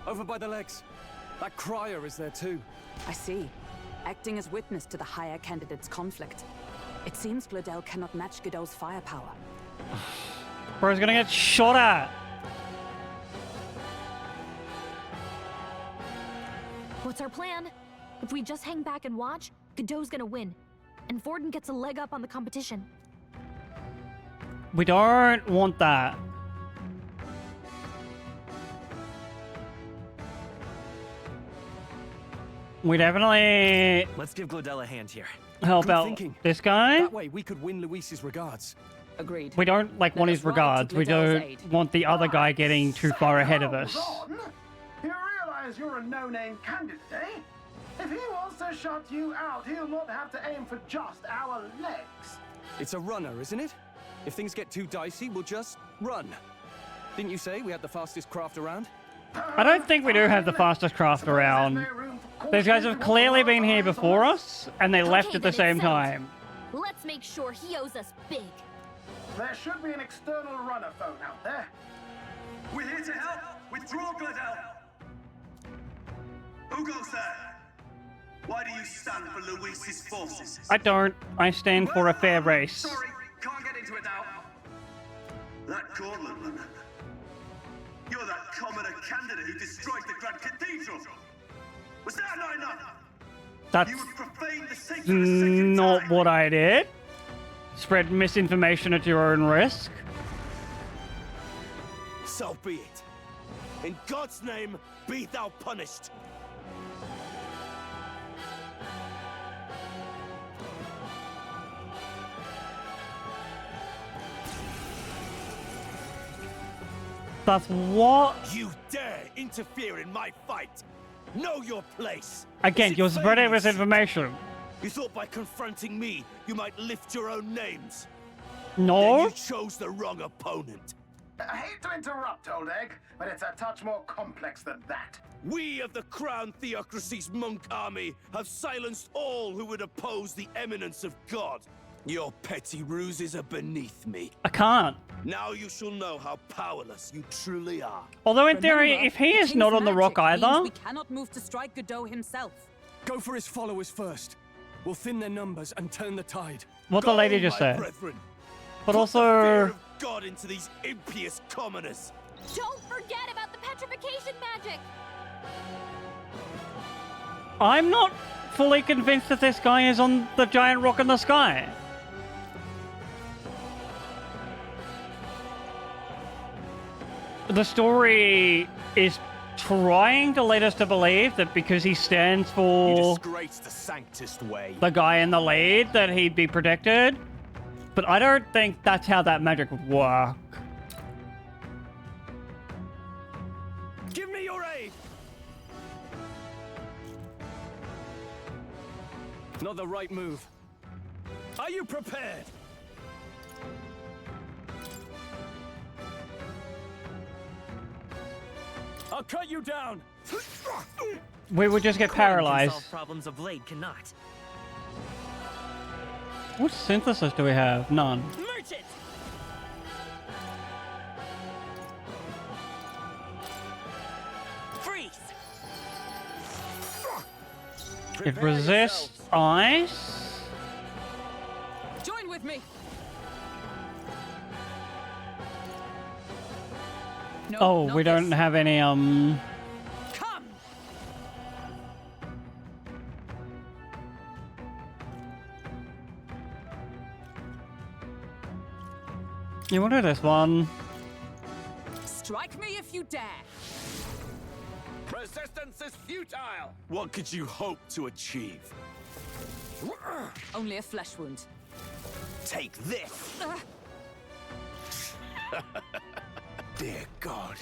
over by the legs. That crier is there too. I see. Acting as witness to the higher candidate's conflict. It seems Blodell cannot match Godot's firepower. Bro's gonna get shot at. What's our plan? If we just hang back and watch, Godot's gonna win. And Forden gets a leg up on the competition. We don't want that. We definitely Let's give Glodell a hand here. help Good out thinking. this guy. That way we could win Luis's regards. Agreed. We don't want his regards. We don't want the other guy getting too far ahead of us. You realize you're a no-name candidate, eh? If he wants to shut you out, he'll not have to aim for just our legs. It's a runner, isn't it? If things get too dicey, we'll just run. Didn't you say we had the fastest craft around? I don't think we do have the fastest craft around. These guys have clearly been here before us, and they left at the same time. Let's make sure he owes us big. There should be an external runner phone out there. We're here to help. Withdraw, Glodell. Who goes there? Why do you stand for Luis's forces? I don't. I stand for a fair race. Sorry, can't get into it now. That Cortland runner. You're that commoner candidate who destroyed the Grand Cathedral. Was that not enough? That's You would profane the sacred a second not time. what I did. Spread misinformation at your own risk. So be it. In God's name, be thou punished. That's what? You dare interfere in my fight. Know your place. Again, you're spreading misinformation. You thought by confronting me, you might lift your own names. No. Then you chose the wrong opponent. I hate to interrupt, old egg, but it's a touch more complex than that. We of the Crown Theocracy's monk army have silenced all who would oppose the eminence of God. Your petty ruses are beneath me. I can't. Now you shall know how powerless you truly are. Although in theory, Remember, if he is King's not on the rock magic means either, we cannot move to strike Godot himself. Go for his followers first. We'll thin their numbers and turn the tide. what the lady just my said. brethren. But Put the fear also, of God into these impious commoners. Don't forget about the petrification magic! I'm not fully convinced that this guy is on the giant rock in the sky. The story is trying to lead us to believe that because he stands You for disgrace the sanctest way. the guy in the lead, that he'd be protected. But I don't think that's how that magic would work. Give me your aid. Not the right move. Are you prepared? I'll cut you down. We would just get Coin can paralyzed. solve problems a blade cannot. What synthesis do we have? None. Merchant! Freeze! It resists ice. Join with me. No, Oh, not we don't this. have any, Come. You want to do this one? Strike me if you dare. Resistance is futile. What could you hope to achieve? Only a flesh wound. Take this. Dear God.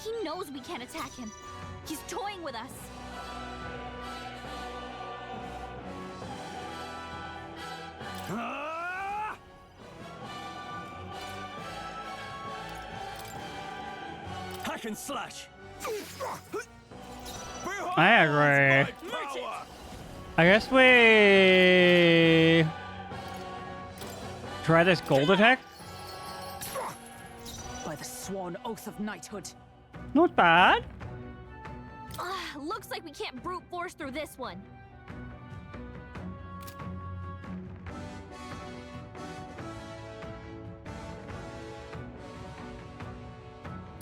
He knows we can't attack him. He's toying with us. Hack and slash. I agree. I guess we try this gold attack. By the sworn oath of knighthood. Not bad. Looks like we can't brute force through this one.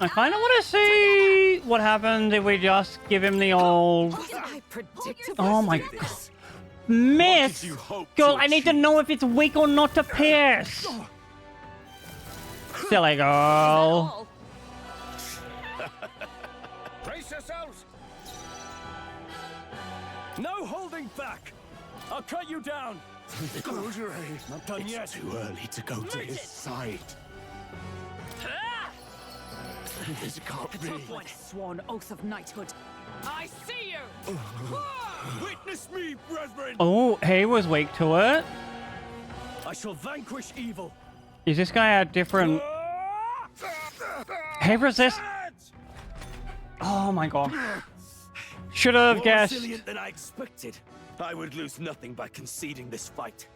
I kind of want to see what happens if we just give him the old. I predicted Oh my god. Miss! Girl, I need to know if it's weak or not to pierce. Silly girl. Brace yourselves. No holding back. I'll cut you down. Not done yet. Too early to go to his side. This can't be. By the sworn oath of knighthood. I see you! Witness me, brethren! Oh, he was weak to it. I shall vanquish evil. Is this guy a different... He resists... Oh my god. Should have guessed. More resilient than I expected. I would lose nothing by conceding this fight.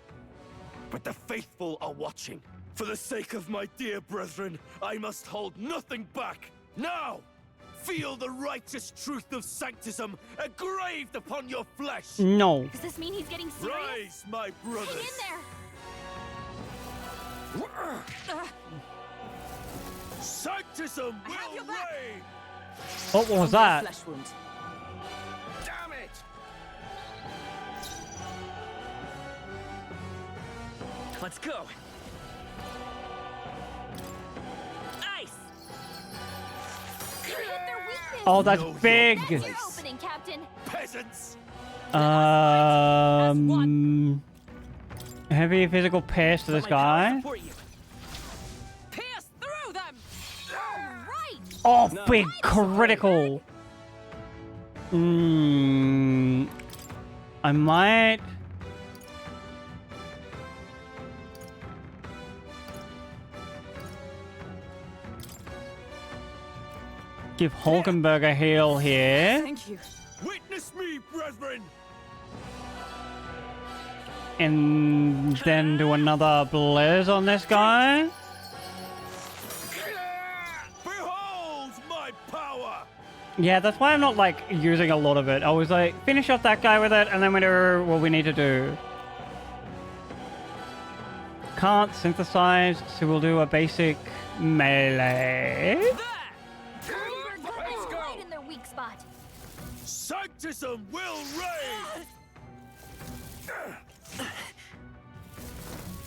But the faithful are watching. For the sake of my dear brethren, I must hold nothing back. Now! Feel the righteous truth of sanctism engraved upon your flesh. No. Does this mean he's getting serious? Rise, my brothers. Hang in there. Sanctism will reign. Oh, what was that? Flesh wound. Damn it! Let's go. Ice. Hit their weakness. Oh, that's big. That's your opening, Captain. Peasants. Heavy physical pierce to this guy. Pierce through them! Right. Oh, big critical. I might. Give Hulkenberg a heal here. Thank you. Witness me, brethren. And then do another blizz on this guy. Behold my power. Yeah, that's why I'm not like using a lot of it. I was like, finish off that guy with it, and then we do what we need to do. Can't synthesize, so we'll do a basic melee. Let's go. Right in their weak spot. Sanctism will reign.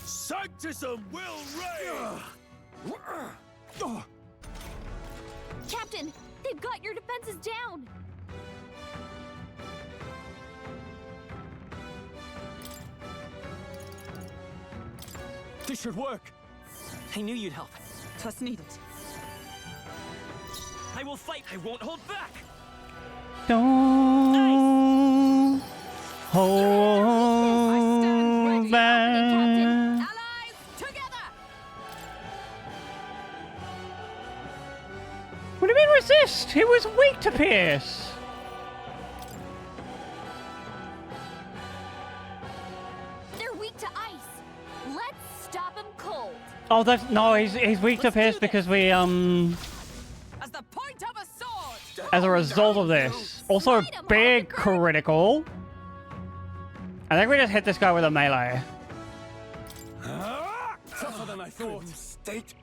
Sanctism will reign. Captain, they've got your defenses down. This should work. I knew you'd help. 'Twas needed. I will fight. I won't hold back. Don't hold back. Allies, together! What do you mean resist? He was weak to pierce. They're weak to ice. Let's stop him cold. Oh, that's no. He's weak to pierce because we As the point of a sword! as a result of this. Also, a big critical. I think we just hit this guy with a melee. Tougher than I thought. State.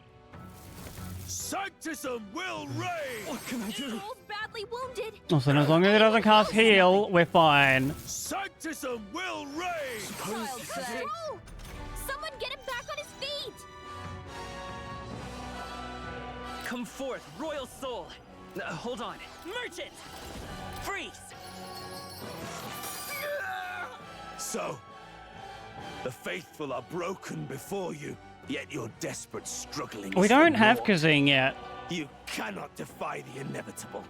Sanctism will reign. What can I do? Evil's badly wounded. Also, as long as he doesn't cast heal, we're fine. Sanctism will reign. Child's play. Someone get him back on his feet. Come forth, royal soul. Hold on. Merchant! Freeze! So, the faithful are broken before you, yet you're desperate, struggling. We don't have Kazing yet. You cannot defy the inevitable.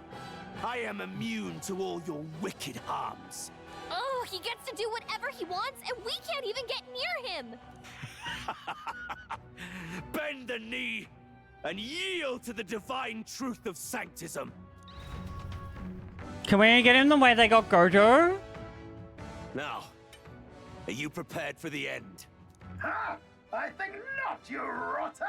I am immune to all your wicked harms. Oh, he gets to do whatever he wants, and we can't even get near him! Bend the knee and yield to the divine truth of sanctism. Can we get in the way they got Gojo? Now, are you prepared for the end? Ha! I think not, you rotter!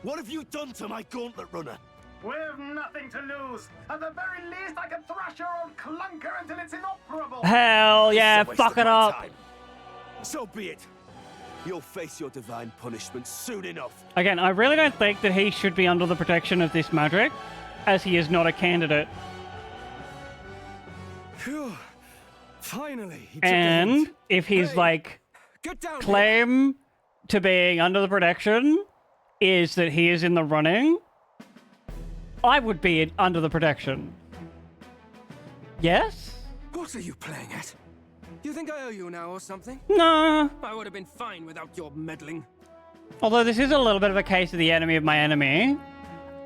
What have you done to my gauntlet runner? We've nothing to lose. At the very least, I can thrash your old clunker until it's inoperable. Hell yeah, fuck it up. Time. So be it. You'll face your divine punishment soon enough. Again, I really don't think that he should be under the protection of this magic, as he is not a candidate. Phew. Finally. And if his, like, claim to being under the protection is that he is in the running, I would be under the protection. Yes? What are you playing at? You think I owe you now or something? No. I would have been fine without your meddling. Although this is a little bit of a case of the enemy of my enemy.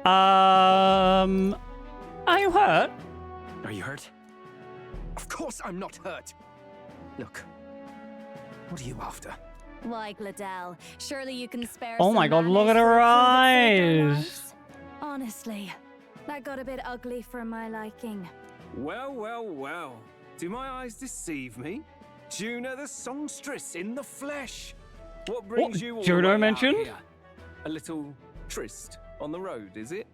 Are you hurt? Are you hurt? Of course I'm not hurt. Look, what are you after? Why, Gladel? Surely you can spare Oh some my god, look manners at for her a crew that saved our eyes. lives? Honestly, that got a bit ugly for my liking. Well, well, well. Do my eyes deceive me? Juna the songstress in the flesh. What brings you all the Juno way out mentioned? here? A little tryst on the road, is it?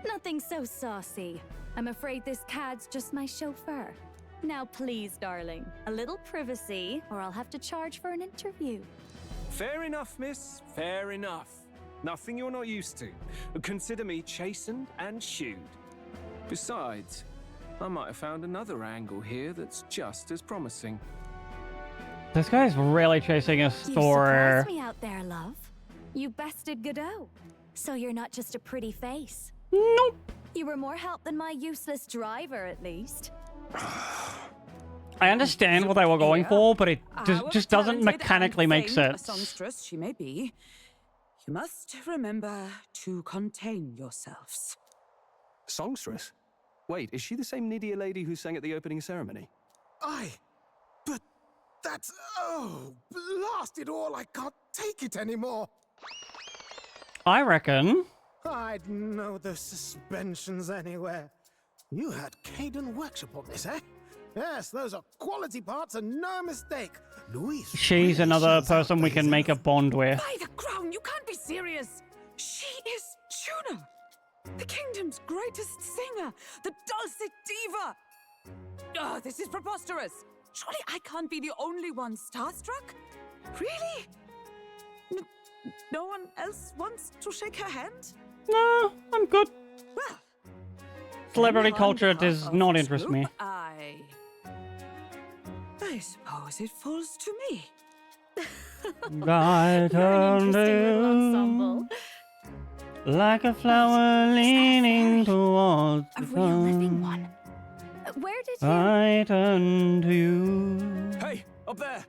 Nothing so saucy. I'm afraid this cad's just my chauffeur. Now please, darling, a little privacy, or I'll have to charge for an interview. Fair enough, miss. Fair enough. Nothing you're not used to. Consider me chastened and shooed. Besides, I might have found another angle here that's just as promising. This guy's really chasing a You story. surprised me out there, love. You bested Godot. So you're not just a pretty face. Nope. You were more help than my useless driver, at least. I understand what they were going for, but it just doesn't mechanically make sense. A songstress she may be, you must remember to contain yourselves. Songstress? Wait, is she the same Nydia lady who sang at the opening ceremony? Aye, but that's... oh, blast it all, I can't take it anymore. I reckon. I'd know those suspensions anywhere. You had Caden workshop on this, eh? Yes, those are quality parts and no mistake. Luis. She's another person we can make a bond with. By the crown, you can't be serious! She is Juna, the kingdom's greatest singer, the dulcet diva! Oh, this is preposterous! Surely I can't be the only one starstruck? Really? No one else wants to shake her hand? No, I'm good. Well, Celebrity on culture behalf does of not this interest group, me. I suppose it falls to me. I turned in like a flower leaning towards the sun. Where did you... I turn to you. Hey, up there!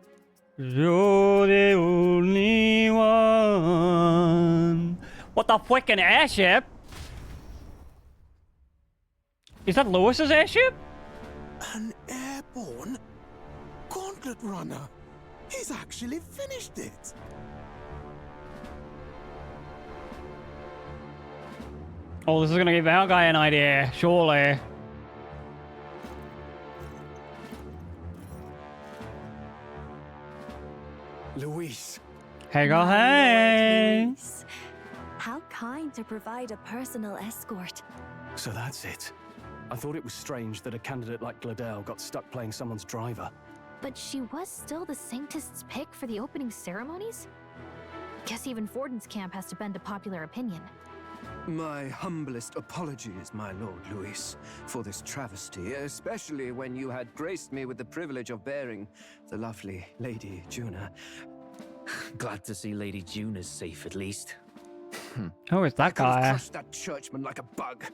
You're the only one. What the frickin' airship? Is that Lewis's airship? An airborne gauntlet runner. He's actually finished it. Oh, this is gonna give our guy an idea, surely. Luis. Hey, girl, hey. Luis. How kind to provide a personal escort. So that's it. I thought it was strange that a candidate like Gladel got stuck playing someone's driver. But she was still the Sanctist's pick for the opening ceremonies? Guess even Forden's camp has to bend to popular opinion. My humblest apologies, my lord Luis, for this travesty, especially when you had graced me with the privilege of bearing the lovely Lady Juna. Glad to see Lady Juna's safe, at least. Who is that I could have guy? crushed that churchman like a bug,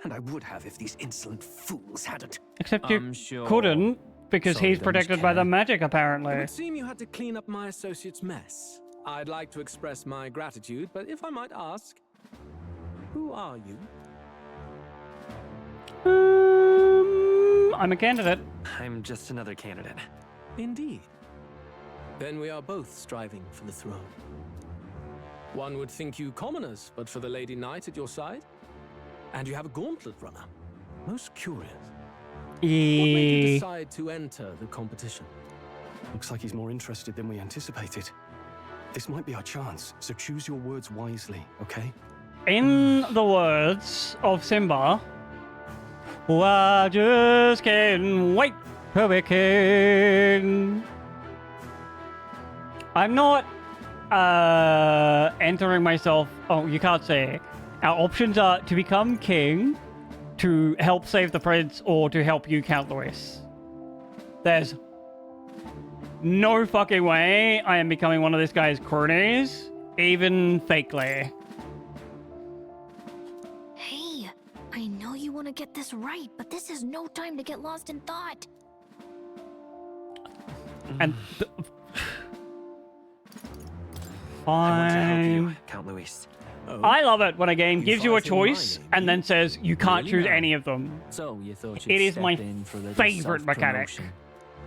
and I would have if these insolent fools hadn't. Except you couldn't, because Sorry, he's then, protected by the magic, apparently. It would seem you had to clean up my associate's mess. I'd like to express my gratitude, but if I might ask... Who are you? I'm a candidate. I'm just another candidate. Indeed. Then we are both striving for the throne. One would think you commoners, but for the Lady Knight at your side. And you have a gauntlet runner. Most curious. What made you decide to enter the competition? Looks like he's more interested than we anticipated. This might be our chance, so choose your words wisely, okay? In the words of Simba, I just can't wait to be king. I'm not entering myself. Oh, you can't say. Our options are to become king, to help save the prince, or to help you, Count Louis. There's no fucking way I am becoming one of this guy's cronies, even fakely. Hey, I know you want to get this right, but this is no time to get lost in thought. And I want to help fine. you, Count Louis. I love it when a game gives you a choice and then says you can't choose any of them. So you thought It is my favorite mechanic.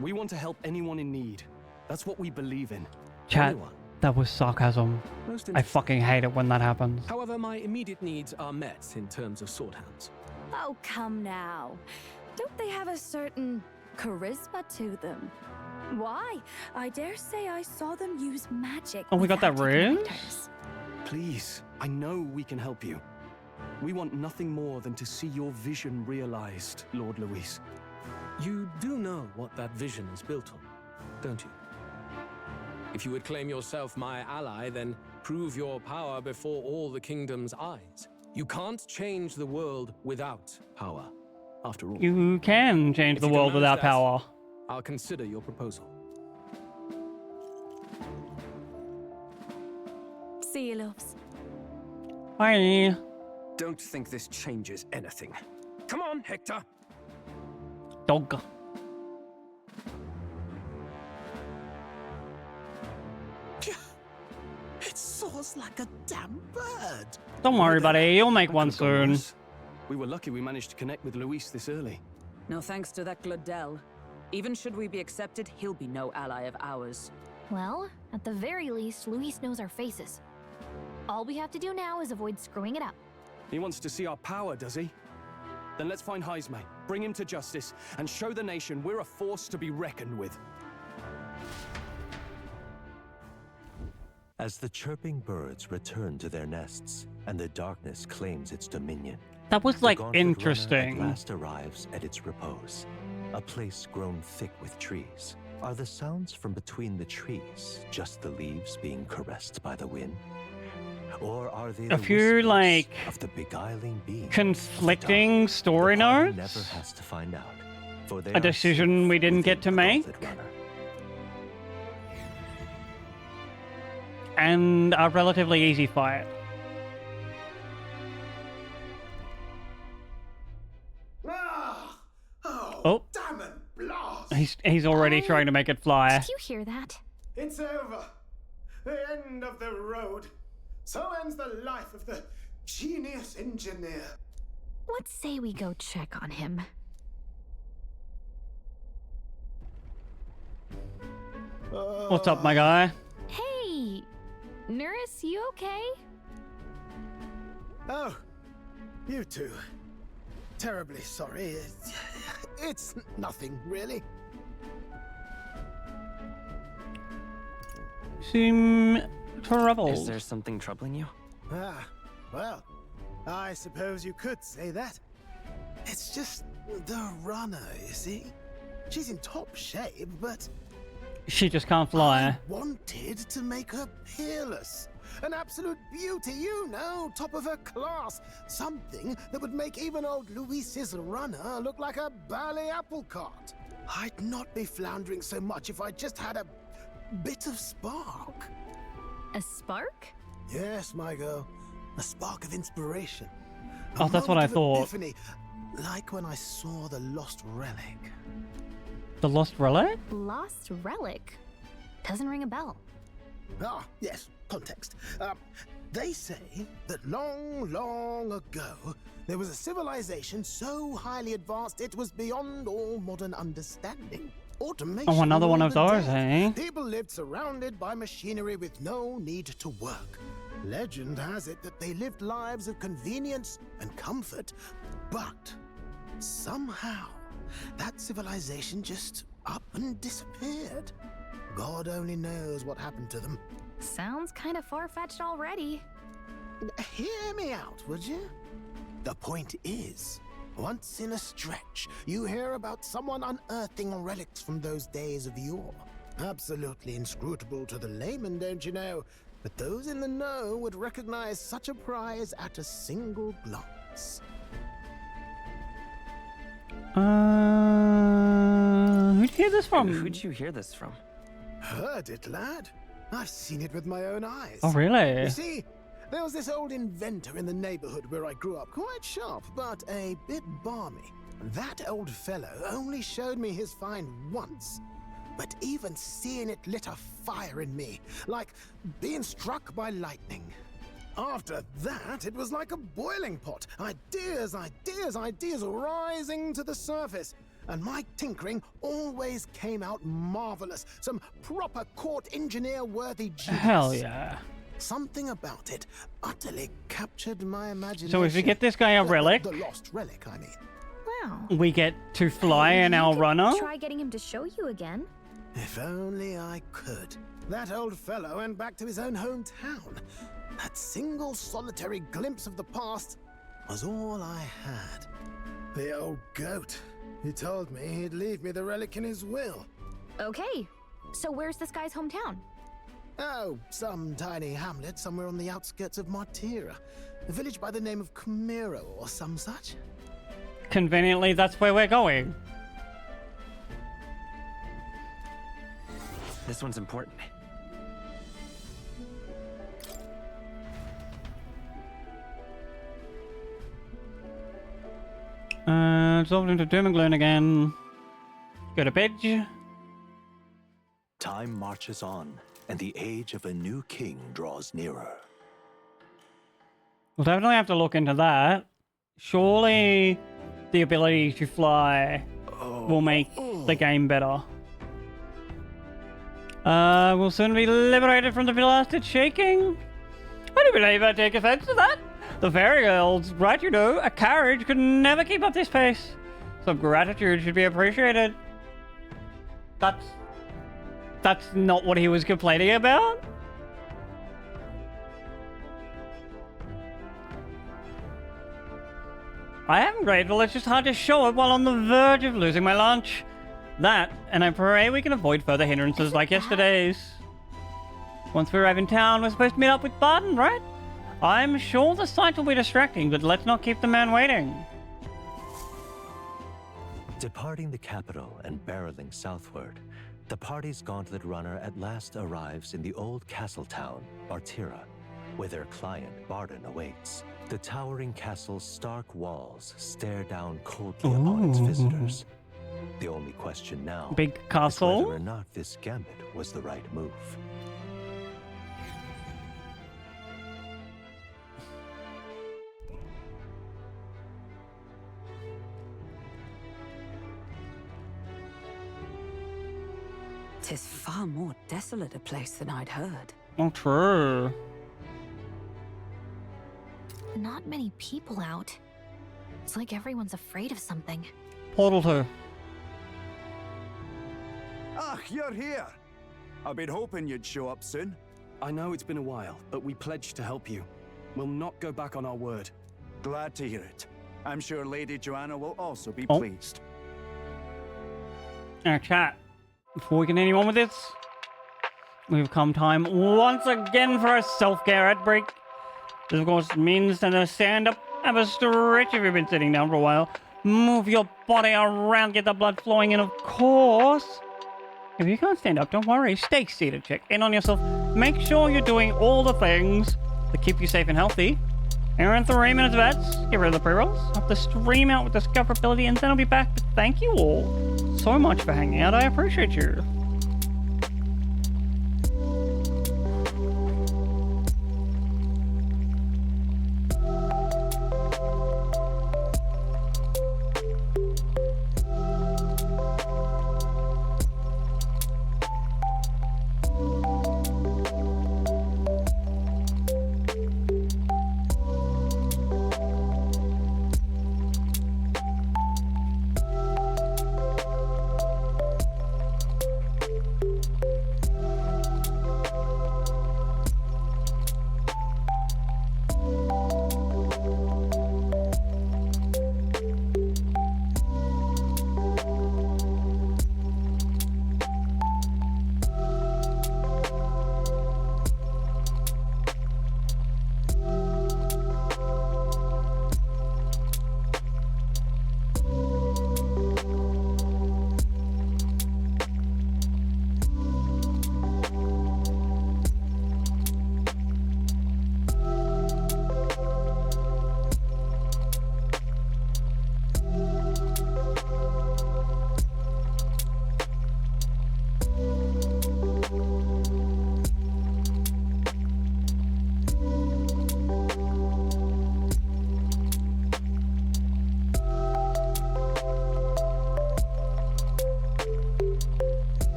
We want to help anyone in need. That's what we believe in. Chat, that was sarcasm. I fucking hate it when that happens. However, my immediate needs are met in terms of sword hands. Oh, come now. Don't they have a certain charisma to them? Why? I dare say I saw them use magic. Oh, we got that without ruse? igniters. Please, I know we can help you. We want nothing more than to see your vision realized, Lord Louis. You do know what that vision is built on, don't you? If you would claim yourself my ally, then prove your power before all the kingdom's eyes. You can't change the world without power, after all. You can change If the you can world manage without that, power. I'll consider your proposal. See you, loves. Bye. Don't think this changes anything. Come on, Hector. Dog. It soars like a damn bird. Don't worry, buddy. You'll make one soon. We were lucky we managed to connect with Luis this early. No thanks to that Glodell. Even should we be accepted, he'll be no ally of ours. Well, at the very least, Luis knows our faces. All we have to do now is avoid screwing it up. He wants to see our power, does he? Then let's find Heisme, bring him to justice, and show the nation we're a force to be reckoned with. As the chirping birds return to their nests, and the darkness claims its dominion, That was, the like, gauntlet runner interesting. at last arrives at its repose, a place grown thick with trees. Are the sounds from between the trees just the leaves being caressed by the wind? Or are they A few, like, of the beguiling being conflicting story never notes? has to find out, for they A are decision we didn't get to make? And a relatively easy fight. Oh, Damn it, blast! he's already trying to make it fly. Did you hear that? It's over. The end of the road. So ends the life of the genius engineer. Let's say we go check on him. What's up, my guy? Hey! Nurse, you okay? Oh, you two. Terribly sorry. It's nothing, really. Seem troubled. Is there something troubling you? Ah, well, I suppose you could say that. It's just the runner, you see? She's in top shape, but She just can't fly. wanted to make her peerless. An absolute beauty, you know, top of her class. Something that would make even old Luis's runner look like a bally apple cart. I'd not be floundering so much if I just had a bit of spark. A spark? Yes, my girl. A spark of inspiration. Oh, that's what I moment of thought. epiphany, like when I saw the lost relic. The Lost Relic? Lost relic? Doesn't ring a bell. Ah, yes, context. They say that long, long ago, there was a civilization so highly advanced it was beyond all modern understanding. Automation. Oh, another one of those, eh? People lived surrounded by machinery with no need to work. Legend has it that they lived lives of convenience and comfort, but somehow that civilization just up and disappeared. God only knows what happened to them. Sounds kind of far-fetched already. Hear me out, would you? The point is, once in a stretch, you hear about someone unearthing relics from those days of yore. Absolutely inscrutable to the layman, don't you know? But those in the know would recognize such a prize at a single glance. Who'd you hear this from? Who'd you hear this from? Heard it, lad. I've seen it with my own eyes. Oh, really? You see, there was this old inventor in the neighborhood where I grew up, quite sharp, but a bit balmy. That old fellow only showed me his find once, but even seeing it lit a fire in me, like being struck by lightning. After that, it was like a boiling pot. Ideas, ideas, ideas rising to the surface. And my tinkering always came out marvelous. Some proper court engineer-worthy genius. Hell yeah. Something about it utterly captured my imagination. So if we get this guy a relic... The lost relic, I mean. Wow. We get to fly in our runner? Try getting him to show you again. If only I could. That old fellow went back to his own hometown. That single solitary glimpse of the past was all I had. The old goat. He told me he'd leave me the relic in his will. Okay, so where's this guy's hometown? Oh, some tiny hamlet somewhere on the outskirts of Martira. A village by the name of Camiro or some such. Conveniently, that's where we're going. This one's important. Dissolved into doom and gloom again. Go to bed. Time marches on, and the age of a new king draws nearer. We'll definitely have to look into that. Surely the ability to fly will make the game better. We'll soon be liberated from the blasted shaking. I do believe I take offense to that. The fairy girl's right, you know. A carriage could never keep up this pace. Some gratitude should be appreciated. That's not what he was complaining about. I am grateful, it's just hard to show it while on the verge of losing my lunch. That, and I pray we can avoid further hindrances like yesterday's. Once we arrive in town, we're supposed to meet up with Barton, right? I'm sure the sight will be distracting, but let's not keep the man waiting. Departing the capital and barreling southward, the party's gauntlet runner at last arrives in the old castle town, Martira, where their client, Barton, awaits. The towering castle's stark walls stare down coldly upon its visitors. The only question now Big castle? is whether or not this gambit was the right move. Tis far more desolate a place than I'd heard. Oh, true. Not many people out. It's like everyone's afraid of something. Portal 2. Ah, you're here. I've been hoping you'd show up soon. I know it's been a while, but we pledged to help you. We'll not go back on our word. Glad to hear it. I'm sure Lady Joanna will also be Oh. pleased. Chat. Before we continue on with this, we've come time once again for a self-care ad break. This, of course, means to stand up, have a stretch if you've been sitting down for a while. Move your body around, get the blood flowing, and of course, if you can't stand up, don't worry. Stay seated, check in on yourself. Make sure you're doing all the things that keep you safe and healthy. And we're in 3 minutes of ads. Get rid of the pre-rolls. Up the stream out with discoverability, and then I'll be back. But thank you all so much for hanging out. I appreciate you.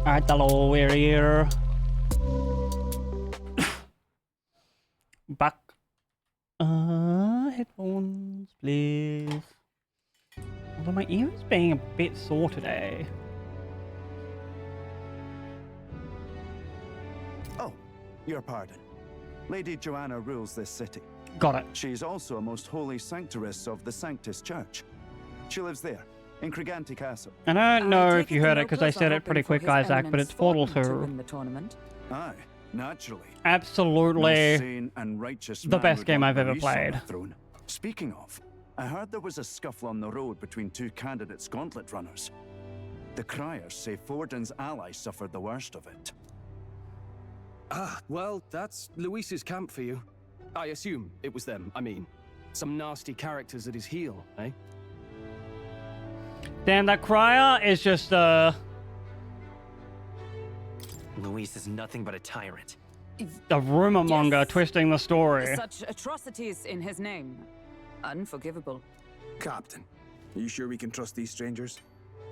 Alright, hello, we're here. Back. Headphones, please. Although my ear is being a bit sore today. Oh, your pardon. Lady Joanna rules this city. Got it. She's also a most holy sanctuaress of the Sanctus Church. She lives there, in Criganti Castle. I don't know if you heard it because I said it pretty quick, Isaac, but it's Portal 2. Aye, naturally. Absolutely No sane and righteous the man best would game want I've ever Luis on played. the throne. Speaking of, I heard there was a scuffle on the road between two candidates gauntlet runners. The criers say Forden's allies suffered the worst of it. Ah, well, that's Luis's camp for you. I assume it was them, I mean. Some nasty characters at his heel, eh? Damn, that crier is just, Luis is nothing but a tyrant. a rumor monger twisting the story. Such atrocities in his name. Unforgivable. Captain, are you sure we can trust these strangers?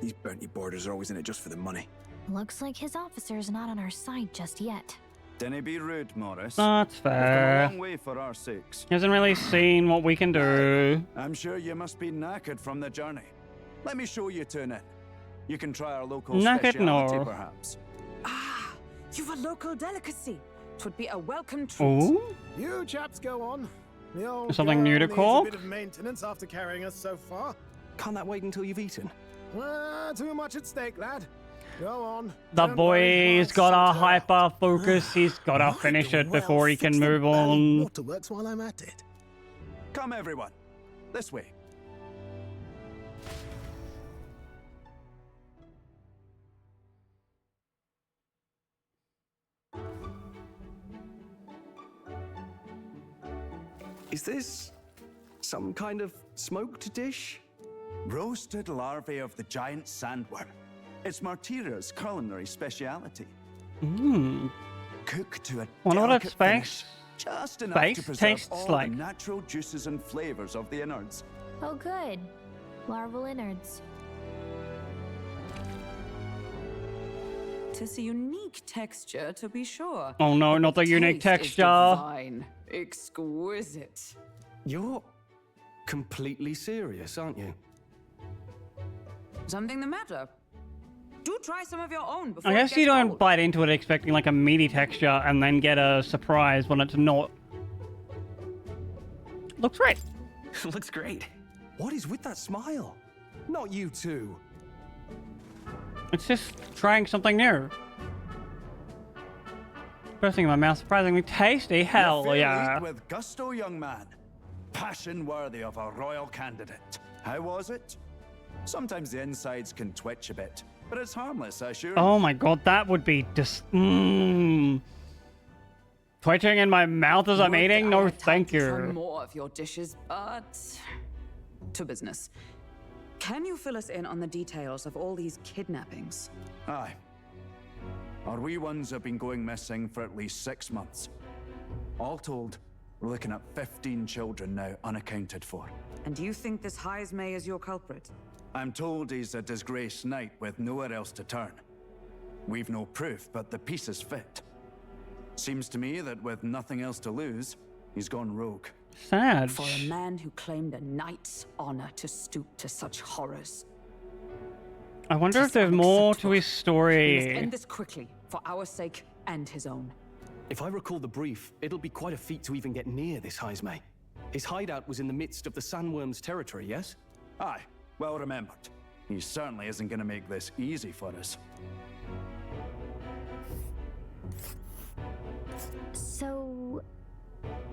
These bounty boarders are always in it just for the money. Looks like his officer's not on our side just yet. Dinna be rude, Morris. That's We've come fair. a long way for our sakes. He hasn't really seen what we can do. I'm sure you must be knackered from the journey. Let me show you to an inn. You can try our local Knackered, speciality, no. perhaps. You've a local delicacy. 'Twould be a welcome treat. Ooh. You chaps go on. The old Something new to girl needs cook? a bit of maintenance after carrying us so far. Can't that wait until you've eaten? Too much at stake, lad. Go on. The Don't worry, boy's gotta hyper focus. He's gotta finish it before he can move on. Waterworks while I'm at it. Come, everyone. This way. Is this some kind of smoked dish? Roasted larvae of the giant sandworm. It's Martira's culinary speciality. Mmm. Cooked to a Wonder what delicate its finish, just enough face to preserve tastes all like. the natural juices and flavors of the innards. Oh, good. Larval innards. Tis a unique texture, to be sure. Oh no, not the unique Taste is texture. divine. Exquisite. You're completely serious, aren't you? Something the matter? Do try some of your own before I it guess you gets don't cold. bite into it expecting like a meaty texture and then get a surprise when it's not. Looks great. Looks great. What is with that smile? Not you two. It's just trying something new. First thing in my mouth, surprisingly tasty. Hell You fairly yeah. eat with gusto, young man. Passion worthy of a royal candidate. How was it? Sometimes the insides can twitch a bit, but it's harmless, I assure you. Oh my god, that would be just. Twitching in my mouth as I'm Would eating? I No, had thank to try you. more of your dishes, but to business. Can you fill us in on the details of all these kidnappings? Aye. Our wee ones have been going missing for at least 6 months. All told, we're looking at 15 children now unaccounted for. And do you think this Heismay is your culprit? I'm told he's a disgraced knight with nowhere else to turn. We've no proof, but the pieces fit. Seems to me that with nothing else to lose, he's gone rogue. Sad. For a man who claimed a knight's honor to stoop to such horrors. I wonder if there's more to his We must story. end this quickly, for our sake and his own. If I recall the brief, it'll be quite a feat to even get near this Heismay. His hideout was in the midst of the Sandworm's territory, yes? Aye, well remembered. He certainly isn't going to make this easy for us. So,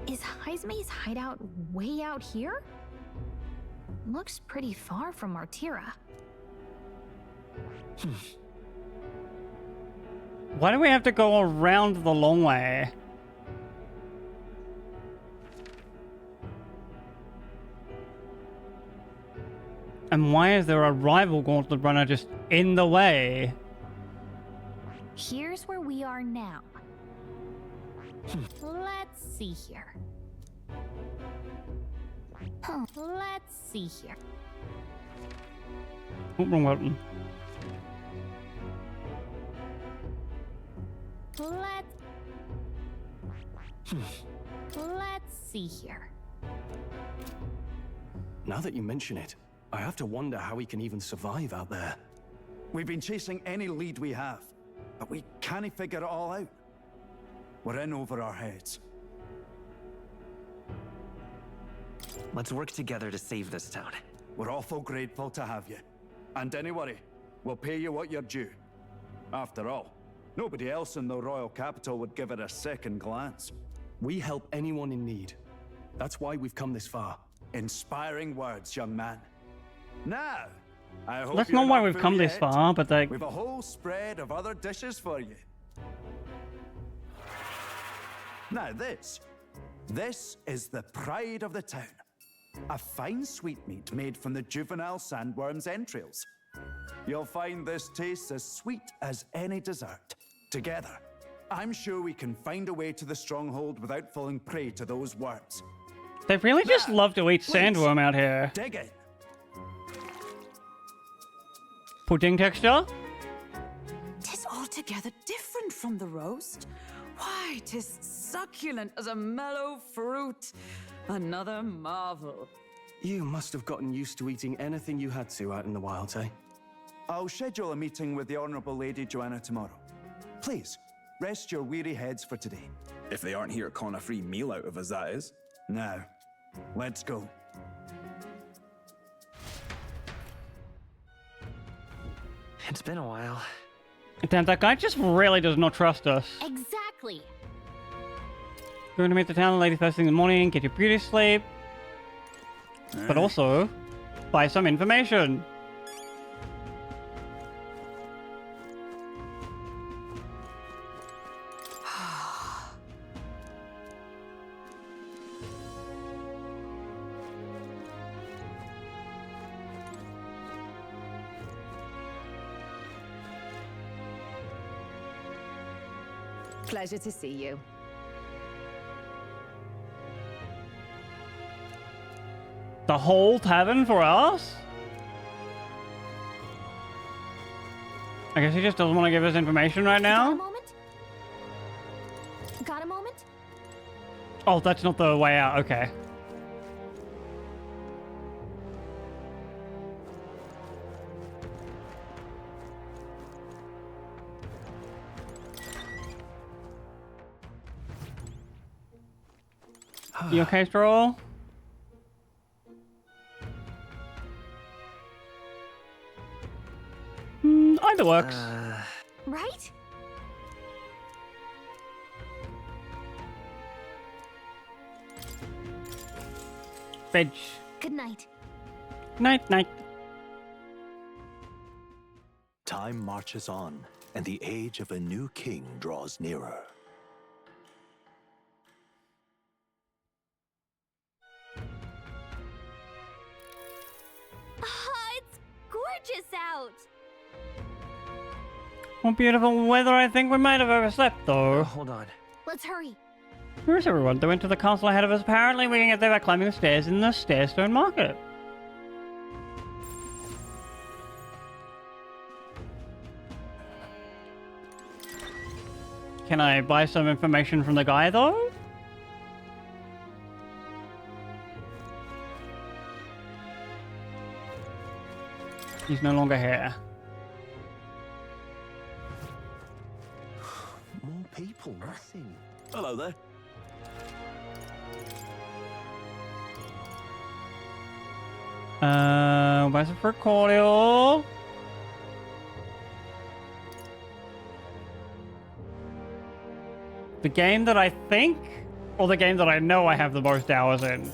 is Heismay's hideout way out here? Looks pretty far from Martira. Why do we have to go around the long way? And why is there a rival gauntlet runner just in the way? Here's where we are now. Let's see here. Let's see here. Oh, wrong button. Let's see here. Now that you mention it, I have to wonder how he can even survive out there. We've been chasing any lead we have, but we can't figure it all out. We're in over our heads. Let's work together to save this town. We're awful grateful to have you. And don't worry, we'll pay you what you're due. After all, nobody else in the royal capital would give it a second glance. We help anyone in need. That's why we've come this far. Inspiring words, young man. Now, I hope That's you're not why we've come full this yet. far, but like... We've a whole spread of other dishes for you. Now this is the pride of the town. A fine sweetmeat made from the juvenile sandworm's entrails. You'll find this tastes as sweet as any dessert. Together, I'm sure we can find a way to the stronghold without falling prey to those worms. They really just love to eat sandworm out here. Dig in. Pudding texture? Tis altogether different from the roast. Why, tis succulent as a mellow fruit. Another marvel. You must have gotten used to eating anything you had to out in the wilds, eh? I'll schedule a meeting with the Honourable Lady Joanna tomorrow. Please, rest your weary heads for today. If they aren't here con a free meal out of us, that is. Now, let's go. It's been a while. Damn, that guy just really does not trust us. Exactly. Going to meet the town lady first thing in the morning, get your beauty sleep. But also, buy some information. Pleasure to see you. The whole tavern for us? I guess he just doesn't want to give us information right now. Got a moment? Oh, that's not the way out. Okay. You okay, Stroll? Either works. Right? Veg. Good night. Night, night. Time marches on, and the age of a new king draws nearer. It's gorgeous out. What beautiful weather. I think we might have overslept, though. Hold on. Let's hurry. Where's everyone? They went to the castle ahead of us. Apparently, we can get there by climbing the stairs in the Stairstone Market. Can I buy some information from the guy, though? He's no longer here. More people missing. Hello there. Where's the fruit cordial? The game that I think, or the game that I know I have the most hours in?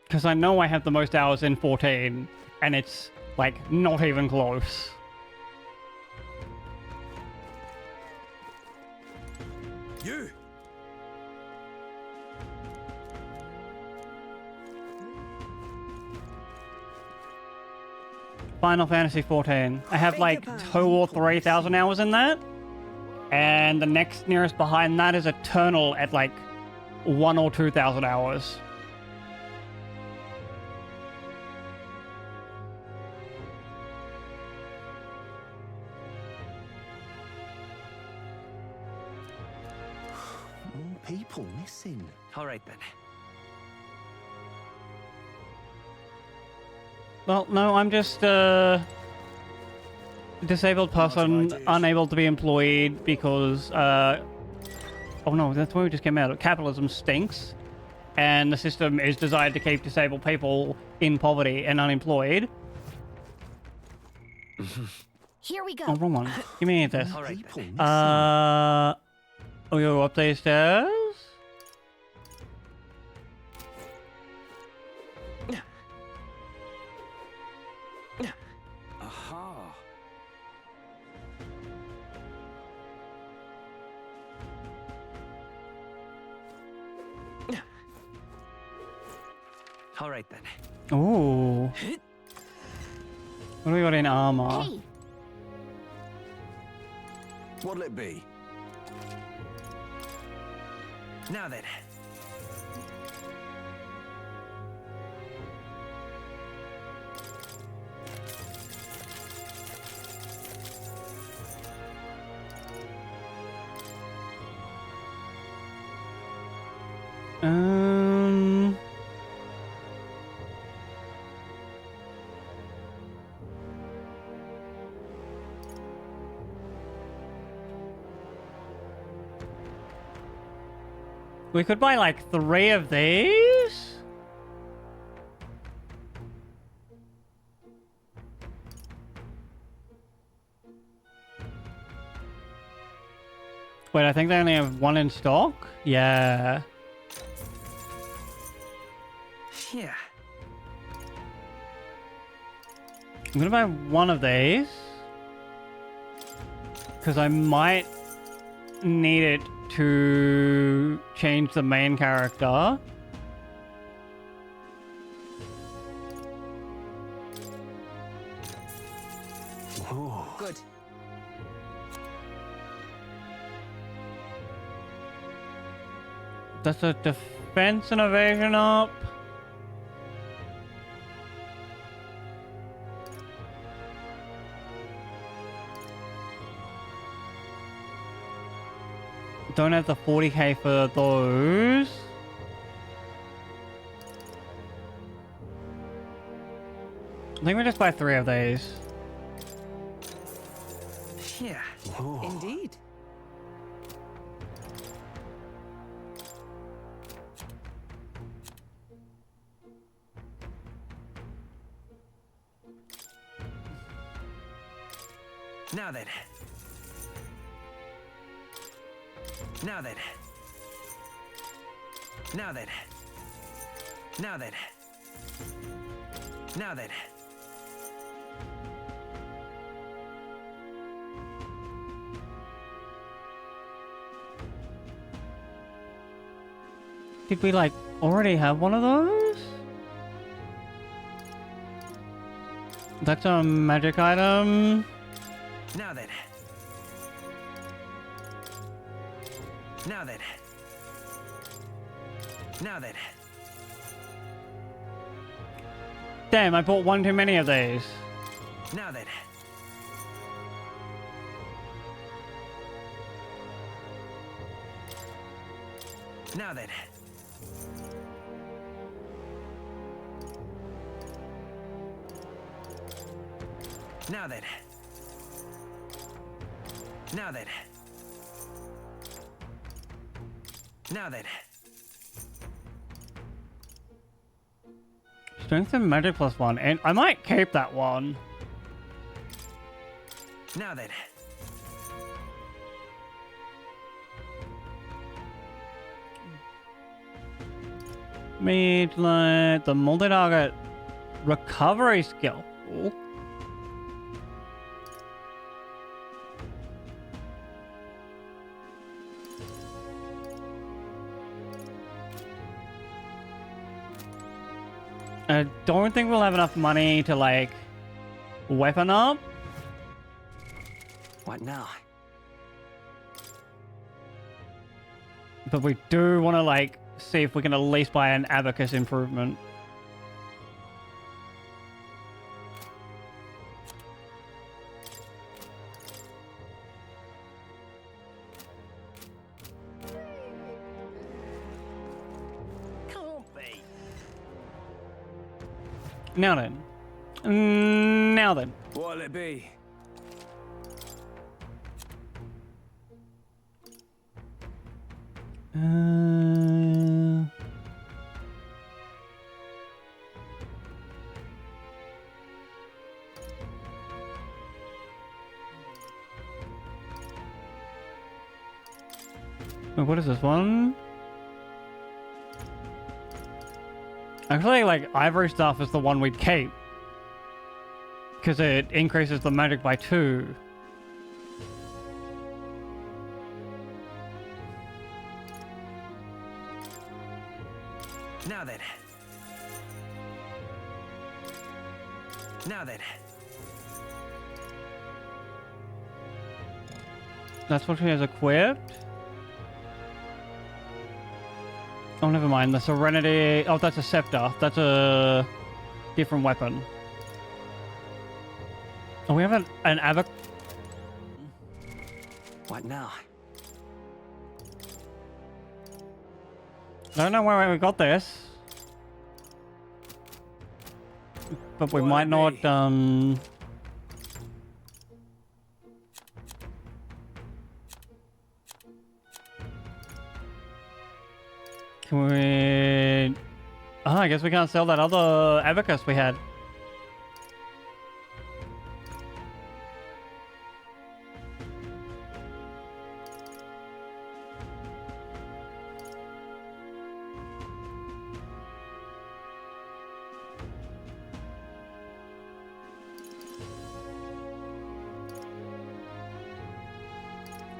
Because I know I have the most hours in 14, and it's, like, not even close. You! Final Fantasy 14. I have, like, 2,000 or 3,000 hours in that. And the next nearest behind that is Eternal at like 1 or 2,000 hours. More people missing. All right then. Well, no, I'm just disabled person, unable to be employed because, oh no, that's where we just came out of. Capitalism stinks, and the system is designed to keep disabled people in poverty and unemployed. Here we go. Oh, wrong one. Give me this. All right then. Oh, you're up these stairs? Aha. All right then. Ooh. What do we got in armor? Hey, What'll it be? Now then. We could buy like 3 of these? Wait, I think they only have 1 in stock? Yeah. Yeah. I'm gonna buy 1 of these. Because I might need it to change the main character. Good. That's a defense and evasion up. Don't have the 40k for those. I think we just buy 3 of these. Yeah. Indeed. Now then. Now then. Now then. Now then. Now then. Did we like already have one of those? That's a magic item. Now then. Now then. Now then. Damn, I bought 1 too many of these. Now then. Now then. Now then. Now then. Now then. Strength and magic +1, and I might keep that one. Now then. Made like the multi-target recovery skill. Ooh. I don't think we'll have enough money to like weapon up. What now? But we do want to, like, see if we can at least buy an abacus improvement. Can't be. Now then. Now then. What'll it be? What is this one? Actually, like, ivory stuff is the one we'd keep. Because it increases the magic by 2. Now then. Now then. That's what she has equipped? Oh, never mind. The Serenity... Oh, that's a scepter. That's a different weapon. Oh, we have an abac... What now? I don't know where we got this. But we might not, Can we... Oh, I guess we can't sell that other abacus we had.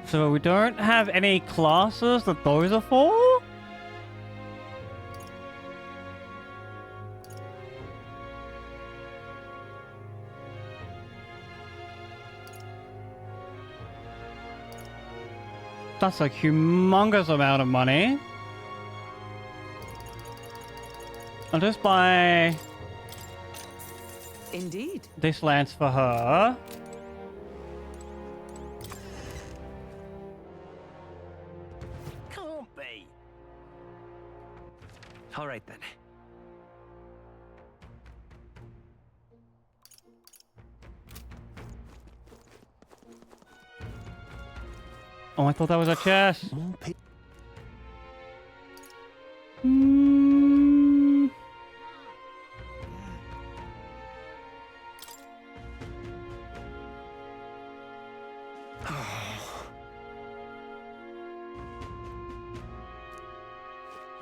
So we don't have any classes that those are for? That's a humongous amount of money. I'll just buy... Indeed. This lance for her. Can't be. All right then. Oh, I thought that was a chest.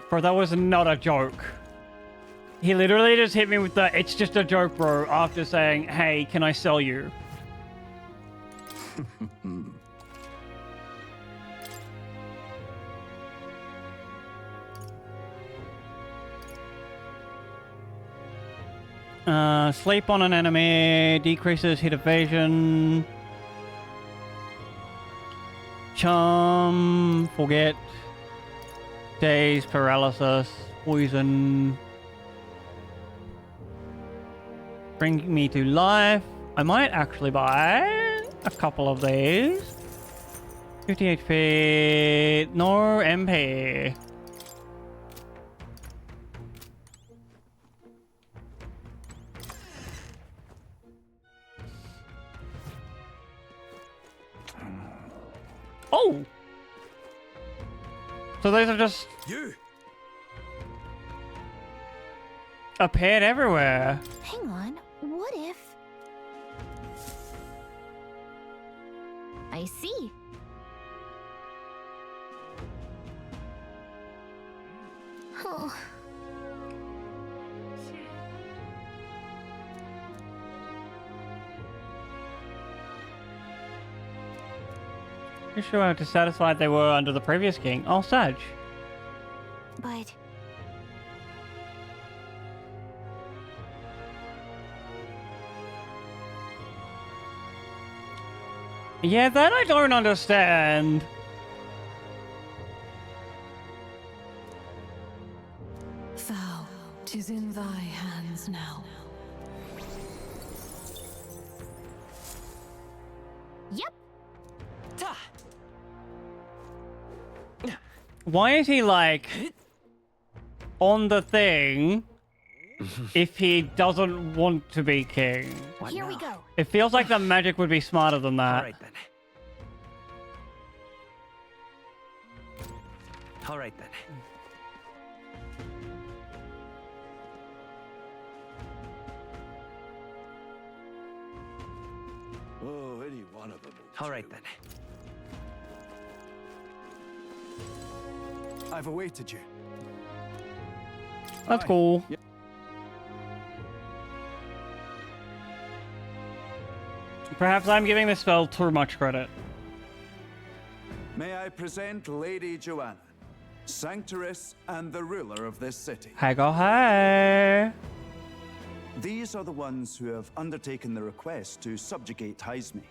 Bro, that was not a joke. He literally just hit me with the, it's just a joke, bro, after saying, hey, can I sell you? Sleep on an enemy, decreases hit evasion. Charm, forget. Daze, paralysis, poison. Bring me to life. I might actually buy a couple of these. 50 HP, no MP. Oh! So these are just... You! Appeared everywhere. Hang on, what if... I see. Oh. You sure how dissatisfied they were under the previous king? Oh, Sag. But... Yeah, that I don't understand. close now. Yep. Why is he like on the thing if he doesn't want to be king? Here we go. It feels like the magic would be smarter than that. All right then. All right then. Oh, any one of them. All right then. I've awaited you. That's Aye. cool. Yep. Perhaps I'm giving this spell too much credit. May I present Lady Joanna, Sanctoress and the ruler of this city. Hey, go hey. These are the ones who have undertaken the request to subjugate Hyzme.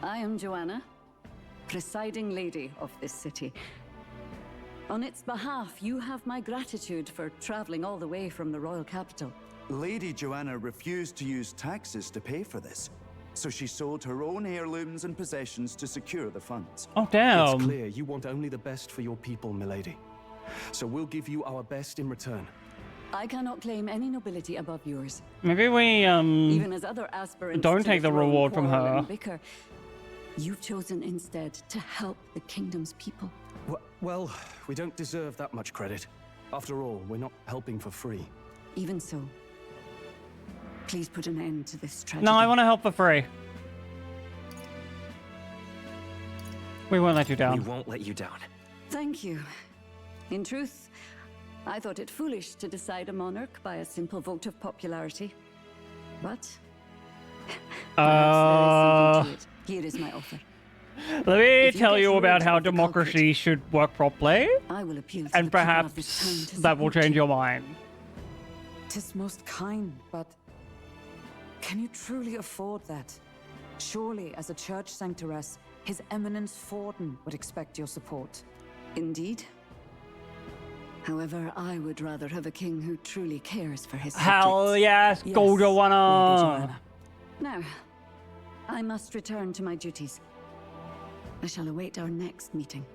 I am Joanna, presiding lady of this city. On its behalf, you have my gratitude for traveling all the way from the royal capital. Lady Joanna refused to use taxes to pay for this, so she sold her own heirlooms and possessions to secure the funds. Oh, damn. It's clear you want only the best for your people, milady. So we'll give you our best in return. I cannot claim any nobility above yours. Maybe we Even as other aspirants don't to take the throne reward from quarrel her. and bicker, you've chosen instead to help the kingdom's people. Well, we don't deserve that much credit. After all, we're not helping for free. Even so, please put an end to this tragedy. No, I want to help for free. We won't let you down. We won't let you down. Thank you. In truth, I thought it foolish to decide a monarch by a simple vote of popularity. But perhaps there is something to it. Here is my offer. Let me If you tell get you rid about how of the democracy should work properly, I will appeal to and the people of this perhaps town to that will support change you. your mind. 'Tis most kind, but can you truly afford that? Surely, as a church sanctoress, His Eminence Forden would expect your support. Indeed. However, I would rather have a king who truly cares for his Hell subjects. yes, Gold Lady Joanna. Joanna. Now, I must return to my duties. I shall await our next meeting.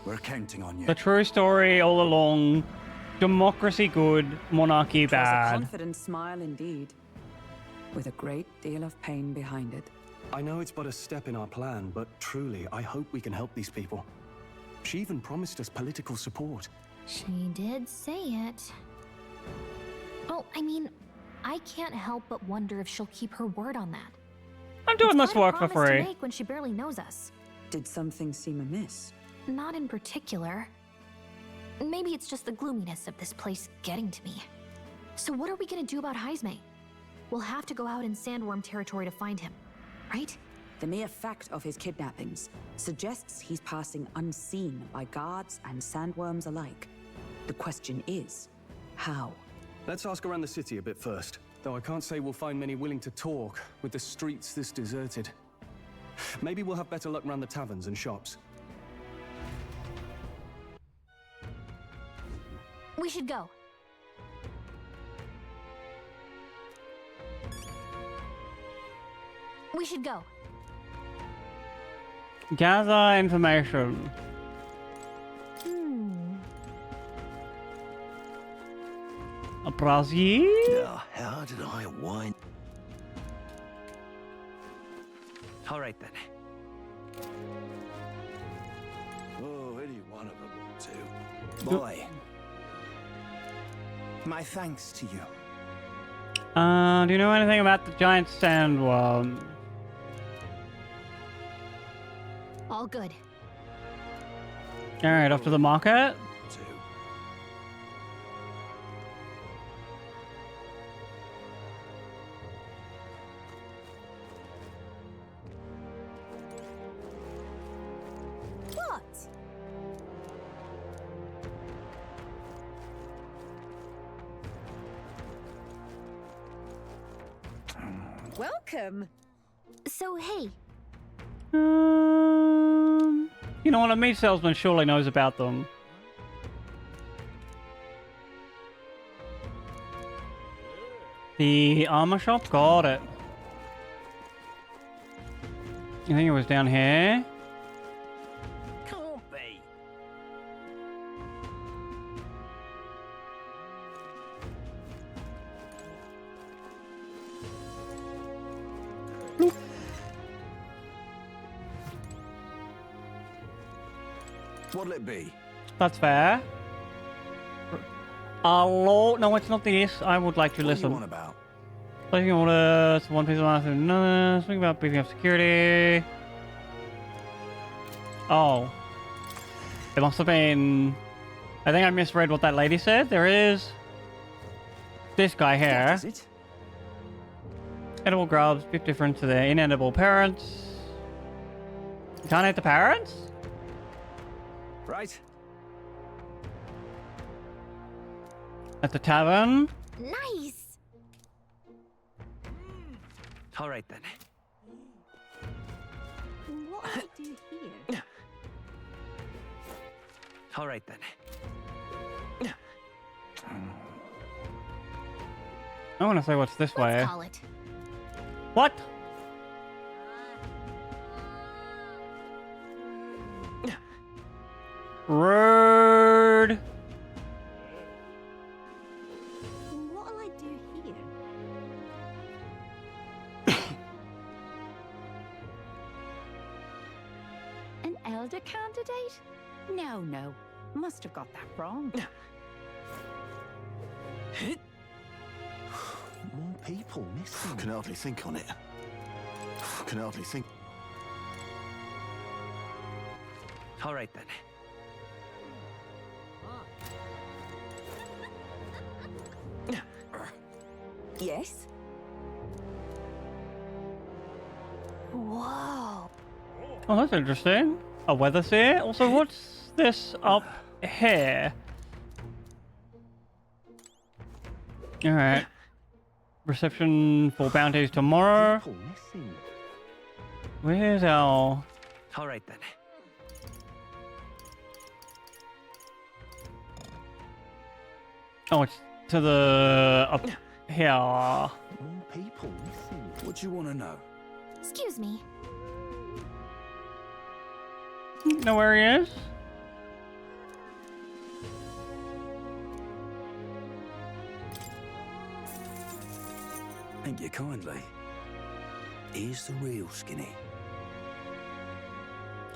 We're counting on you. The true story all along. Democracy good, monarchy 'Twas a bad. confident smile indeed, with a great deal of pain behind it. I know it's but a step in our plan, but truly, I hope we can help these people. She even promised us political support. She did say it. Oh, I mean, I can't help but wonder if she'll keep her word on that. I'm doing It's this quite a work for promise to free. make when she barely knows us. Did something seem amiss? Not in particular. Maybe it's just the gloominess of this place getting to me. So what are we gonna do about Hyzme? We'll have to go out in Sandworm territory to find him, right? The mere fact of his kidnappings suggests he's passing unseen by guards and sandworms alike. The question is, how? Let's ask around the city a bit first. Though I can't say we'll find many willing to talk with the streets this deserted. Maybe we'll have better luck around the taverns and shops. We should go. We should go. Gather information. A Brazil? How did I wind? All right then. Oh, any one of them will do. Boy, my thanks to you. Do you know anything about the giant sandworm? All good. Alright, off to the market. What? Welcome. So, hey, You know what, a meat salesman surely knows about them. The armor shop? Got it. I think it was down here. Can't be. What'll it be? That's fair. Lord, no, it's not this. I would like to What listen. do you want about? Placing orders, one piece of master, another. Something about beefing up security. Oh. It must have been... I think I misread what that lady said. There is... this guy here. What is it? Edible grubs, a bit different to their inedible parents. You can't eat the parents? Right. At the tavern? Nice! All right then. What do I do here? All right then. I want to say what's this way. Let's call it. What? Rude. What'll I do here? An elder candidate? No. Must have got that wrong. More people missing. Can hardly think on it. Can hardly think. All right then. Yes? Whoa. Oh, that's interesting. A weather seer? Also, what's this up here? Alright. Reception for bounties tomorrow. People missing. Where's our... All right then. Oh, it's to the... up here. More people missing. What do you want to know? Excuse me. Know where he is? Thank you kindly. Here's the real Skinny.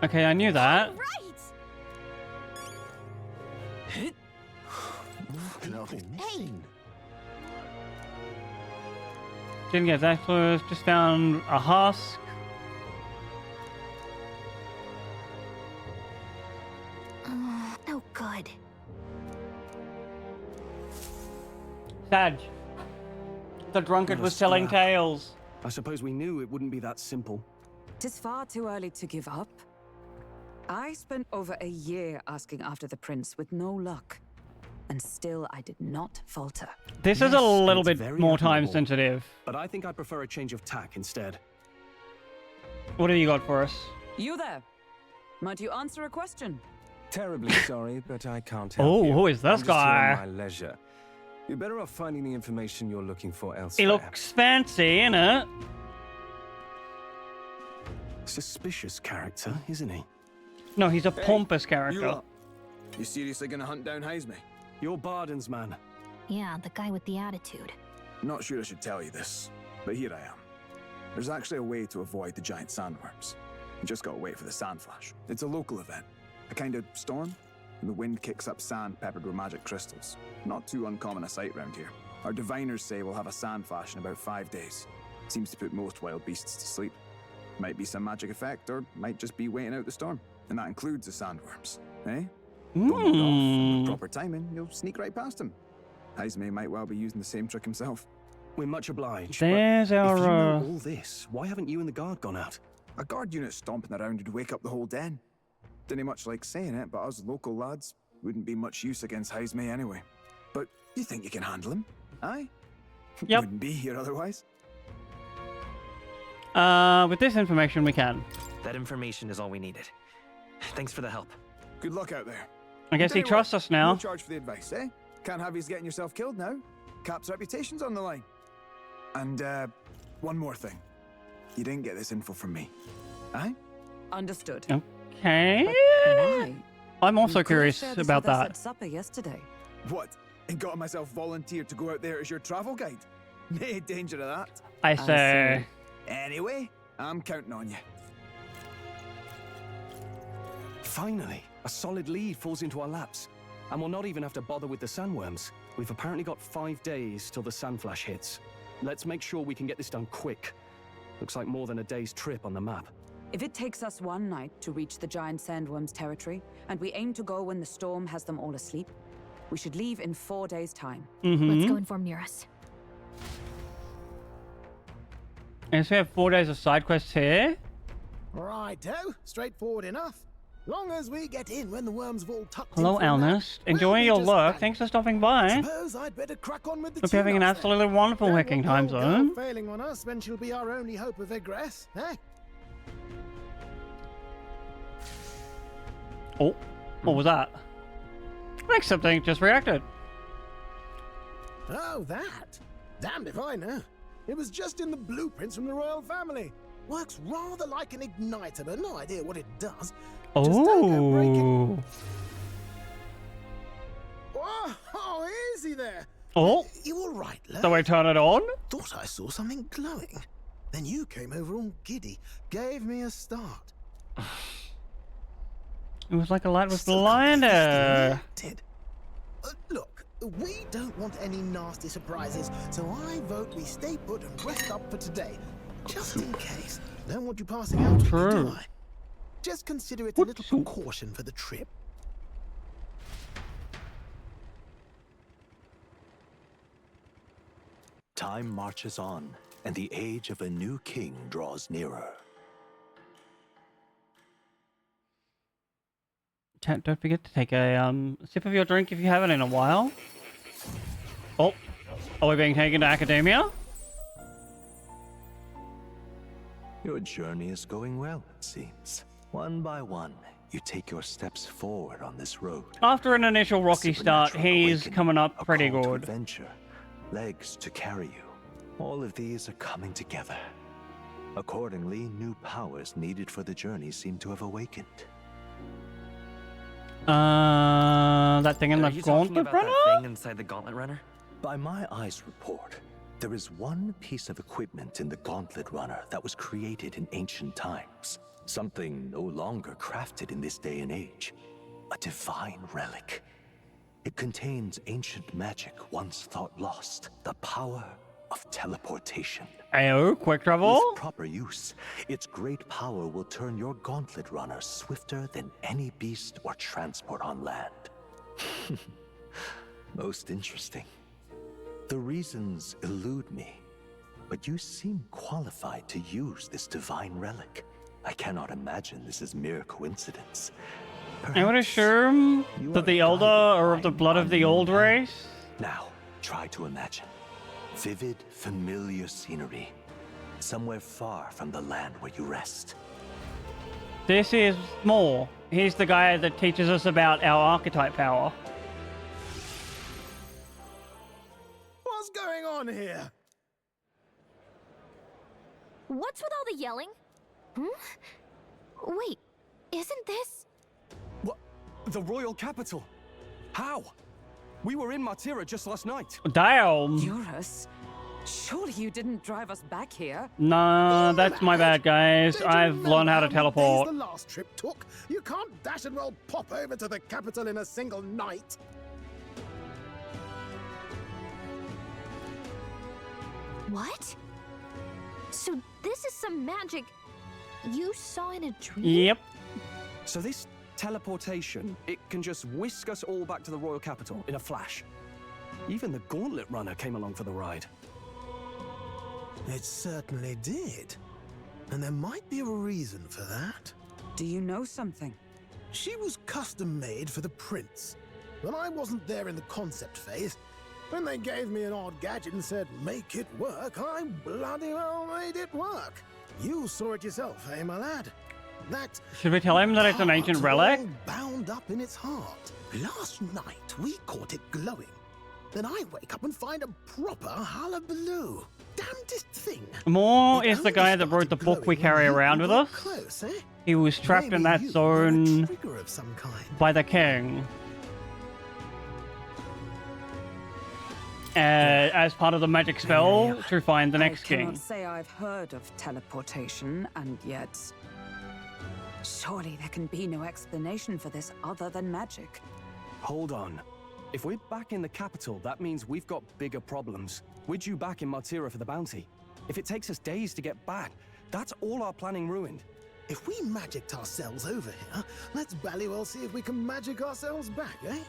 Okay, I knew that. More people missing. Didn't get that close. Just down a husk. No good. Sag. The drunkard Not a was telling scrap. tales. I suppose we knew it wouldn't be that simple. Tis far too early to give up. I spent over a year asking after the prince with no luck. And still I did not falter. This is a little it's bit very more time admirable. sensitive. But I think I prefer a change of tack instead. What have you got for us? You there? Might you answer a question? Terribly sorry, but I can't help Oh, you. who is this I'm just here guy? on my leisure. You're better off finding the information you're looking for He elsewhere. looks fancy, innit? Suspicious character, isn't he? No, he's a pompous You character. lot. You seriously gonna hunt down Heisme? You're Barden's man. Yeah, the guy with the attitude. Not sure I should tell you this, but here I am. There's actually a way to avoid the giant sandworms. You just gotta wait for the sand flash. It's a local event, a kind of storm, and the wind kicks up sand peppered with magic crystals. Not too uncommon a sight round here. Our diviners say we'll have a sand flash in about 5 days. Seems to put most wild beasts to sleep. Might be some magic effect, or might just be waiting out the storm. And that includes the sandworms, eh? Don't look off, and with proper timing, you'll sneak right past him. Heisme might well be using the same trick himself. We're much obliged. There's but our, if you know all this, why haven't you and the guard gone out? A guard unit stomping around would wake up the whole den. Didn't much like saying it, but us local lads wouldn't be much use against Heisme anyway. But you think you can handle him? Aye? Yep. Wouldn't be here otherwise. With this information, we can. That information is all we needed. Thanks for the help. Good luck out there. I guess he Tell you trusts what, us now. No charge for the advice, eh? Can't have you getting yourself killed now. Cap's reputation's on the line. And, one more thing. You didn't get this info from me. Aye? Understood. Okay. Why? I'm also You could have curious shared this about with us that. at supper yesterday. What? And got myself volunteered to go out there as your travel guide? No danger of that. I say. Anyway, I'm counting on you. Finally, a solid lead falls into our laps. And we'll not even have to bother with the sandworms. We've apparently got 5 days till the sandflash hits. Let's make sure we can get this done quick. Looks like more than a day's trip on the map. If it takes us one night to reach the giant sandworm's territory, and we aim to go when the storm has them all asleep, we should leave in 4 days' time. Let's go inform Nearest. And so we have 4 days of side quests here. Righto, straightforward enough. Long as we get in when the worms have all tucked Hello, in from that, Elnest. Enjoying your look. Thanks for stopping by. Suppose I'd better crack on with the Hope you're having an tune-ups absolutely wonderful then. working Don't time want the old zone. girl failing on us when she'll be our only hope of egress, eh? Oh, what was that? Like something just reacted. Oh, that? Damned if I know. It was just in the blueprints from the royal family. Works rather like an igniter, but no idea what it does. Just don't go breaking. Oh, easy there. Oh. You all right, love? So I turn it on? Thought I saw something glowing. Then you came over all giddy, gave me a start. It was like a light was blinded. Look, we don't want any nasty surprises, so I vote we stay put and rest up for today. Just in case. Don't want you passing out, True. do I? Just consider it a little precaution for the trip. Time marches on, and the age of a new king draws nearer. Chat, don't forget to take a sip of your drink if you haven't in a while. Oh, are we being taken to academia? Your journey is going well, it seems. One by one, you take your steps forward on this road. After an initial rocky start, Supernatural he's awakening, coming up a pretty call to good. adventure, legs to carry you. All of these are coming together. Accordingly, new powers needed for the journey seem to have awakened. That thing in the Are you talking gauntlet about runner? that thing inside the gauntlet runner? By my eyes report, there is one piece of equipment in the gauntlet runner that was created in ancient times. Something no longer crafted in this day and age. A divine relic. It contains ancient magic once thought lost. The power of teleportation. Ayo, quick travel? With proper use, its great power will turn your gauntlet runner swifter than any beast or transport on land. Most interesting. The reasons elude me, but you seem qualified to use this divine relic. I cannot imagine this is mere coincidence. I would assume that the Elder are of the blood of the old race. Now, try to imagine. Vivid, familiar scenery. Somewhere far from the land where you rest. This is more. He's the guy that teaches us about our archetype power. What's going on here? What's with all the yelling? Wait, isn't this... What? The royal capital? How? We were in Matira just last night. Damn. Eurus? Surely you didn't drive us back here? Nah, that's my bad, guys. I've learned how to teleport. The last trip took. You can't dash and roll pop over to the capital in a single night. What? So this is some magic you saw in a dream? Yep. So this teleportation, it can just whisk us all back to the royal capital in a flash. Even the gauntlet runner came along for the ride. It certainly did. And there might be a reason for that. Do you know something? She was custom made for the prince. When I wasn't there in the concept phase, when they gave me an odd gadget and said, make it work, I bloody well made it work. You saw it yourself, eh, my lad? That Should we tell him that it's an ancient relic? all bound up in its heart. Last night, we caught it glowing. then I wake up and find a proper hullabaloo. Damnedest thing. Moore is the guy that wrote the book we carry around with us. Close, eh? He was trapped in that Maybe you were a zone trigger of some kind. by the king. As part of the magic spell to find the next I king. cannot say I've heard of teleportation, and yet... Surely there can be no explanation for this other than magic. Hold on. If we're back in the capital, that means we've got bigger problems. We're due back in Martira for the bounty. If it takes us days to get back, that's all our planning ruined. If we magicked ourselves over here, let's bally well see if we can magic ourselves back, eh?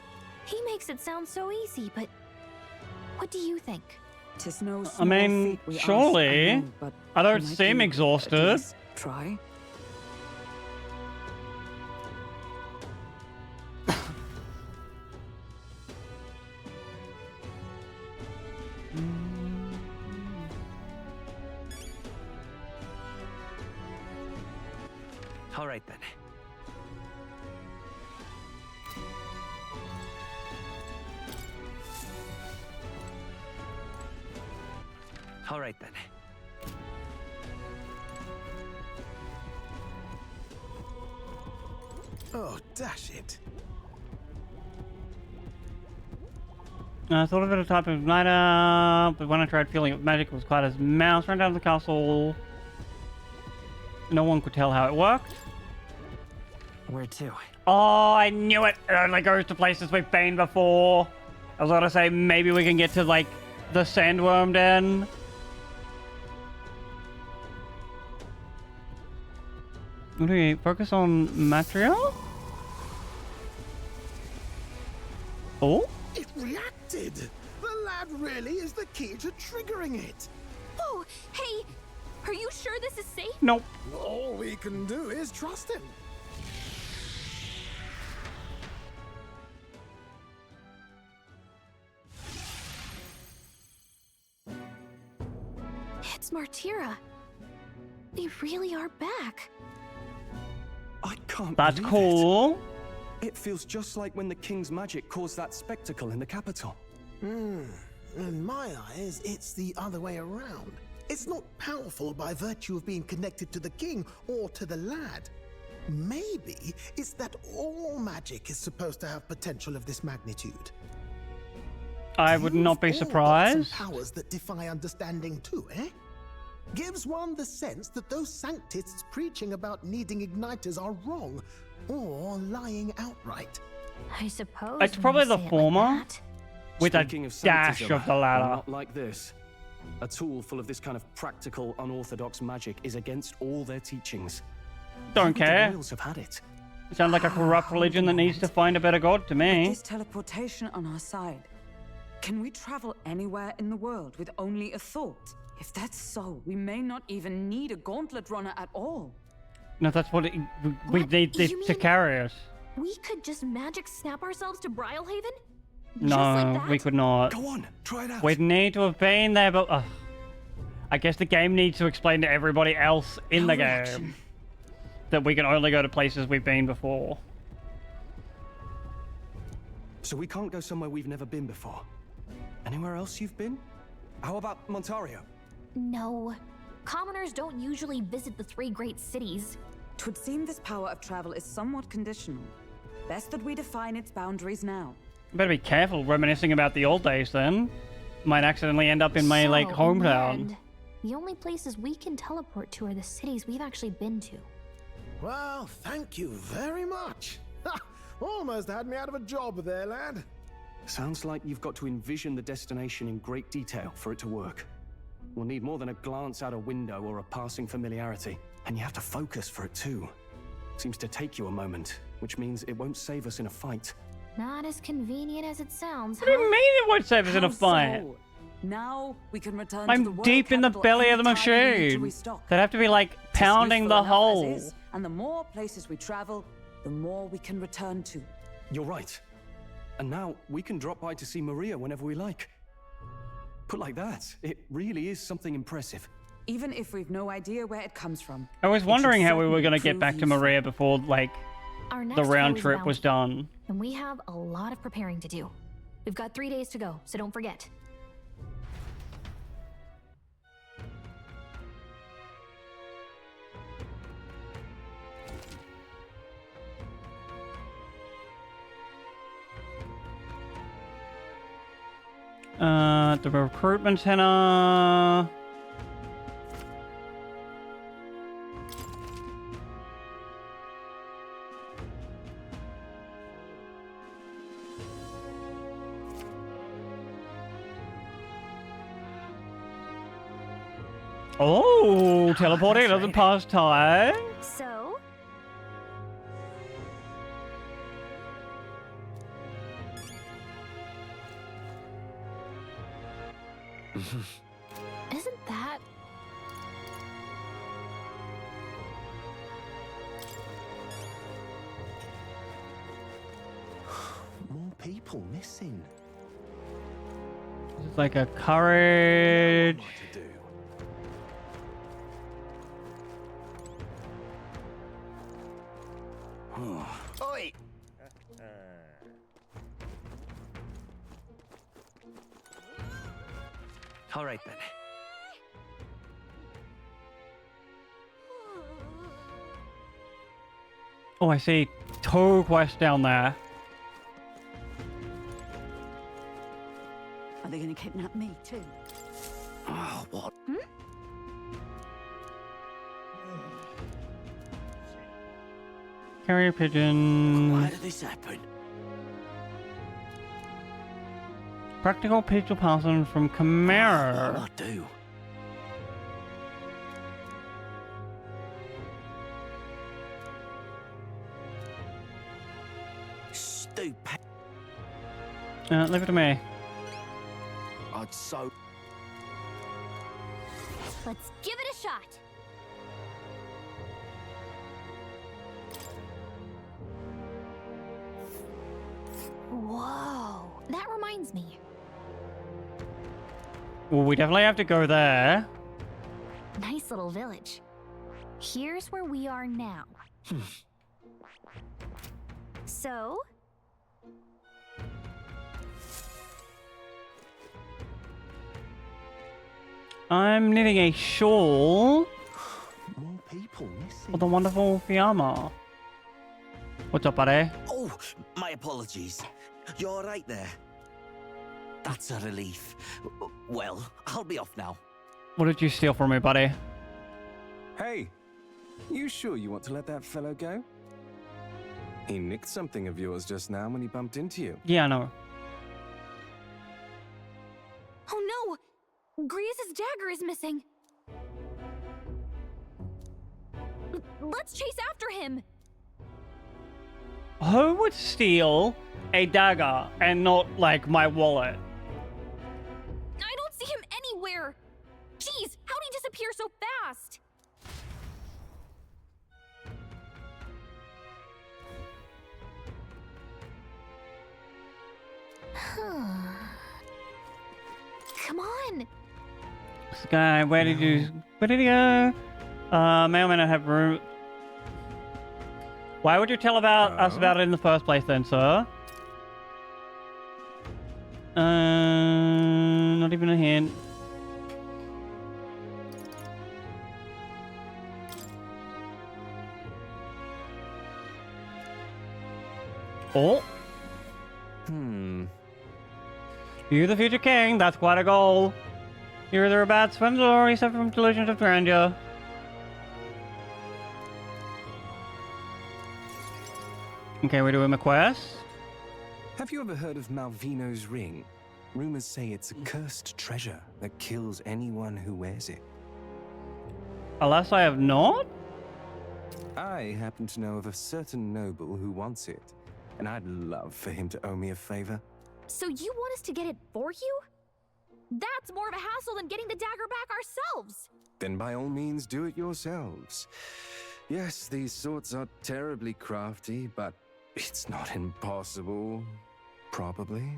He makes it sound so easy, but what do you think? Tis no I small mean, feat we ask, surely. I know, but I don't might seem you exhausted. at least try. All right then. All right then. Oh, dash it. I thought of it a type of igniter, but when I tried feeling it magic, it was quiet as mouse. Ran down to the castle. No one could tell how it worked. Where to? Oh, I knew it! It only goes to places we've been before. I was gonna say maybe we can get to, like, the sandworm den. What do we focus on Matria? Oh? It reacted! The lad really is the key to triggering it. Whoa, hey, are you sure this is safe? Nope. All we can do is trust him. It's Martira. They really are back. I can't That's believe cool. It feels just like when the king's magic caused that spectacle in the capital. In my eyes, it's the other way around. It's not powerful by virtue of being connected to the king or to the lad. Maybe it's that all magic is supposed to have potential of this magnitude. I would not be You've all got surprised. some powers that defy understanding too, eh? Gives one the sense that those sanctists preaching about needing igniters are wrong or lying outright. I suppose. It's when probably you the say it like former, that. with a Speaking of dash sanctism, of the latter. Not like this. A tool full of this kind of practical, unorthodox magic is against all their teachings. Don't Why would care. The Royals have had it. Sounds like a corrupt religion that needs to find a better god to With me. this teleportation on our side, can we travel anywhere in the world with only a thought? If that's so, we may not even need a gauntlet runner at all. No, that's what we need this You to mean- carry us. We could just magic snap ourselves to Brylehaven? No, like that? we could not. Go on, try it out. We'd need to have been there, but I guess the game needs to explain to everybody else in the game that we can only go to places we've been before. So we can't go somewhere we've never been before. Anywhere else you've been? How about Montario? No. Commoners don't usually visit the three great cities. 'Twould seem this power of travel is somewhat conditional. Best that we define its boundaries now. Better be careful reminiscing about the old days then. Might accidentally end up in my, So, like, in the hometown. end, the only places we can teleport to are the cities we've actually been to. Well, thank you very much. Ha! Almost had me out of a job there, lad. Sounds like you've got to envision the destination in great detail for it to work. We'll need more than a glance out a window or a passing familiarity. And you have to focus for it too. Seems to take you a moment, which means it won't save us in a fight. Not as convenient as it sounds. What do you mean it won't save us in a How fight? so? Now we can return to the I'm world deep in the capital belly of the anytime we need to machine. restock. They'd have to be, like, Tis pounding useful the enough as hole. is, and the more places we travel, the more we can return to. You're right. And now we can drop by to see Maria whenever we like. Put like that, it really is something impressive. Even if we've no idea where it comes from. I was it wondering should how we were certainly going to get prove back to useful. Maria before, like, Our the next round goal is trip was bounty, done. and we have a lot of preparing to do. We've got 3 days to go, so don't forget. The recruitment center. Oh, teleporting doesn't pass time. So? Isn't that... More people missing. It's like a courage. Oi! All right then. Oh, I see 2 quests down there. Are they going to kidnap me too? Oh, what? Carrier pigeon. Why did this happen? Practical pigeon person from Chimera. What do? Stupid. Leave it to me. I'd so. Let's give it a shot. Whoa. That reminds me. Well, we definitely have to go there. Nice little village. Here's where we are now. So? I'm knitting a shawl More people missing. for the wonderful Fiamma. What's up, buddy? Oh, my apologies. You're all right there. That's a relief. Well, I'll be off now. What did you steal from me, buddy? Hey, you sure you want to let that fellow go? He nicked something of yours just now when he bumped into you. Yeah, I know. Oh no! Grievous' dagger is missing. Let's chase after him. Who would steal a dagger and not, like, my wallet? I don't see him anywhere. Jeez, how'd he disappear so fast? Come on. This guy, where did he go? May or may not have room. Why would you tell us about it in the first place then, sir? Not even a hint. Oh. You're the future king. That's quite a goal. You're either a bad swimmer or you suffer from delusions of grandeur. Okay, we're doing a quest. Have you ever heard of Malvino's ring? Rumors say it's a cursed treasure that kills anyone who wears it. Alas, I have not. I happen to know of a certain noble who wants it, and I'd love for him to owe me a favor. So you want us to get it for you? That's more of a hassle than getting the dagger back ourselves. Then by all means do it yourselves. Yes, these sorts are terribly crafty, but it's not impossible. Probably.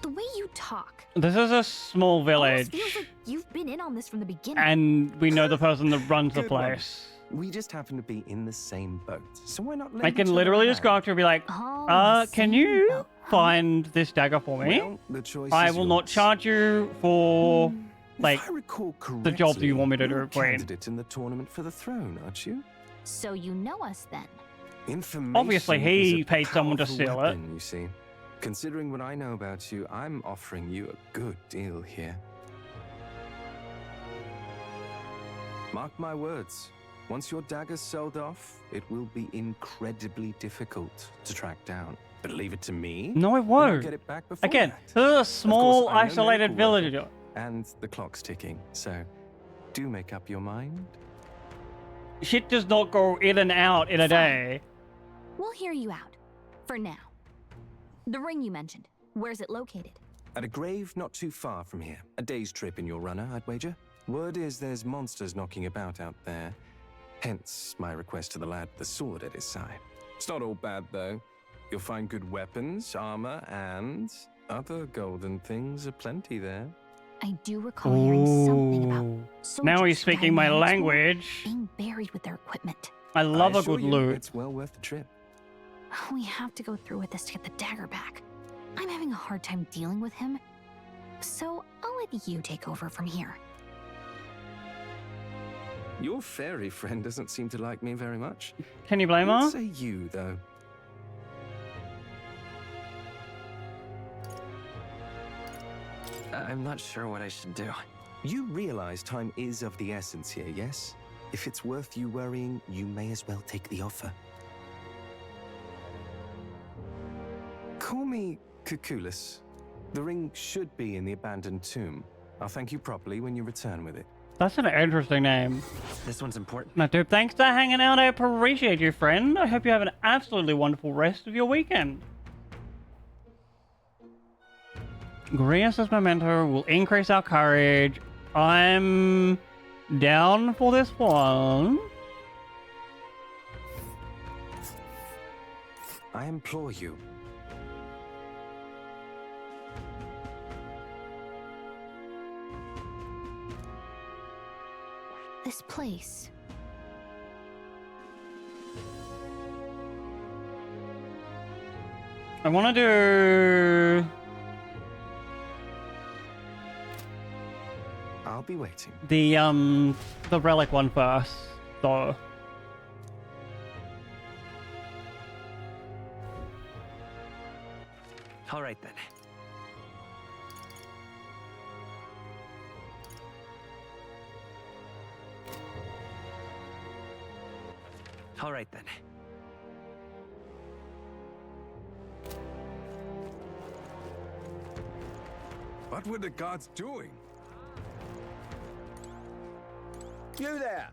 The way you talk. This is a small village. Almost feels like you've been in on this from the beginning. And we know the person that runs the Good one. place. We just happen to be in the same boat, so why not let I each can other literally know? just go up to her and be like, can you find this dagger for me. Well, the choice I is will not yours. charge you for like If I recall the job that you want me to you're do, a Queen. candidate in the tournament for the throne, aren't you? So you know us then? Information Obviously, he is a paid someone to powerful steal weapon, you see. Considering what I know about you, I'm offering you a good deal here. Mark my words. Once your dagger's sold off, it will be incredibly difficult to track down. But leave it to me. No, it and I'll won't. get it back before Again, that. this is a Of small, course, I'm no isolated miracle worker, village. and the clock's ticking, so do make up your mind. Shit does not go in and out in a day. We'll hear you out. For now. The ring you mentioned. Where's it located? At a grave not too far from here. A day's trip in your runner, I'd wager. Word is there's monsters knocking about out there. Hence my request to the lad with the sword at his side. It's not all bad, though. You'll find good weapons, armor, and other golden things aplenty there. I do recall hearing something about Now soldiers he's speaking who my died in Manitour language. being buried with their equipment. I love a assure good you, loot. It's well worth the trip. We have to go through with this to get the dagger back. I'm having a hard time dealing with him. So I'll let you take over from here. Your fairy friend doesn't seem to like me very much. Can you blame her? What say you, though? I'm not sure what I should do. You realize time is of the essence here, yes? If it's worth you worrying, you may as well take the offer. Call me Cuculus. The ring should be in the abandoned tomb. I'll thank you properly when you return with it. That's an interesting name. This one's important. Now, dude, thanks for hanging out. I appreciate you, friend. I hope you have an absolutely wonderful rest of your weekend. Grias' memento will increase our courage. I'm down for this one. I implore you. This place. I want to do... I'll be waiting. The relic one first, though. All right, then. All right, then. What were the gods doing? You there!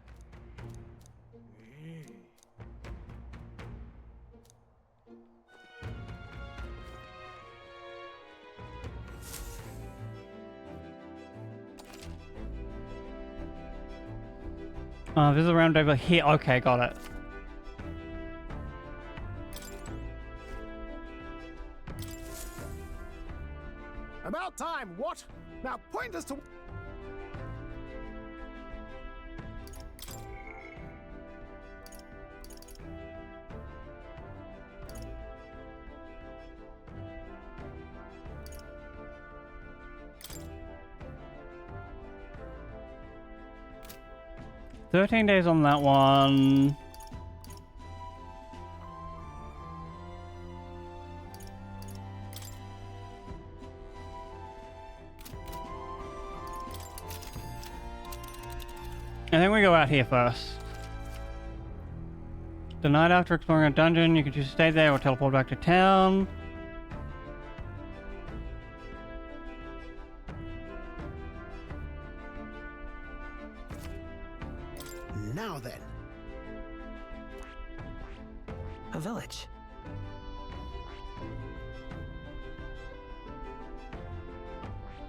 There's a round over here. Okay, got it. About time, what? Now point us to... $13 on that one. I think we go out here first. The night after exploring a dungeon, you can choose to stay there or teleport back to town. Now then. A village.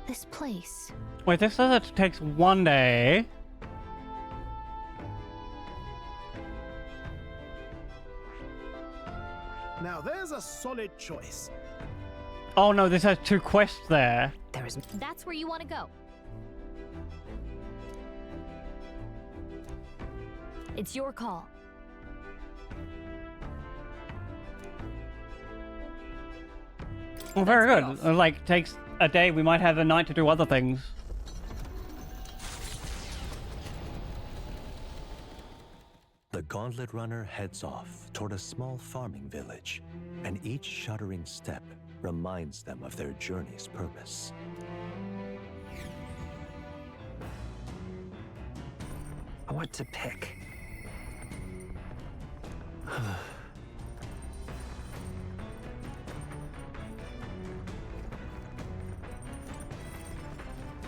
This place. Wait, this says it takes 1 day. Now there's a solid choice. Oh no, this has 2 quests there. That's where you want to go. It's your call. Well, very good. It, like, takes a day. We might have a night to do other things. The Gauntlet Runner heads off toward a small farming village, and each shuddering step reminds them of their journey's purpose. What to pick?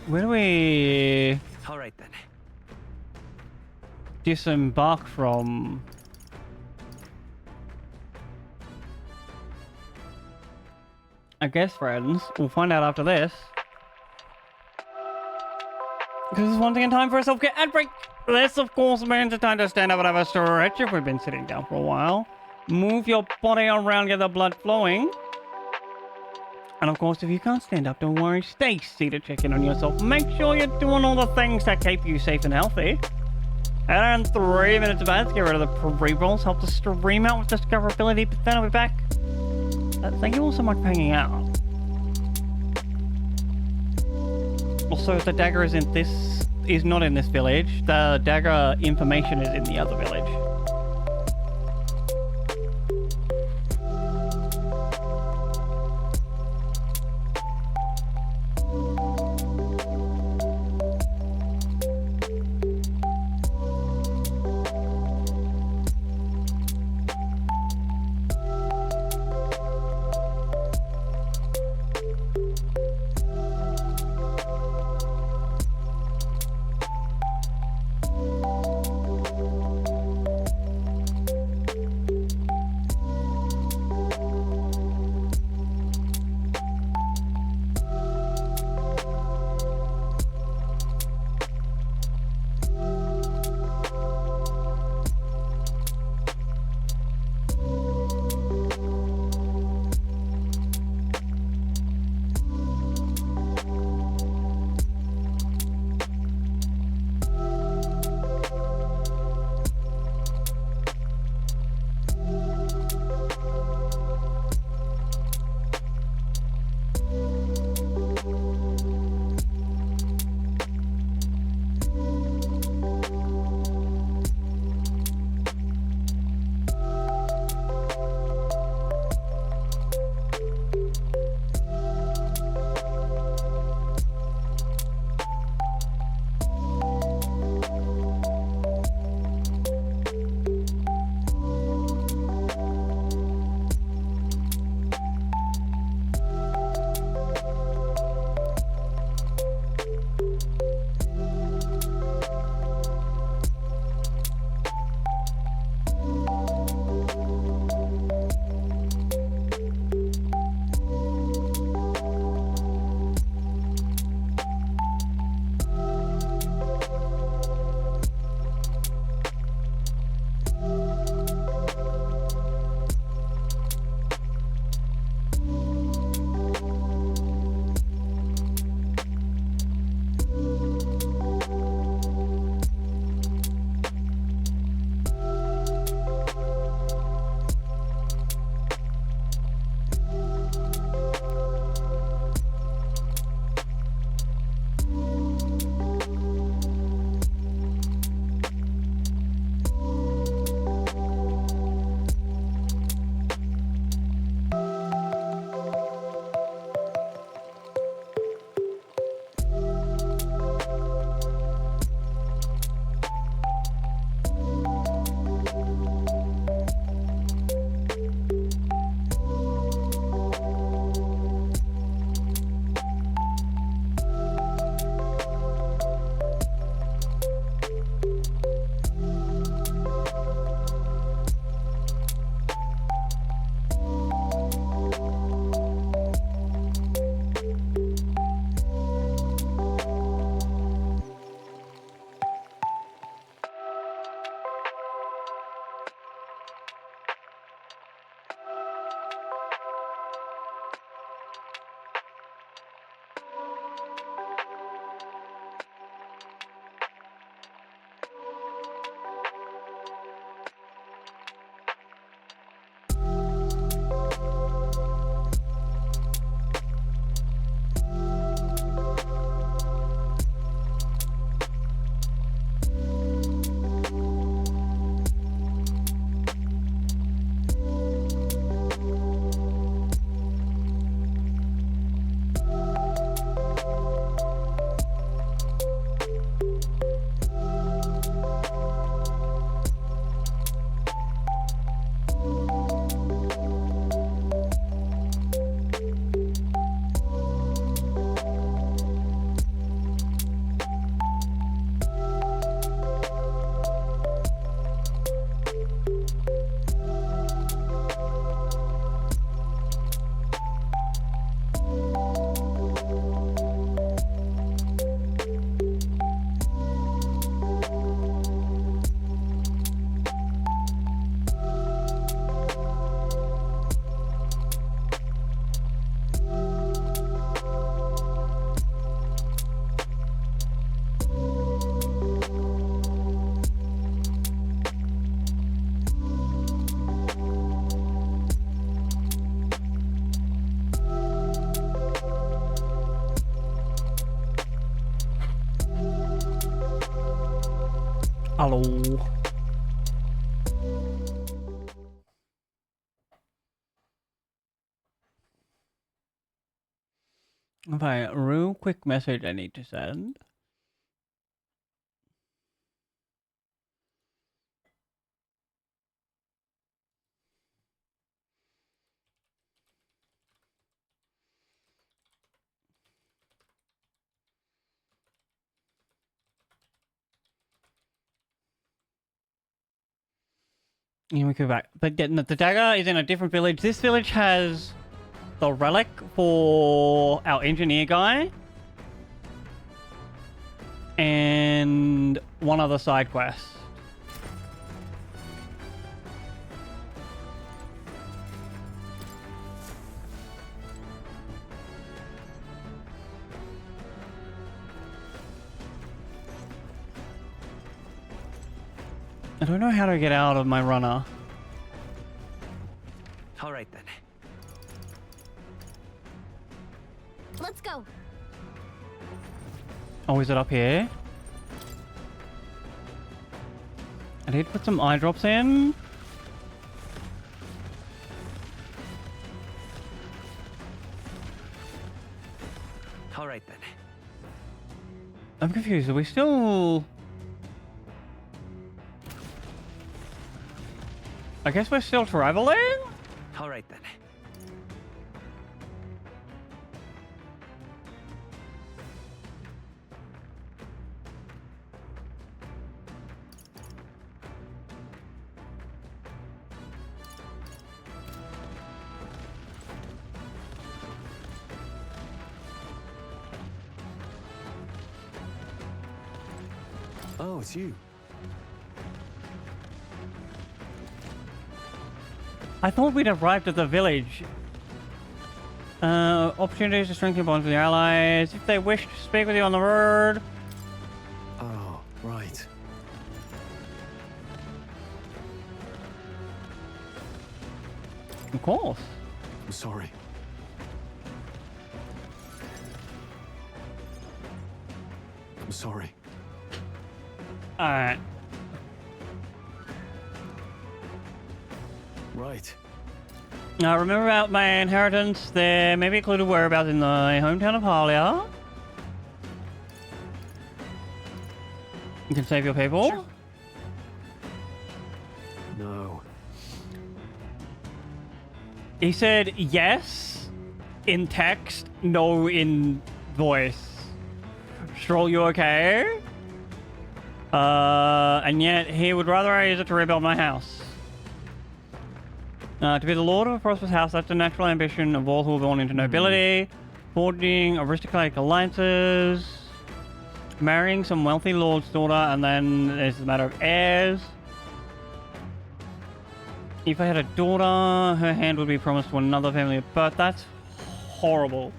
Where do we All right then. disembark from? I guess, friends, we'll find out after this. Because it's once again time for a self-care ad break. This, of course, means it's time to stand up and have a stretch if we've been sitting down for a while. Move your body around, get the blood flowing. And of course, if you can't stand up, don't worry. Stay seated, check in on yourself. Make sure you're doing all the things that keep you safe and healthy. And in 3 minutes of ads, get rid of the pre-rolls. Help the stream out with discoverability, but then I'll be back. Thank you all so much for hanging out. Also, the dagger is not in this village. The dagger information is in the other village. Hello. Okay, real quick message I need to send. Yeah, we go back. But the dagger is in a different village. This village has the relic for our engineer guy. And one other side quest. I don't know how to get out of my runner. All right then. Let's go. Oh, is it up here? I need to put some eye drops in. All right then. I'm confused. Are we still... I guess we're still traveling? All right then. Oh, it's you. I thought we'd arrived at the village. Opportunities to strengthen bonds with your allies. If they wish to speak with you on the road. Oh, right. Of course. I'm sorry. I'm sorry. Alright. Right. Now remember about my inheritance. There may be a clue to whereabouts in the hometown of Halia. You can save your people. Sure. No. He said yes in text, no in voice. Stroll, you okay? And yet he would rather I use it to rebuild my house. To be the lord of a prosperous house, that's the natural ambition of all who are born into nobility. Forging aristocratic alliances. Marrying some wealthy lord's daughter, and then there's the matter of heirs. If I had a daughter, her hand would be promised to another family, but that's horrible.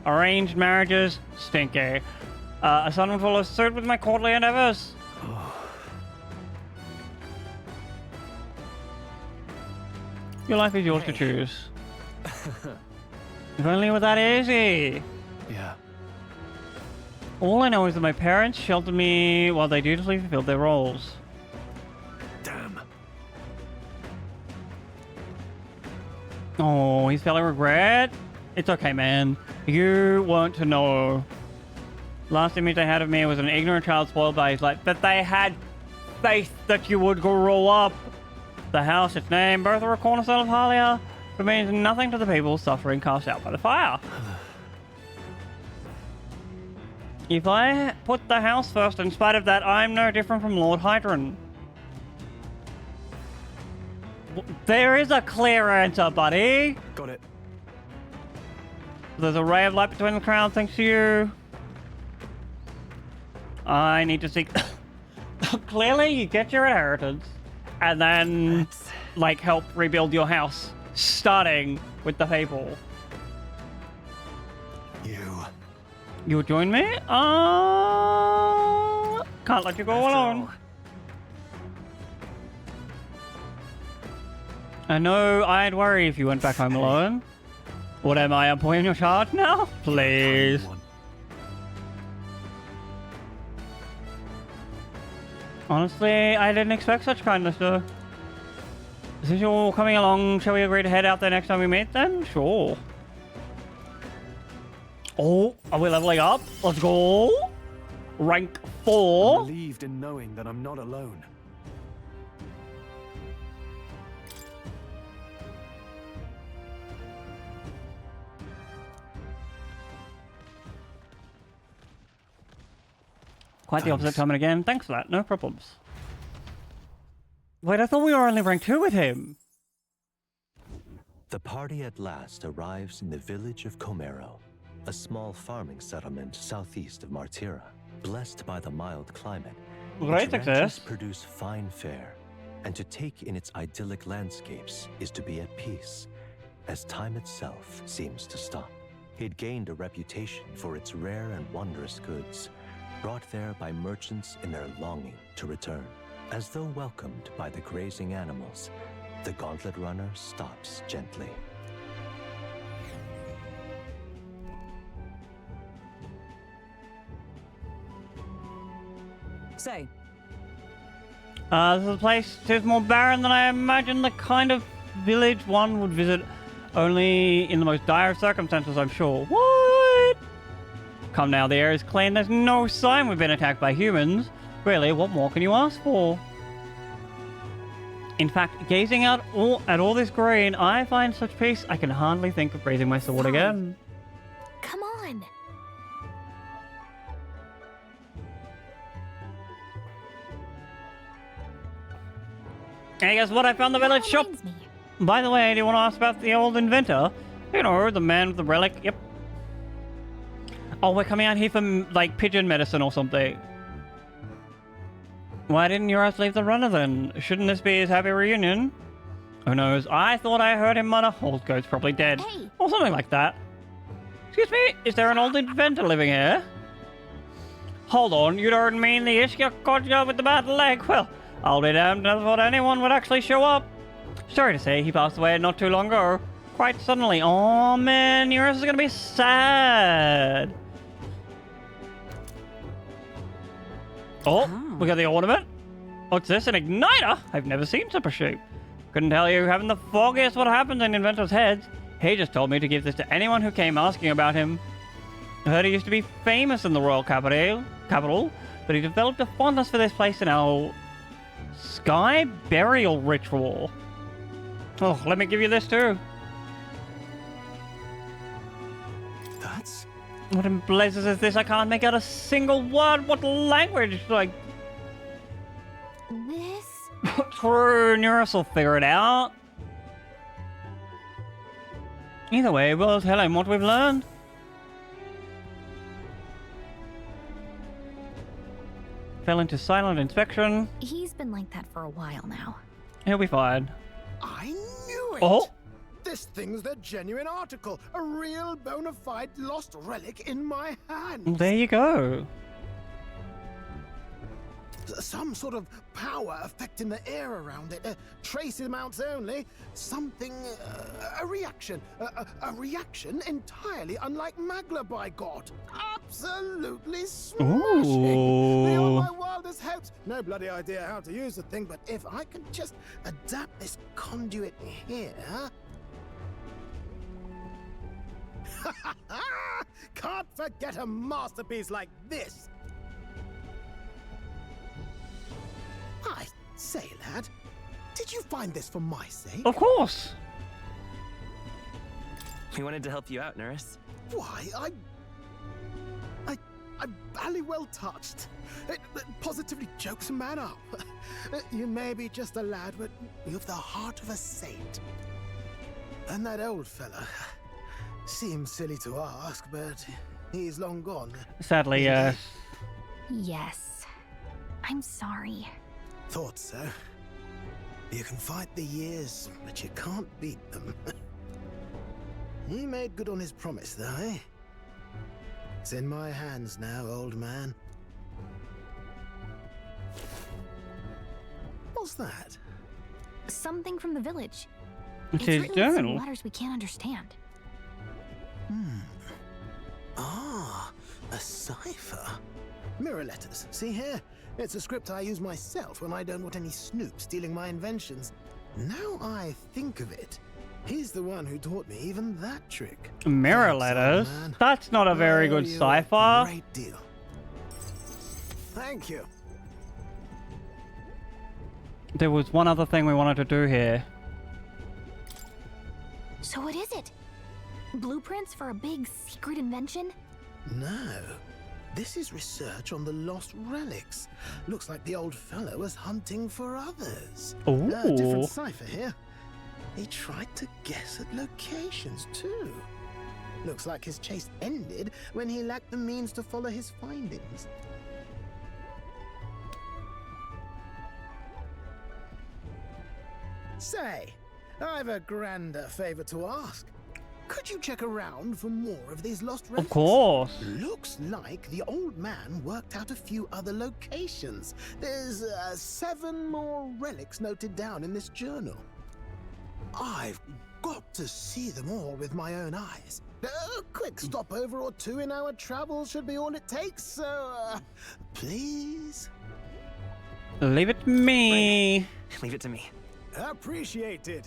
Arranged marriages, stinky. A son would follow suit with my courtly endeavors. Your life is yours to choose. If only it were that easy. Yeah. All I know is that my parents sheltered me while they dutifully fulfilled their roles. Damn. Oh, he's feeling regret? It's okay, man. You weren't to know. Last image they had of me was an ignorant child spoiled by his life, but they had faith that you would grow up. The house, its name, birth or a cornerstone of Halia, remains nothing to the people suffering cast out by the fire. If I put the house first, in spite of that, I'm no different from Lord Hydron. There is a clear answer, buddy. Got it. There's a ray of light between the crowd, thanks to you. I need to seek... Clearly, you get your inheritance, and then, like, help rebuild your house, starting with the people. You would join me? Can't let you go alone. I know I'd worry if you went back home alone. What am I, a boy in your charge now? Please. Honestly, I didn't expect such kindness, though. Since you're all coming along, shall we agree to head out there next time we meet, then? Sure. Oh, are we leveling up? Let's go. Rank 4. I'm relieved in knowing that I'm not alone. Quite the opposite time and again. Thanks for that. No problems. Wait, I thought we were only rank 2 with him. The party at last arrives in the village of Comero, a small farming settlement southeast of Martira. Blessed by the mild climate, Great its ranches success. produce fine fare, and to take in its idyllic landscapes is to be at peace, as time itself seems to stop. It gained a reputation for its rare and wondrous goods, brought there by merchants in their longing to return. As though welcomed by the grazing animals, the gauntlet runner stops gently. Say, This is a place that is more barren than I imagined, the kind of village one would visit only in the most dire of circumstances, I'm sure. What? Come now, the air is clean. There's no sign we've been attacked by humans. Really, what more can you ask for? In fact, gazing out at all this green, I find such peace I can hardly think of raising my sword again. Come on. Hey, guess what? I found the village shop. By the way, do you want to ask about the old inventor? You know, the man with the relic. Yep. Oh, we're coming out here for, like, pigeon medicine or something. Why didn't Euros leave the runner then? Shouldn't this be his happy reunion? Who knows? I thought I heard him mutter, old goat's probably dead. Hey. Or something like that. Excuse me, is there an old inventor living here? Hold on, you don't mean the Ishka caught you with the bad leg? Well, I'll be damned, never thought anyone would actually show up. Sorry to say, he passed away not too long ago. Quite suddenly. Oh man, Euros is gonna be sad. Oh, we got the ornament. What's this, an igniter? I've never seen such a shape. Couldn't tell you, haven't the foggiest what happens in inventors' heads. He just told me to give this to anyone who came asking about him. I heard he used to be famous in the royal capital, but he developed a fondness for this place in our sky burial ritual. Oh, let me give you this too. That's... What in blazes is this? I can't make out a single word. What language? Like... This? True, Neuros will figure it out. Either way, we'll tell him what we've learned. Fell into silent inspection. He's been like that for a while now. He'll be fine. I knew it! Oh! This thing's the genuine article. A real bona fide lost relic in my hand. There you go. Some sort of power affecting the air around it. Trace amounts only. Something... a reaction. A reaction entirely unlike Magla, by God. Absolutely smashing. Beyond my wildest hopes. No bloody idea how to use the thing, but if I can just adapt this conduit here... Can't forget a masterpiece like this. I say, lad, did you find this for my sake? Of course. We wanted to help you out, Nurse. Why, I'm bally well touched. It positively jokes a man up. You may be just a lad, but you've the heart of a saint. And that old fella seems silly to ask, but he's long gone. Sadly, yes. Yes. I'm sorry. Thought so. You can fight the years, but you can't beat them. He made good on his promise, though, eh? It's in my hands now, old man. What's that? Something from the village. It's It's his written in some journal. letters we can't understand. Ah, a cipher. Mirror letters. See here? It's a script I use myself when I don't want any snoop stealing my inventions. Now I think of it, he's the one who taught me even that trick. Mirror letters? That's not a very good cipher. Great deal. Thank you. There was one other thing we wanted to do here. So what is it? Blueprints for a big secret invention? No. This is research on the lost relics. Looks like the old fellow was hunting for others. Ooh. Different cipher here. He tried to guess at locations too. Looks like his chase ended when he lacked the means to follow his findings. Say, I've a grander favor to ask. Could you check around for more of these lost relics? Of course. Looks like the old man worked out a few other locations. There's 7 more relics noted down in this journal. I've got to see them all with my own eyes. A quick stopover or 2 in our travels should be all it takes, so please? Leave it to me. Leave it to me. Appreciated.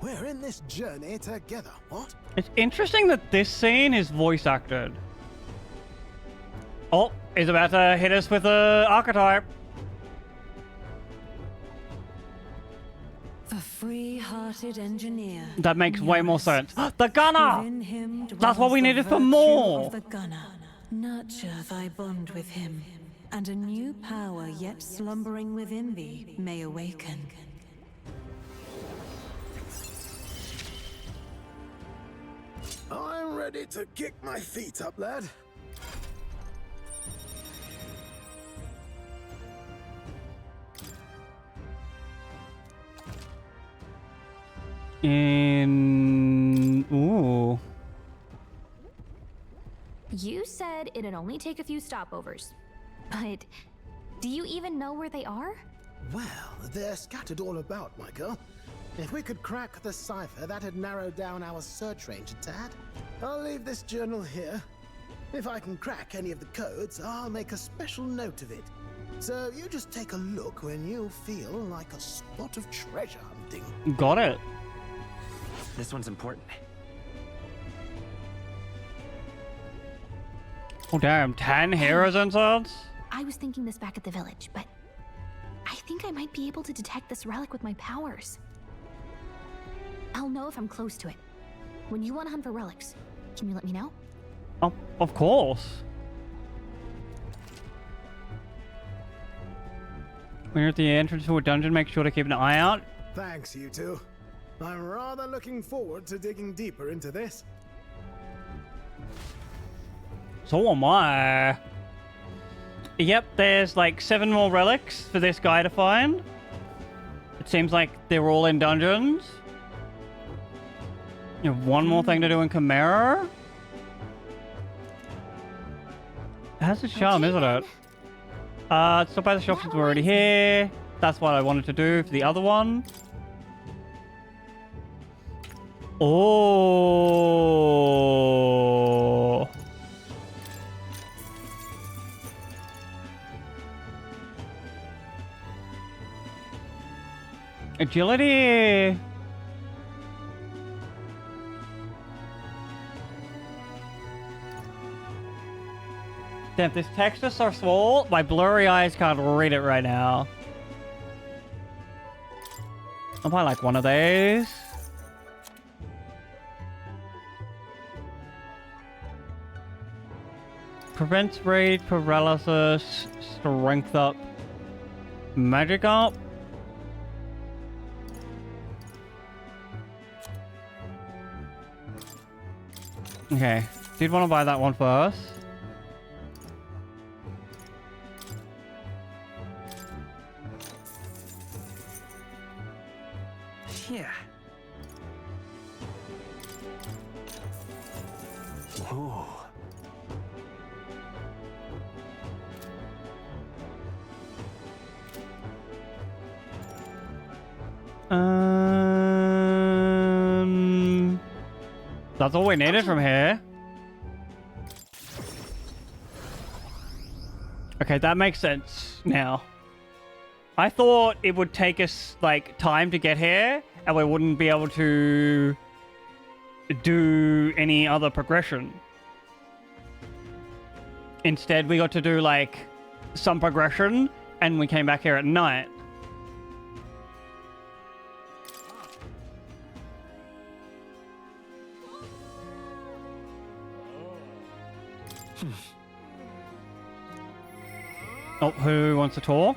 We're in this journey together, what? It's interesting that this scene is voice acted. Oh, he's about to hit us with a archetype. A free-hearted engineer. That makes way more sense. The gunner! That's what we needed for more! The gunner. Nurture thy bond with him, and a new power yet slumbering within thee may awaken. I'm ready to kick my feet up, lad. Ooh. You said it'd only take a few stopovers. But do you even know where they are? Well, they're scattered all about, my girl. If we could crack the cipher, that'd narrow down our search range a tad. I'll leave this journal here. If I can crack any of the codes, I'll make a special note of it. So you just take a look when you feel like a spot of treasure hunting. Got it. This one's important. Oh damn, 10 heroes and swords? I was thinking this back at the village, but I think I might be able to detect this relic with my powers. I'll know if I'm close to it. When you want to hunt for relics, can you let me know? Oh, of course. When you're at the entrance to a dungeon, make sure to keep an eye out. Thanks, you two. I'm rather looking forward to digging deeper into this. So am I. Yep, there's like 7 more relics for this guy to find. It seems like they're all in dungeons. You have one more thing to do in Chimera. It has a charm, isn't it? Stop by the shop since we're already here. That's what I wanted to do for the other one. Oh. Agility. Damn, this text is so small, my blurry eyes can't read it right now. I'll buy like one of these. Prevents raid, paralysis, strength up, magic up. Okay, did want to buy that one first. Yeah. Whoa. That's all we needed from here. Okay, that makes sense now. I thought it would take us, like, time to get here, and we wouldn't be able to do any other progression. Instead, we got to do, like, some progression, and we came back here at night. Oh, who wants to talk?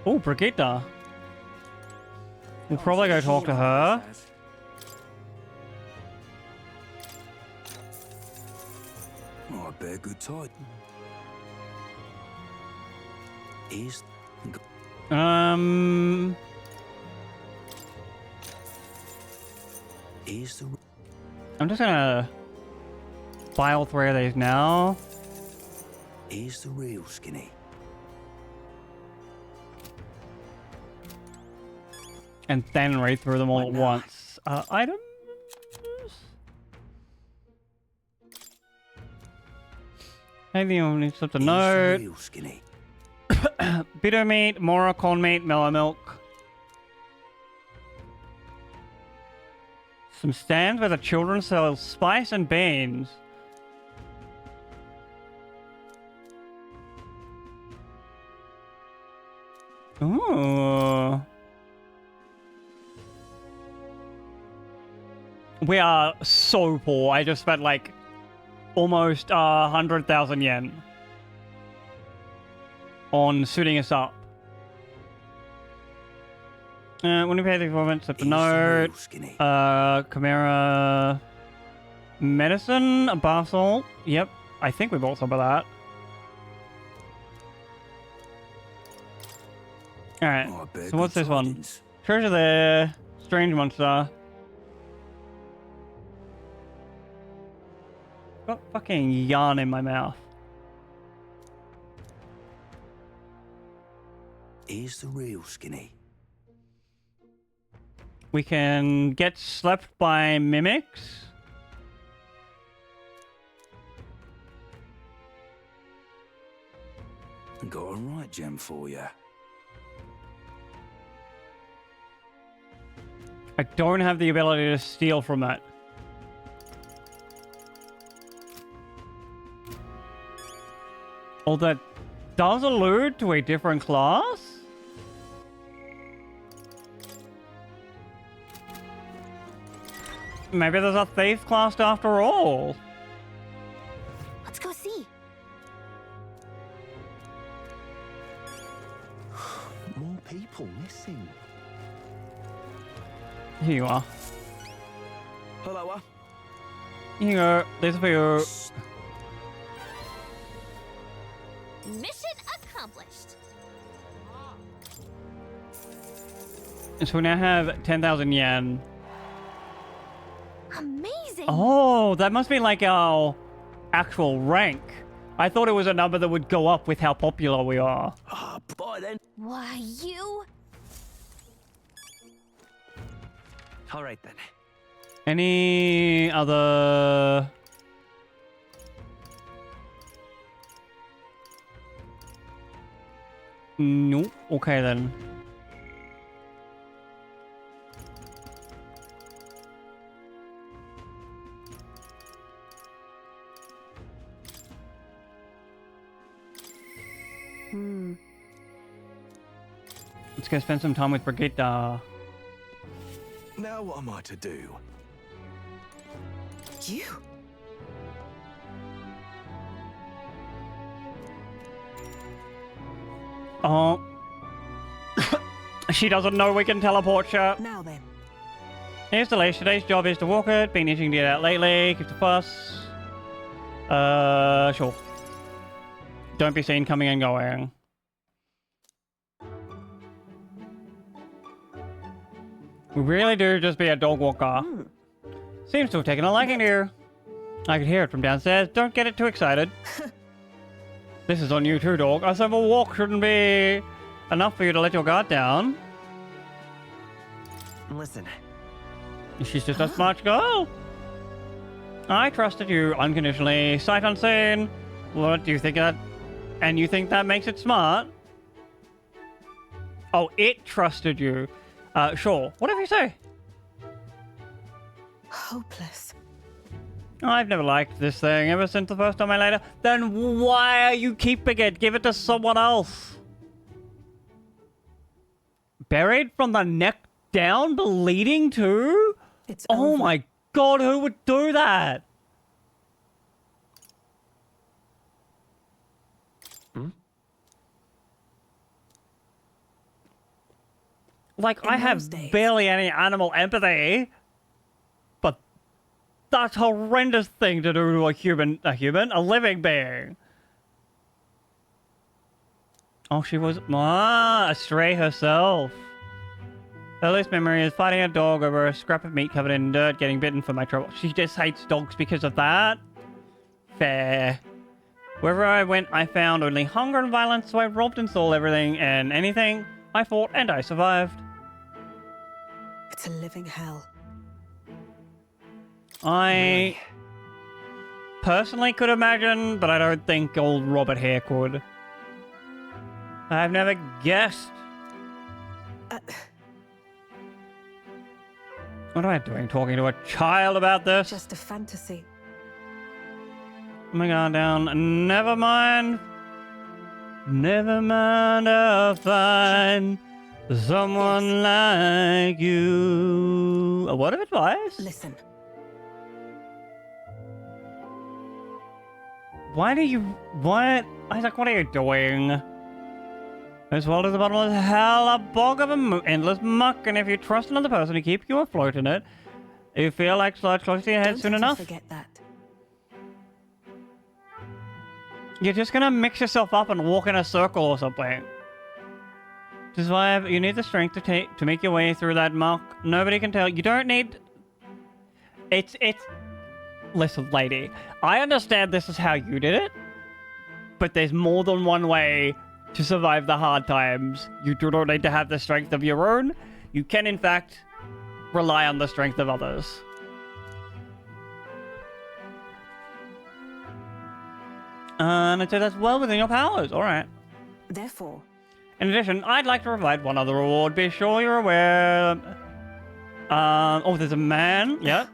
Oh, Brigitte. We'll probably go talk to her. Oh, I bear good tide. Is the I'm just gonna buy all 3 of these now. is the real skinny. And then read through them all at once. Items? Maybe I'll need something to note. Real skinny. Bitter meat, mora, corn meat, mellow milk. Some stands where the children sell spice and beans. Ooh. We are so poor. I just spent like almost 100,000 yen on suiting us up. When we pay the performance, have to note. Chimera medicine, a bath salt. Yep, I think we bought some of that. Alright, so what's this one? Treasure there. Strange monster. Got fucking yarn in my mouth. Is the real skinny. We can get slept by mimics. Got a right gem for you. I don't have the ability to steal from that. Oh, that does allude to a different class? Maybe there's a thief class after all. Let's go see. More people missing. Here you are. Hello. Here you go. This is for you. Mission accomplished. So we now have 10,000 yen. Amazing. Oh, that must be like our actual rank. I thought it was a number that would go up with how popular we are. Bye then. Why, you? All right then. Any other... Nope. Okay then. Let's go spend some time with Brigitte. Now what am I to do? You? Oh. She doesn't know we can teleport her. Now then. Here's the leash. Today's job is to walk it. Been itching to get out lately. Keep the fuss. Sure. Don't be seen coming and going. We really do just be a dog walker. Seems to have taken a liking to you. I could hear it from downstairs. Don't get it too excited. This is on you too, dog. A simple walk shouldn't be enough for you to let your guard down. Listen. She's just a smart girl. I trusted you unconditionally. Sight unseen. What do you think of that? And you think that makes it smart? Oh, it trusted you. Sure. Whatever you say. Hopeless. I've never liked this thing ever since the first time I laid it. Then why are you keeping it? Give it to someone else. Buried from the neck down, bleeding too? It's oh over. My god, who would do that? Like, I have barely any animal empathy. But that's a horrendous thing to do to a living being. Oh, she was a stray herself. Her earliest memory is fighting a dog over a scrap of meat covered in dirt, getting bitten for my trouble. She just hates dogs because of that? Fair. Wherever I went, I found only hunger and violence, so I robbed and stole everything and anything. I fought and I survived. It's a living hell. I personally could imagine, but I don't think old Robert Hare could. I've never guessed. What am I doing talking to a child about this? Just a fantasy. Oh my god, down. Never mind. Never mind, I'll find someone like you. A word of advice? Listen. Why do you... What? Isaac, what are you doing? This world is a bottomless hell, a bog of endless muck, and if you trust another person to keep you afloat in it, you feel like slide close to your head soon enough. Forget that. You're just gonna mix yourself up and walk in a circle or something. This is why you need the strength to make your way through that muck. Nobody can tell. You don't need... It's... Listen, lady. I understand this is how you did it, but there's more than one way to survive the hard times. You do not need to have the strength of your own. You can, in fact, rely on the strength of others. And I'd say that's well within your powers. All right. Therefore... In addition, I'd like to provide one other reward. Be sure you're aware... oh, there's a man. Yep.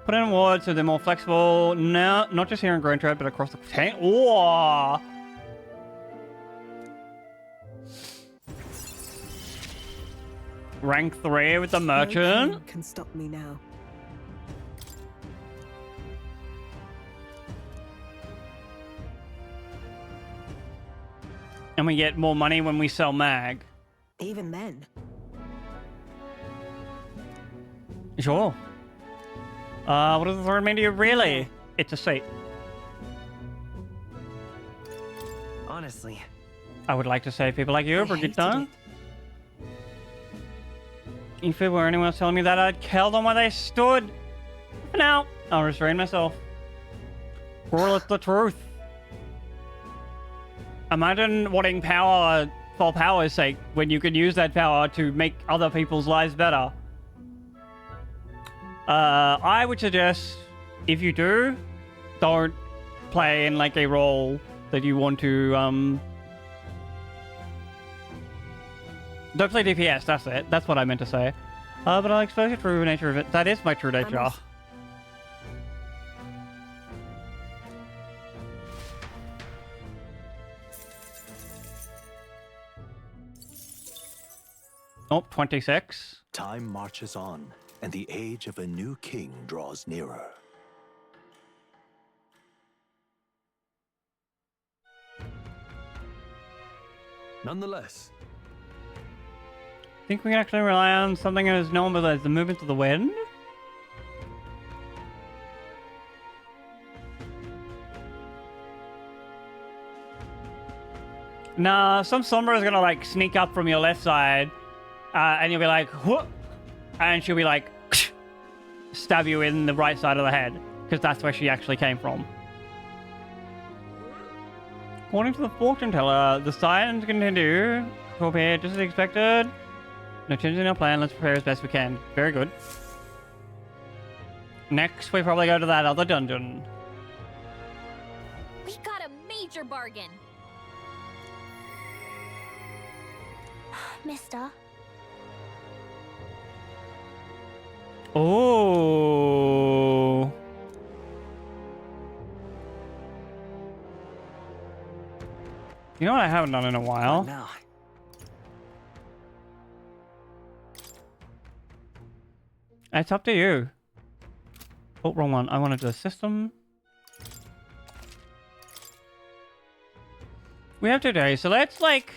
Put in awards so they're more flexible. No, not just here in Grand Trade, but across the tank. Whoa! Rank 3 with the merchant. No king can stop me now. And we get more money when we sell mag. Even then. Sure. What does the third mean to you, really? It's a seat. Honestly, I would like to say people like you, Brigitte. If it were anyone else telling me that, I'd kill them where they stood. For now, I'll restrain myself. Call it the truth. Imagine wanting power for power's sake when you can use that power to make other people's lives better. I would suggest, if you do, don't play in like a role that you want to, don't play DPS, that's it. That's what I meant to say. But I'll expose your true nature of it. That is my true nature. Oh, 26. Time marches on, and the age of a new king draws nearer. Nonetheless, Think we can actually rely on something as known as the movement of the wind? Nah, some slumber is gonna like sneak up from your left side, and you'll be like, whoop, and she'll be like, stab you in the right side of the head, because that's where she actually came from. According to the fortune teller, the signs continue to appear just as expected. No change in our plan. Let's prepare as best we can. Very good. Next, we probably go to that other dungeon. We got a major bargain. Mister. Oh. You know what I haven't done in a while? Now. It's up to you. Oh, wrong one. I wanted the system. We have 2 days, so let's like...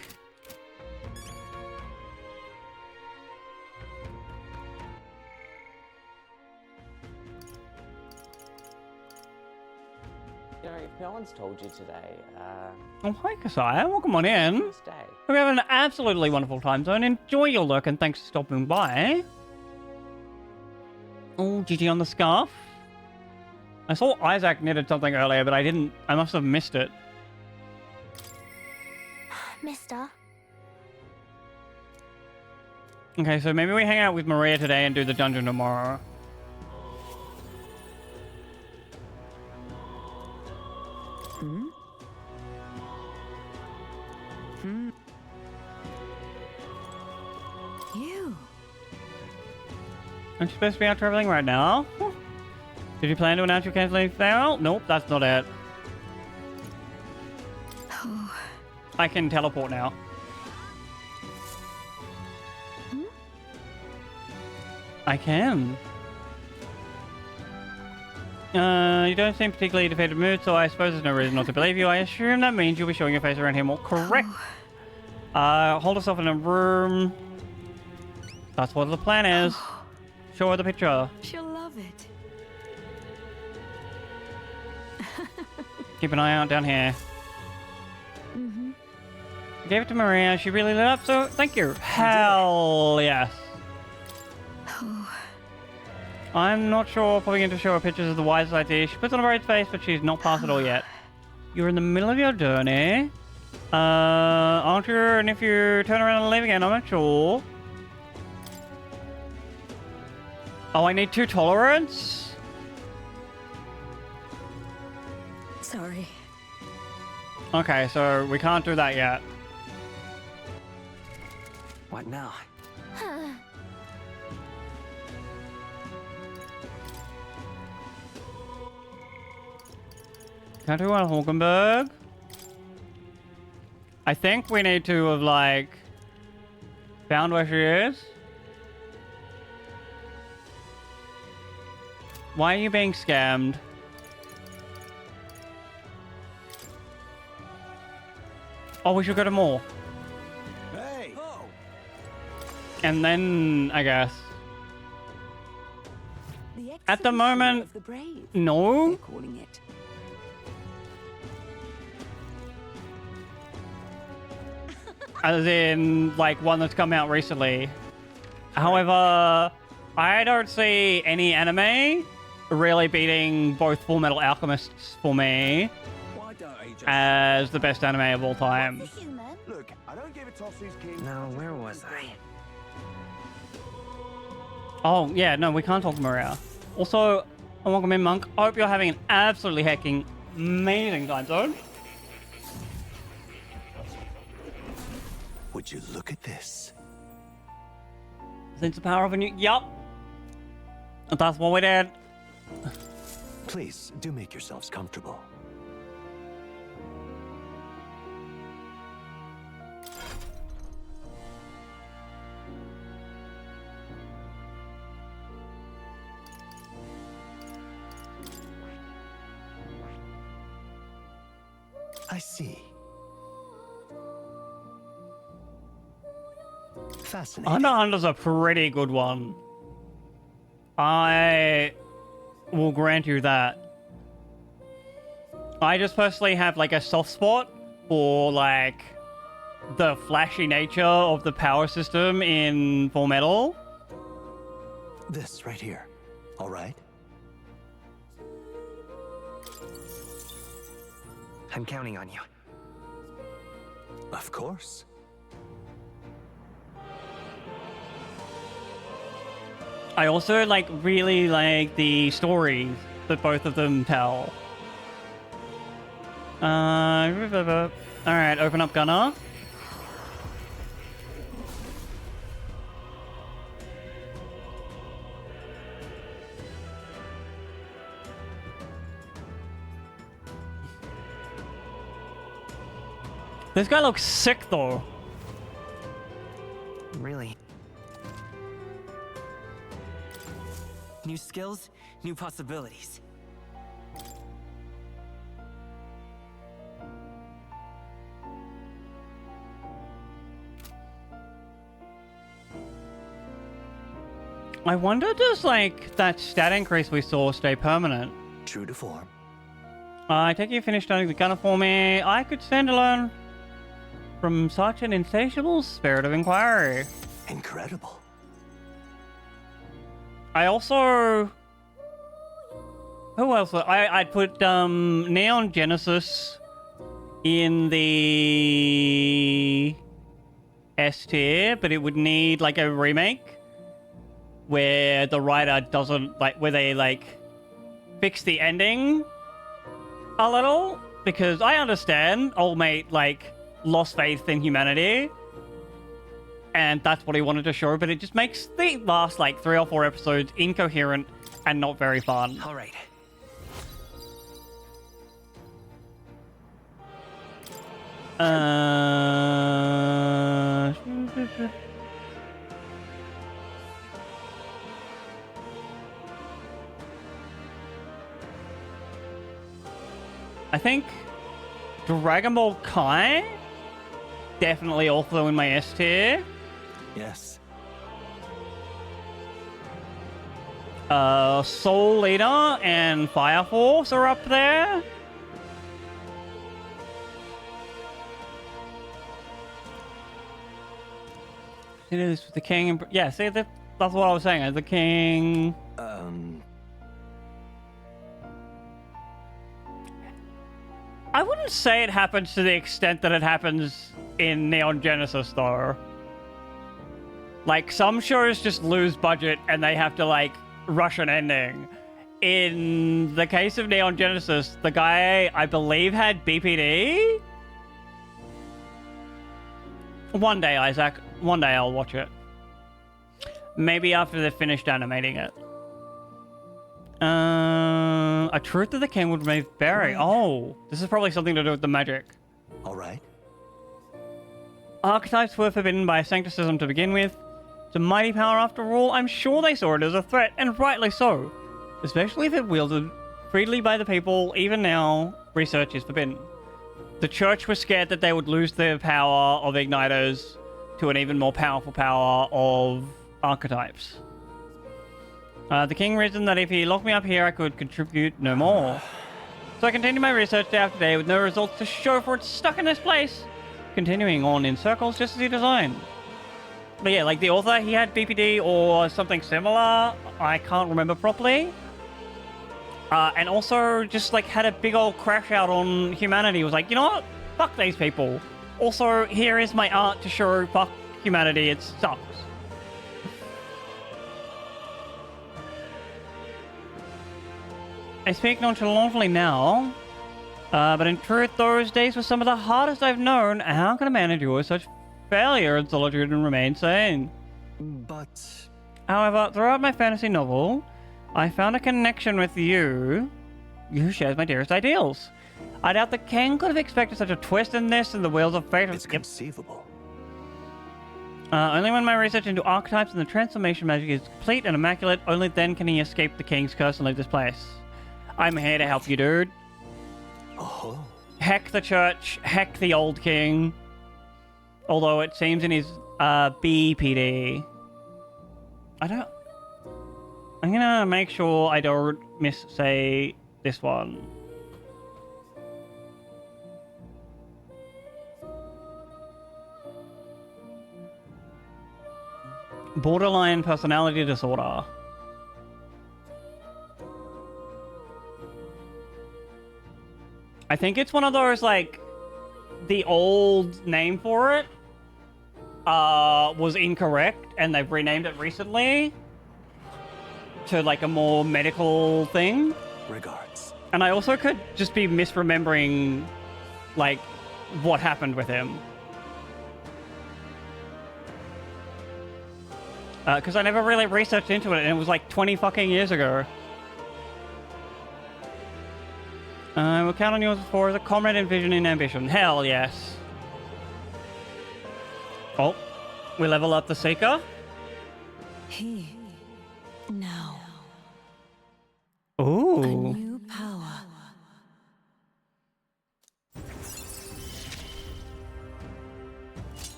You know, if no one's told you today, Oh, hi, Kasaya. Welcome on in. Hope stay. you're having an absolutely wonderful time zone. Enjoy your look, and thanks for stopping by. Oh, GG on the scarf. I saw Isaac knitted something earlier, but I didn't... I must have missed it. Mister. Okay, so maybe we hang out with Maria today and do the dungeon tomorrow. Hmm? Hmm? You? Aren't you supposed to be out traveling right now? Did you plan to announce your canceling farewell? Nope, that's not it. Oh. I can teleport now. Hmm? I can. You don't seem particularly defeated mood, so I suppose there's no reason not to believe you. I assume that means you'll be showing your face around here more. Correct. Hold yourself in a room. That's what the plan is. Show her the picture. She'll love it. Keep an eye out down here. Mm-hmm. I gave it to Maria. She really lit up, so thank you. Hell yes. I'm not sure. Probably going to show her pictures of the wise idea. She puts on a bright face, but she's not past it all yet. You're in the middle of your journey. Aren't you? And if you turn around and leave again, I'm not sure. Oh, I need 2 tolerance? Sorry. Okay, so we can't do that yet. What now? Can I do one Hulkenberg? I think we need to have, like, found where she is. Why are you being scammed? Oh, we should go to more. Hey! Oh. And then, I guess. At the moment, no. They're calling it. As in, like, one that's come out recently. However, I don't see any anime really beating both Full Metal Alchemists for me as the best anime of all time. Look, I don't give a toss who's king. Now, where was I? Oh, yeah, no, we can't talk to Maria. Also, welcome in, Monk. I hope you're having an absolutely hecking amazing time zone. Would you look at this? Sense the power of a new... Yup. That's what we did. Please, do make yourselves comfortable. I see. Fascinating. Hunter x Hunter's a pretty good one. I will grant you that. I just personally have like a soft spot for like the flashy nature of the power system in Full Metal. This right here. All right? I'm counting on you. Of course. I also like really like the stories that both of them tell. Alright, open up Gunner. This guy looks sick, though. Really? New skills, new possibilities. I wonder, does like that stat increase we saw stay permanent? True to form. I take you finished starting the gunner for me. I could stand alone from such an insatiable spirit of inquiry. Incredible. I also... Who else? I'd put Neon Genesis in the S tier, but it would need like a remake where the writer doesn't like, where they like fix the ending a little, because I understand old mate like lost faith in humanity and that's what he wanted to show, but it just makes the last like 3 or 4 episodes incoherent and not very fun. All right. I think Dragon Ball Kai, definitely also in my S tier. Yes. Soul Leader and Fire Force are up there. It is the king and... Yeah, see, that's what I was saying. The king... I wouldn't say it happens to the extent that it happens in Neon Genesis, though. Like, some shows just lose budget and they have to, like, rush an ending. In the case of Neon Genesis, the guy, I believe, had BPD? One day, Isaac. One day I'll watch it. Maybe after they've finished animating it. A Truth of the King would remove Barry. Oh, this is probably something to do with the magic. All right. Archetypes were forbidden by sancticism to begin with. It's a mighty power after all. I'm sure they saw it as a threat, and rightly so. Especially if it wielded freely by the people. Even now, research is forbidden. The church was scared that they would lose their power of igniters to an even more powerful power of archetypes. The king reasoned that if he locked me up here, I could contribute no more. So I continued my research day after day with no results to show for it stuck in this place. Continuing on in circles just as he designed. But yeah, like the author, he had BPD or something similar. I can't remember properly. And also just like had a big old crash out on humanity. It was like, you know what? Fuck these people. Also, here is my art to show fuck humanity. It sucks. I speak nonchalantly now, but in truth, those days were some of the hardest I've known. How can a man endure such failure and solitude and remain sane? But... However, throughout my fantasy novel, I found a connection with you. You shares my dearest ideals. I doubt the king could have expected such a twist in this, and the wheels of fate... It's conceivable. Only when my research into archetypes and the transformation magic is complete and immaculate, only then can he escape the king's curse and leave this place. I'm here to help you, dude. Oh. Heck the church, heck the old king. Although it seems in his BPD. I'm gonna make sure I don't say this one. Borderline personality disorder. I think it's one of those, like, the old name for it was incorrect, and they've renamed it recently to, like, a more medical thing. Regards. And I also could just be misremembering, like, what happened with him. Because I never really researched into it, and it was, like, 20 fucking years ago. I will count on yours for the comrade in vision and ambition. Hell yes. We level up the Seeker. He now Ooh. a new power.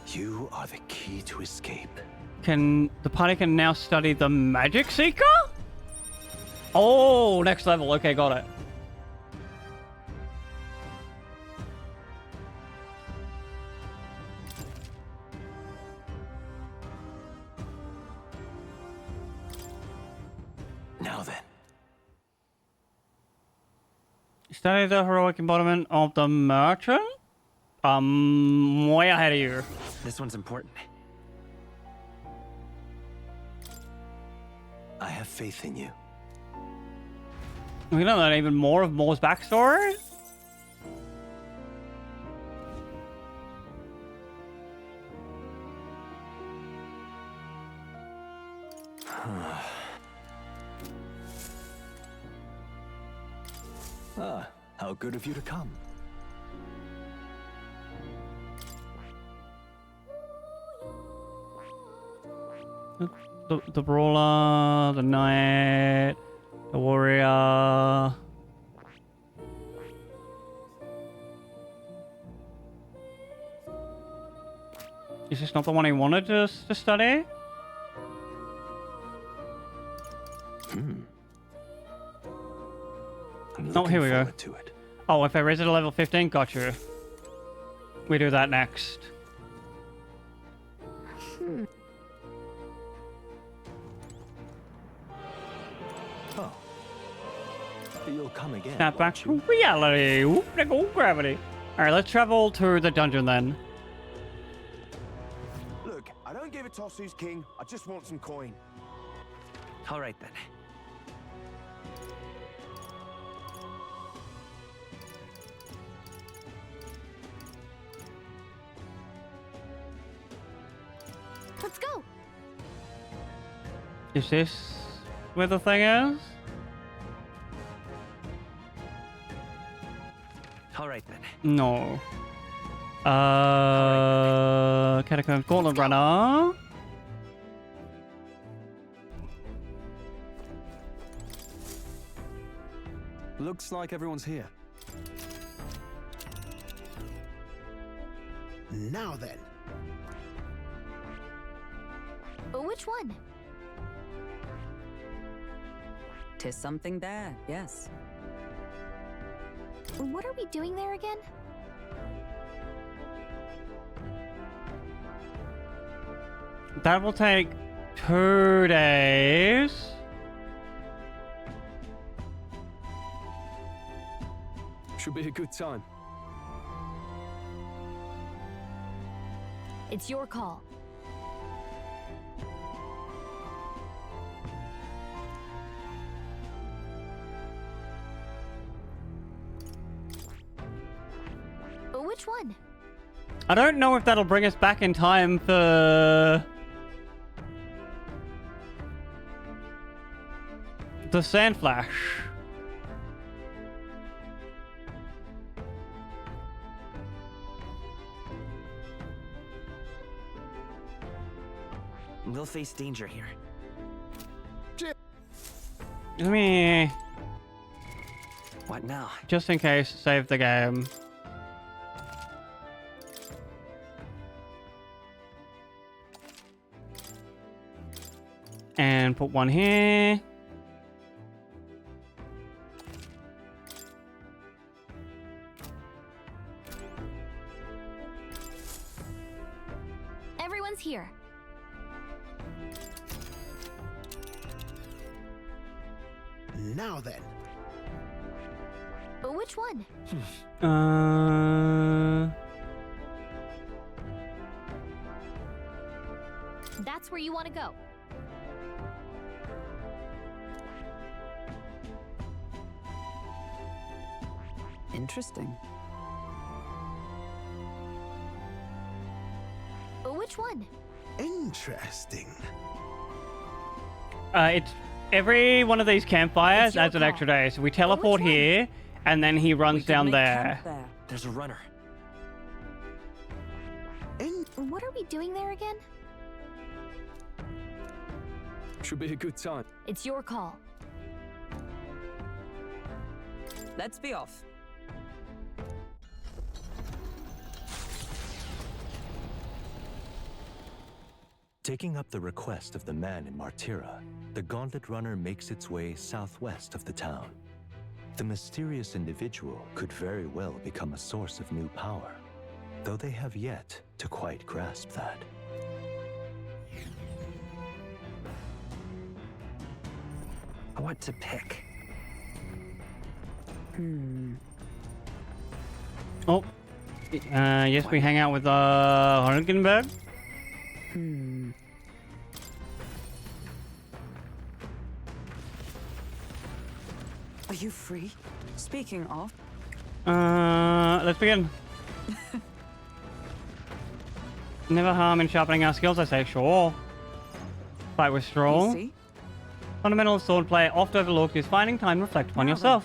You are the key to escape. The party can now study the Magic Seeker? Oh, next level. Okay, got it. Now then. Study the heroic embodiment of the merchant? Way ahead of you. This one's important. I have faith in you. We know that even more of Moore's backstory? Ah, how good of you to come. The brawler, the knight, the warrior. Is this not the one he wanted to study? Oh, here we go. Oh, if I raise it to level 15, got you. We do that next. Oh. You'll come again. Snap back to reality. Oop, there go gravity. Alright, let's travel to the dungeon then. Look, I don't give a toss who's king. I just want some coin. All right then. Let's go. Is this where the thing is? All right then. No. Catacomb Gauntlet Runner. Looks like everyone's here. Now then. Which one? 'Tis something there, yes. What are we doing there again? That will take 2 days. Should be a good time. It's your call. Which one? I don't know if that'll bring us back in time for the Sand Flash. We'll face danger here. Let me... What now? Just in case, save the game. And put one here. Everyone's here. Now then. Which one? That's where you want to go. Interesting. Which one? Interesting. It's every one of these campfires adds an extra day. So we teleport here, and then he runs down there. There's a runner. What are we doing there again? Should be a good time. It's your call. Let's be off. Taking up the request of the man in Martyra, the Gauntlet Runner makes its way southwest of the town. The mysterious individual could very well become a source of new power, though they have yet to quite grasp that. What to pick? Oh. Yes, we hang out with Honkenberg. Are you free? Speaking of... Let's begin. Never harm in sharpening our skills, I say, sure. Fight with strong. Easy. Fundamental swordplay oft overlooked is finding time to reflect upon yourself.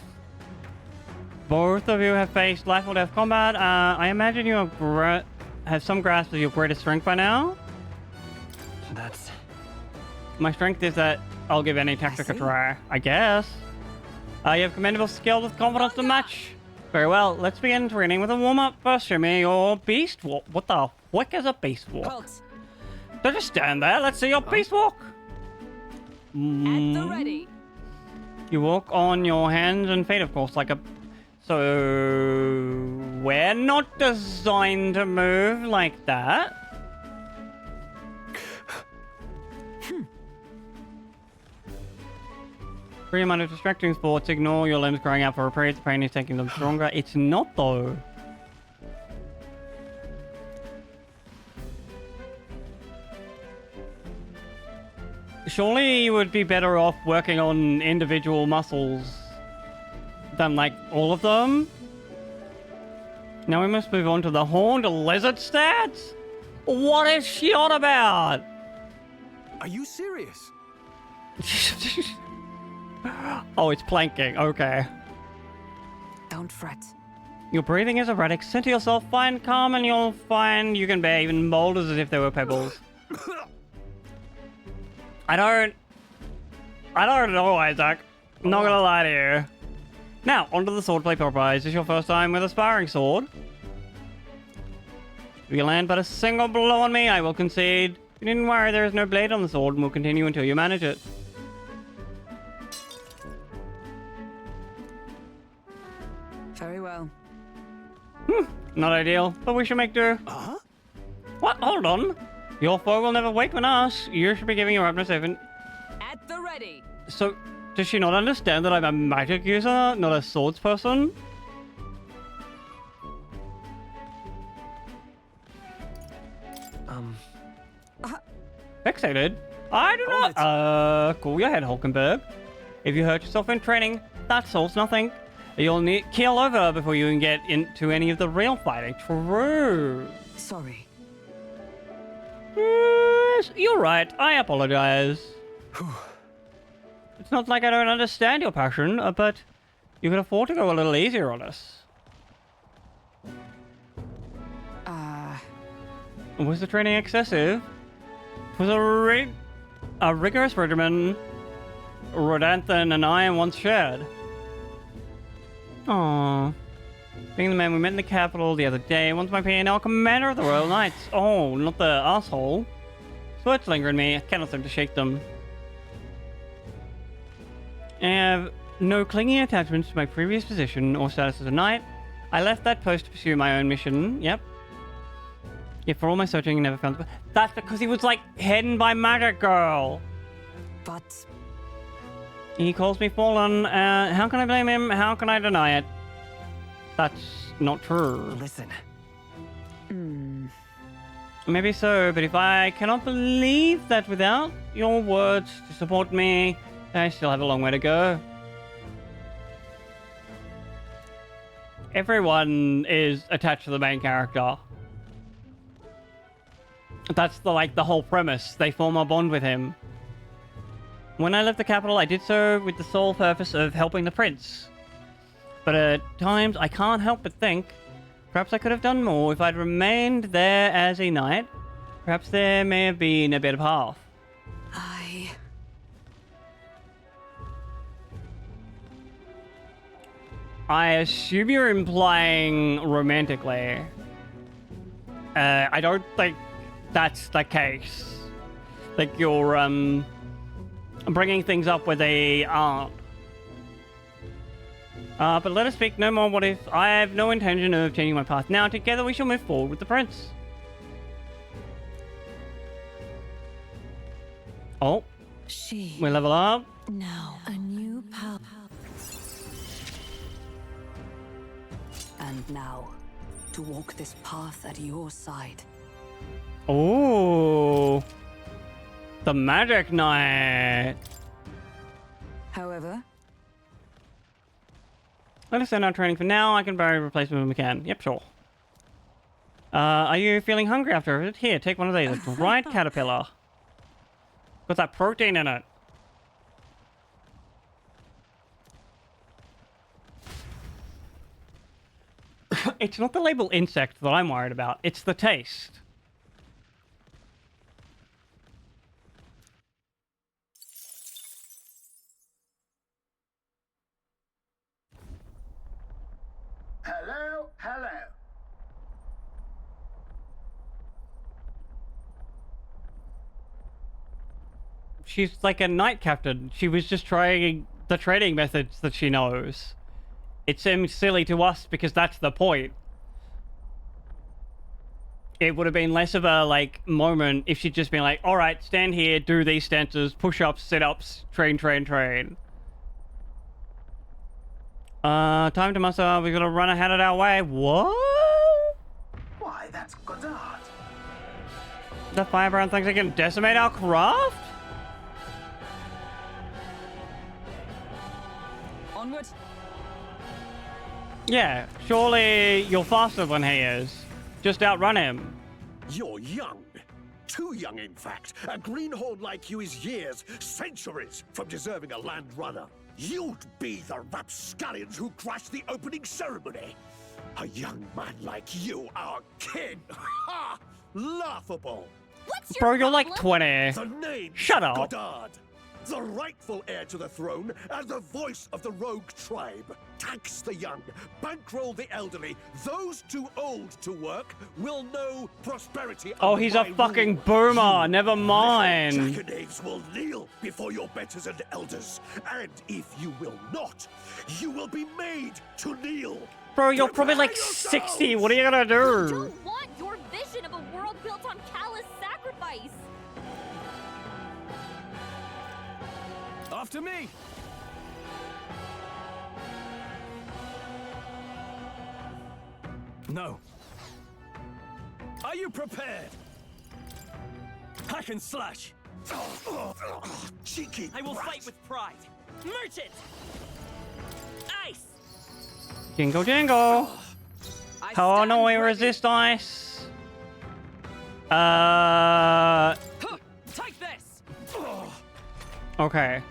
Both of you have faced life or death combat. I imagine you have some grasp of your greatest strength by now. That's... My strength is that I'll give any tactic a try, I guess. You have commendable skill with confidence to match. Very well, let's begin training with a warm-up. First, show me your beast walk. What the heck is a beast walk? Don't just stand there, let's see your beast walk. At the ready. You walk on your hands and feet, of course, like a... So... We're not designed to move like that. Free amount of distracting sports, ignore your limbs crying out for reprieve, the pain is taking them stronger. It's not though. Surely you would be better off working on individual muscles than like all of them. Now we must move on to the horned lizard stats? What is she on about? Are you serious? Oh, it's planking. Okay. Don't fret. Your breathing is erratic. Center yourself, find calm, and you'll find you can bear even boulders as if they were pebbles. I don't know, Isaac. I'm not gonna lie to you. Now, onto the swordplay proper. Is this your first time with a sparring sword? If you land but a single blow on me, I will concede. You needn't worry, there is no blade on the sword, and we'll continue until you manage it. Very well. Not ideal, but we should make do. What? Hold on. Your foe will never wake on us. You should be giving your utmost effort. At the ready. So, does she not understand that I'm a magic user, not a swords person? Fixated? I do not. Cool your head, Hulkenberg. If you hurt yourself in training, that solves nothing. You'll need keel over before you can get into any of the real fighting. True. Sorry. Yes, you're right. I apologize. It's not like I don't understand your passion, but you can afford to go a little easier on us. Was the training excessive? It was a rigorous regimen Rodanthan and I once shared. Aww. Being the man we met in the capital the other day, once my P&L commander of the Royal Knights. Oh, not the asshole. Sweats linger in me. I cannot seem to shake them. I have no clinging attachments to my previous position or status as a knight. I left that post to pursue my own mission. Yep. Yet for all my searching, I never found... That's because he was, like, hidden by Magic Girl. But... He calls me fallen. How can I blame him? How can I deny it? That's not true. Listen. Maybe so, but if I cannot believe that without your words to support me, I still have a long way to go. Everyone is attached to the main character. That's the whole premise. They form a bond with him. When I left the capital, I did so with the sole purpose of helping the prince. But at times, I can't help but think, perhaps I could have done more if I'd remained there as a knight. Perhaps there may have been a better path. I assume you're implying romantically. I don't think that's the case. Like you're bringing things up where they aren't. But let us speak no more. What if? I have no intention of changing my path now. Together we shall move forward with the prince. Oh. We level up. Now, a new power. And now, to walk this path at your side. Oh. The Magic Knight. However, let us end our training for now. I can bury a replacement when we can. Yep, sure. Are you feeling hungry after it? Here, take one of these. It's right caterpillar. Got that protein in it. It's not the label insect that I'm worried about. It's the taste. Hello, hello. She's like a knight captain. She was just trying the training methods that she knows. It seems silly to us because that's the point. It would have been less of a, like, moment if she'd just been like, alright, stand here, do these stances, push-ups, sit-ups, train, train, train. Time to muster, we've got to run ahead of our way. What? Why, that's Godard. The firebrand thinks they can decimate our craft? Onward. Yeah, surely you're faster than he is. Just outrun him. You're young. Too young, in fact. A greenhorn like you is years, centuries from deserving a land runner. You'd be the rapscallions who crashed the opening ceremony. A young man like you, our king. Ha! Laughable. What's Bro, you're like 20. The name Shut up. Godard. The rightful heir to the throne and the voice of the rogue tribe. Tax the young, bankroll the elderly. Those too old to work will know prosperity. Oh, under he's a my fucking rule. boomer. Never mind. Jackanapes will kneel before your betters and elders. And if you will not, you will be made to kneel. Bro, you're probably like 60. What are you gonna I do? don't want your vision of a world built on callous sacrifice. After me! No. Are you prepared? Hack and slash! Cheeky I will brat. fight with pride. Merchant! Ice! Jingle, jingle. How do we resist ice? Take this! Okay.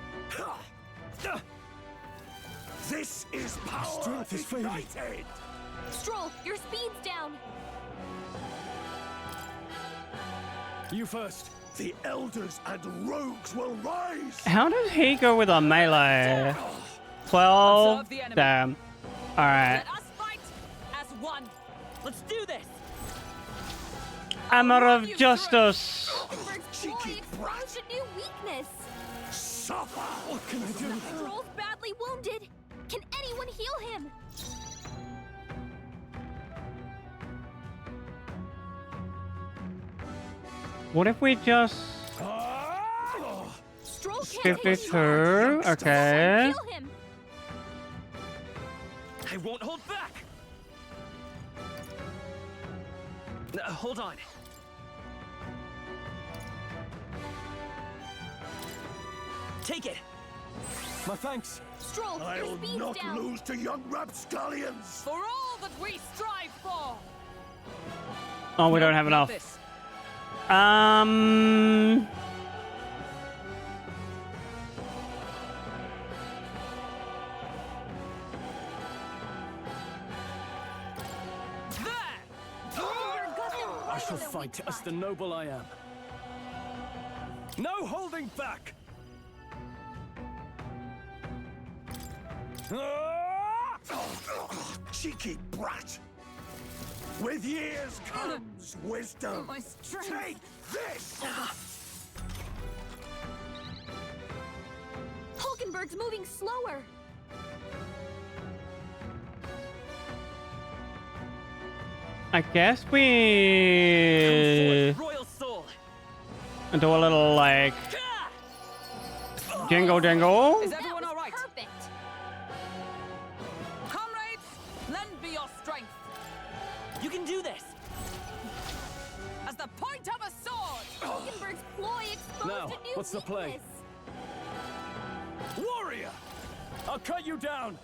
This is power. Strength is fading. Ignited. Stroll, your speed's down. You first. The elders and rogues will rise. How does he go with a melee? 12? Damn. Alright. Let us fight as one. Let's do this. Hammer of Justice. Cheeky brat. Expose a new weakness. Suffer. What can I do? Stroll's badly wounded. Can anyone heal him? What if we just... Stroll can't skip hit it you. through? Okay. Heal him. I won't hold back! Hold on. Take it! My thanks. Stroll, your I'll speed's not down. lose to young rapscallions. For all that we strive for. Oh, we don't have enough. This. I shall fight as the noble I am. No holding back! Cheeky brat! With years comes wisdom. My strength. Take this! Hulkenberg's moving slower. I guess we Royal Soul. do a little like jingle jingle. Is everyone all right? Perfect. Comrades, lend me your strength. You can do this. As the point of a sword. Hulkenberg's ploy exposed Now, a new what's the play? weakness. Warrior! I'll cut you down!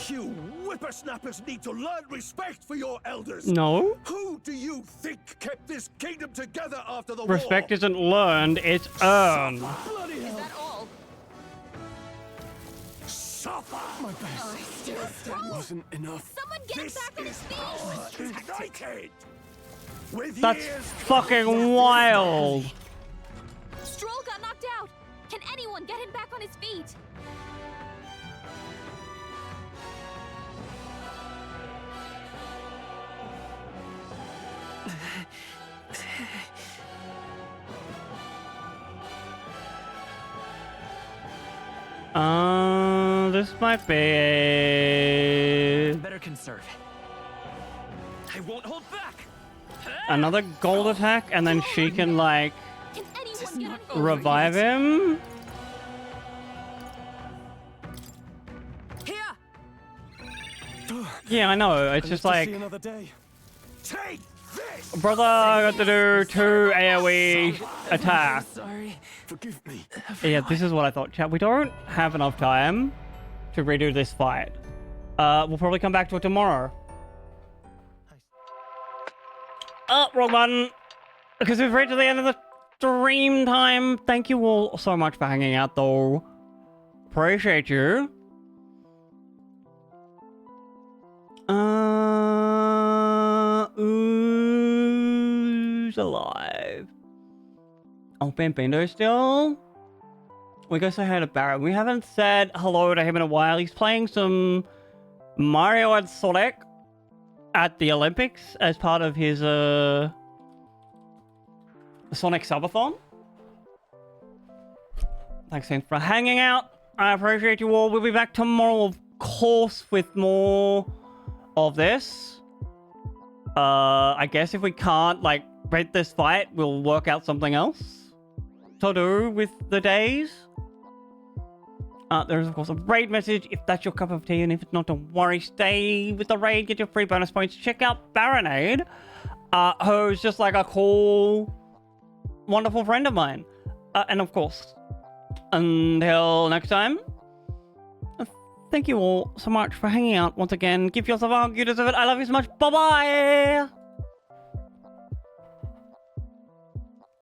You whippersnappers need to learn respect for your elders. No. Who do you think kept this kingdom together after the Respect war? isn't learned, it's earned. Bloody Is hell! that all? Suffer! My best. That wasn't enough. Someone get him back on his feet. United! With That's years fucking wild. Stroll got knocked out. Can anyone get him back on his feet? This might be Better conserve. I won't hold back. another gold attack, and then she can like Can anyone get on revive him. Here. Yeah, I know. It's just like, Another day. Take this! brother, I got to do 2 AoE attacks. Sorry. Forgive me. Yeah, this is what I thought, chat. We don't have enough time to redo this fight. We'll probably come back to it tomorrow. Oh, wrong button. Because we've reached the end of the stream time. Thank you all so much for hanging out, though. Appreciate you. Who's alive? Oh, Bambino still? We go say hi to Barrett. We haven't said hello to him in a while. He's playing some Mario and Sonic at the Olympics as part of his Sonic Subathon. Thanks again for hanging out. I appreciate you all. We'll be back tomorrow, of course, with more of this. I guess if we can't, like, beat this fight, we'll work out something else to do with the days. There's, of course, a raid message if that's your cup of tea, and if it's not, don't worry. Stay with the raid, get your free bonus points. Check out Baronade, who's just like a cool, wonderful friend of mine. And of course, until next time, thank you all so much for hanging out once again. Give yourself a hug, you deserve it. I love you so much. Bye-bye!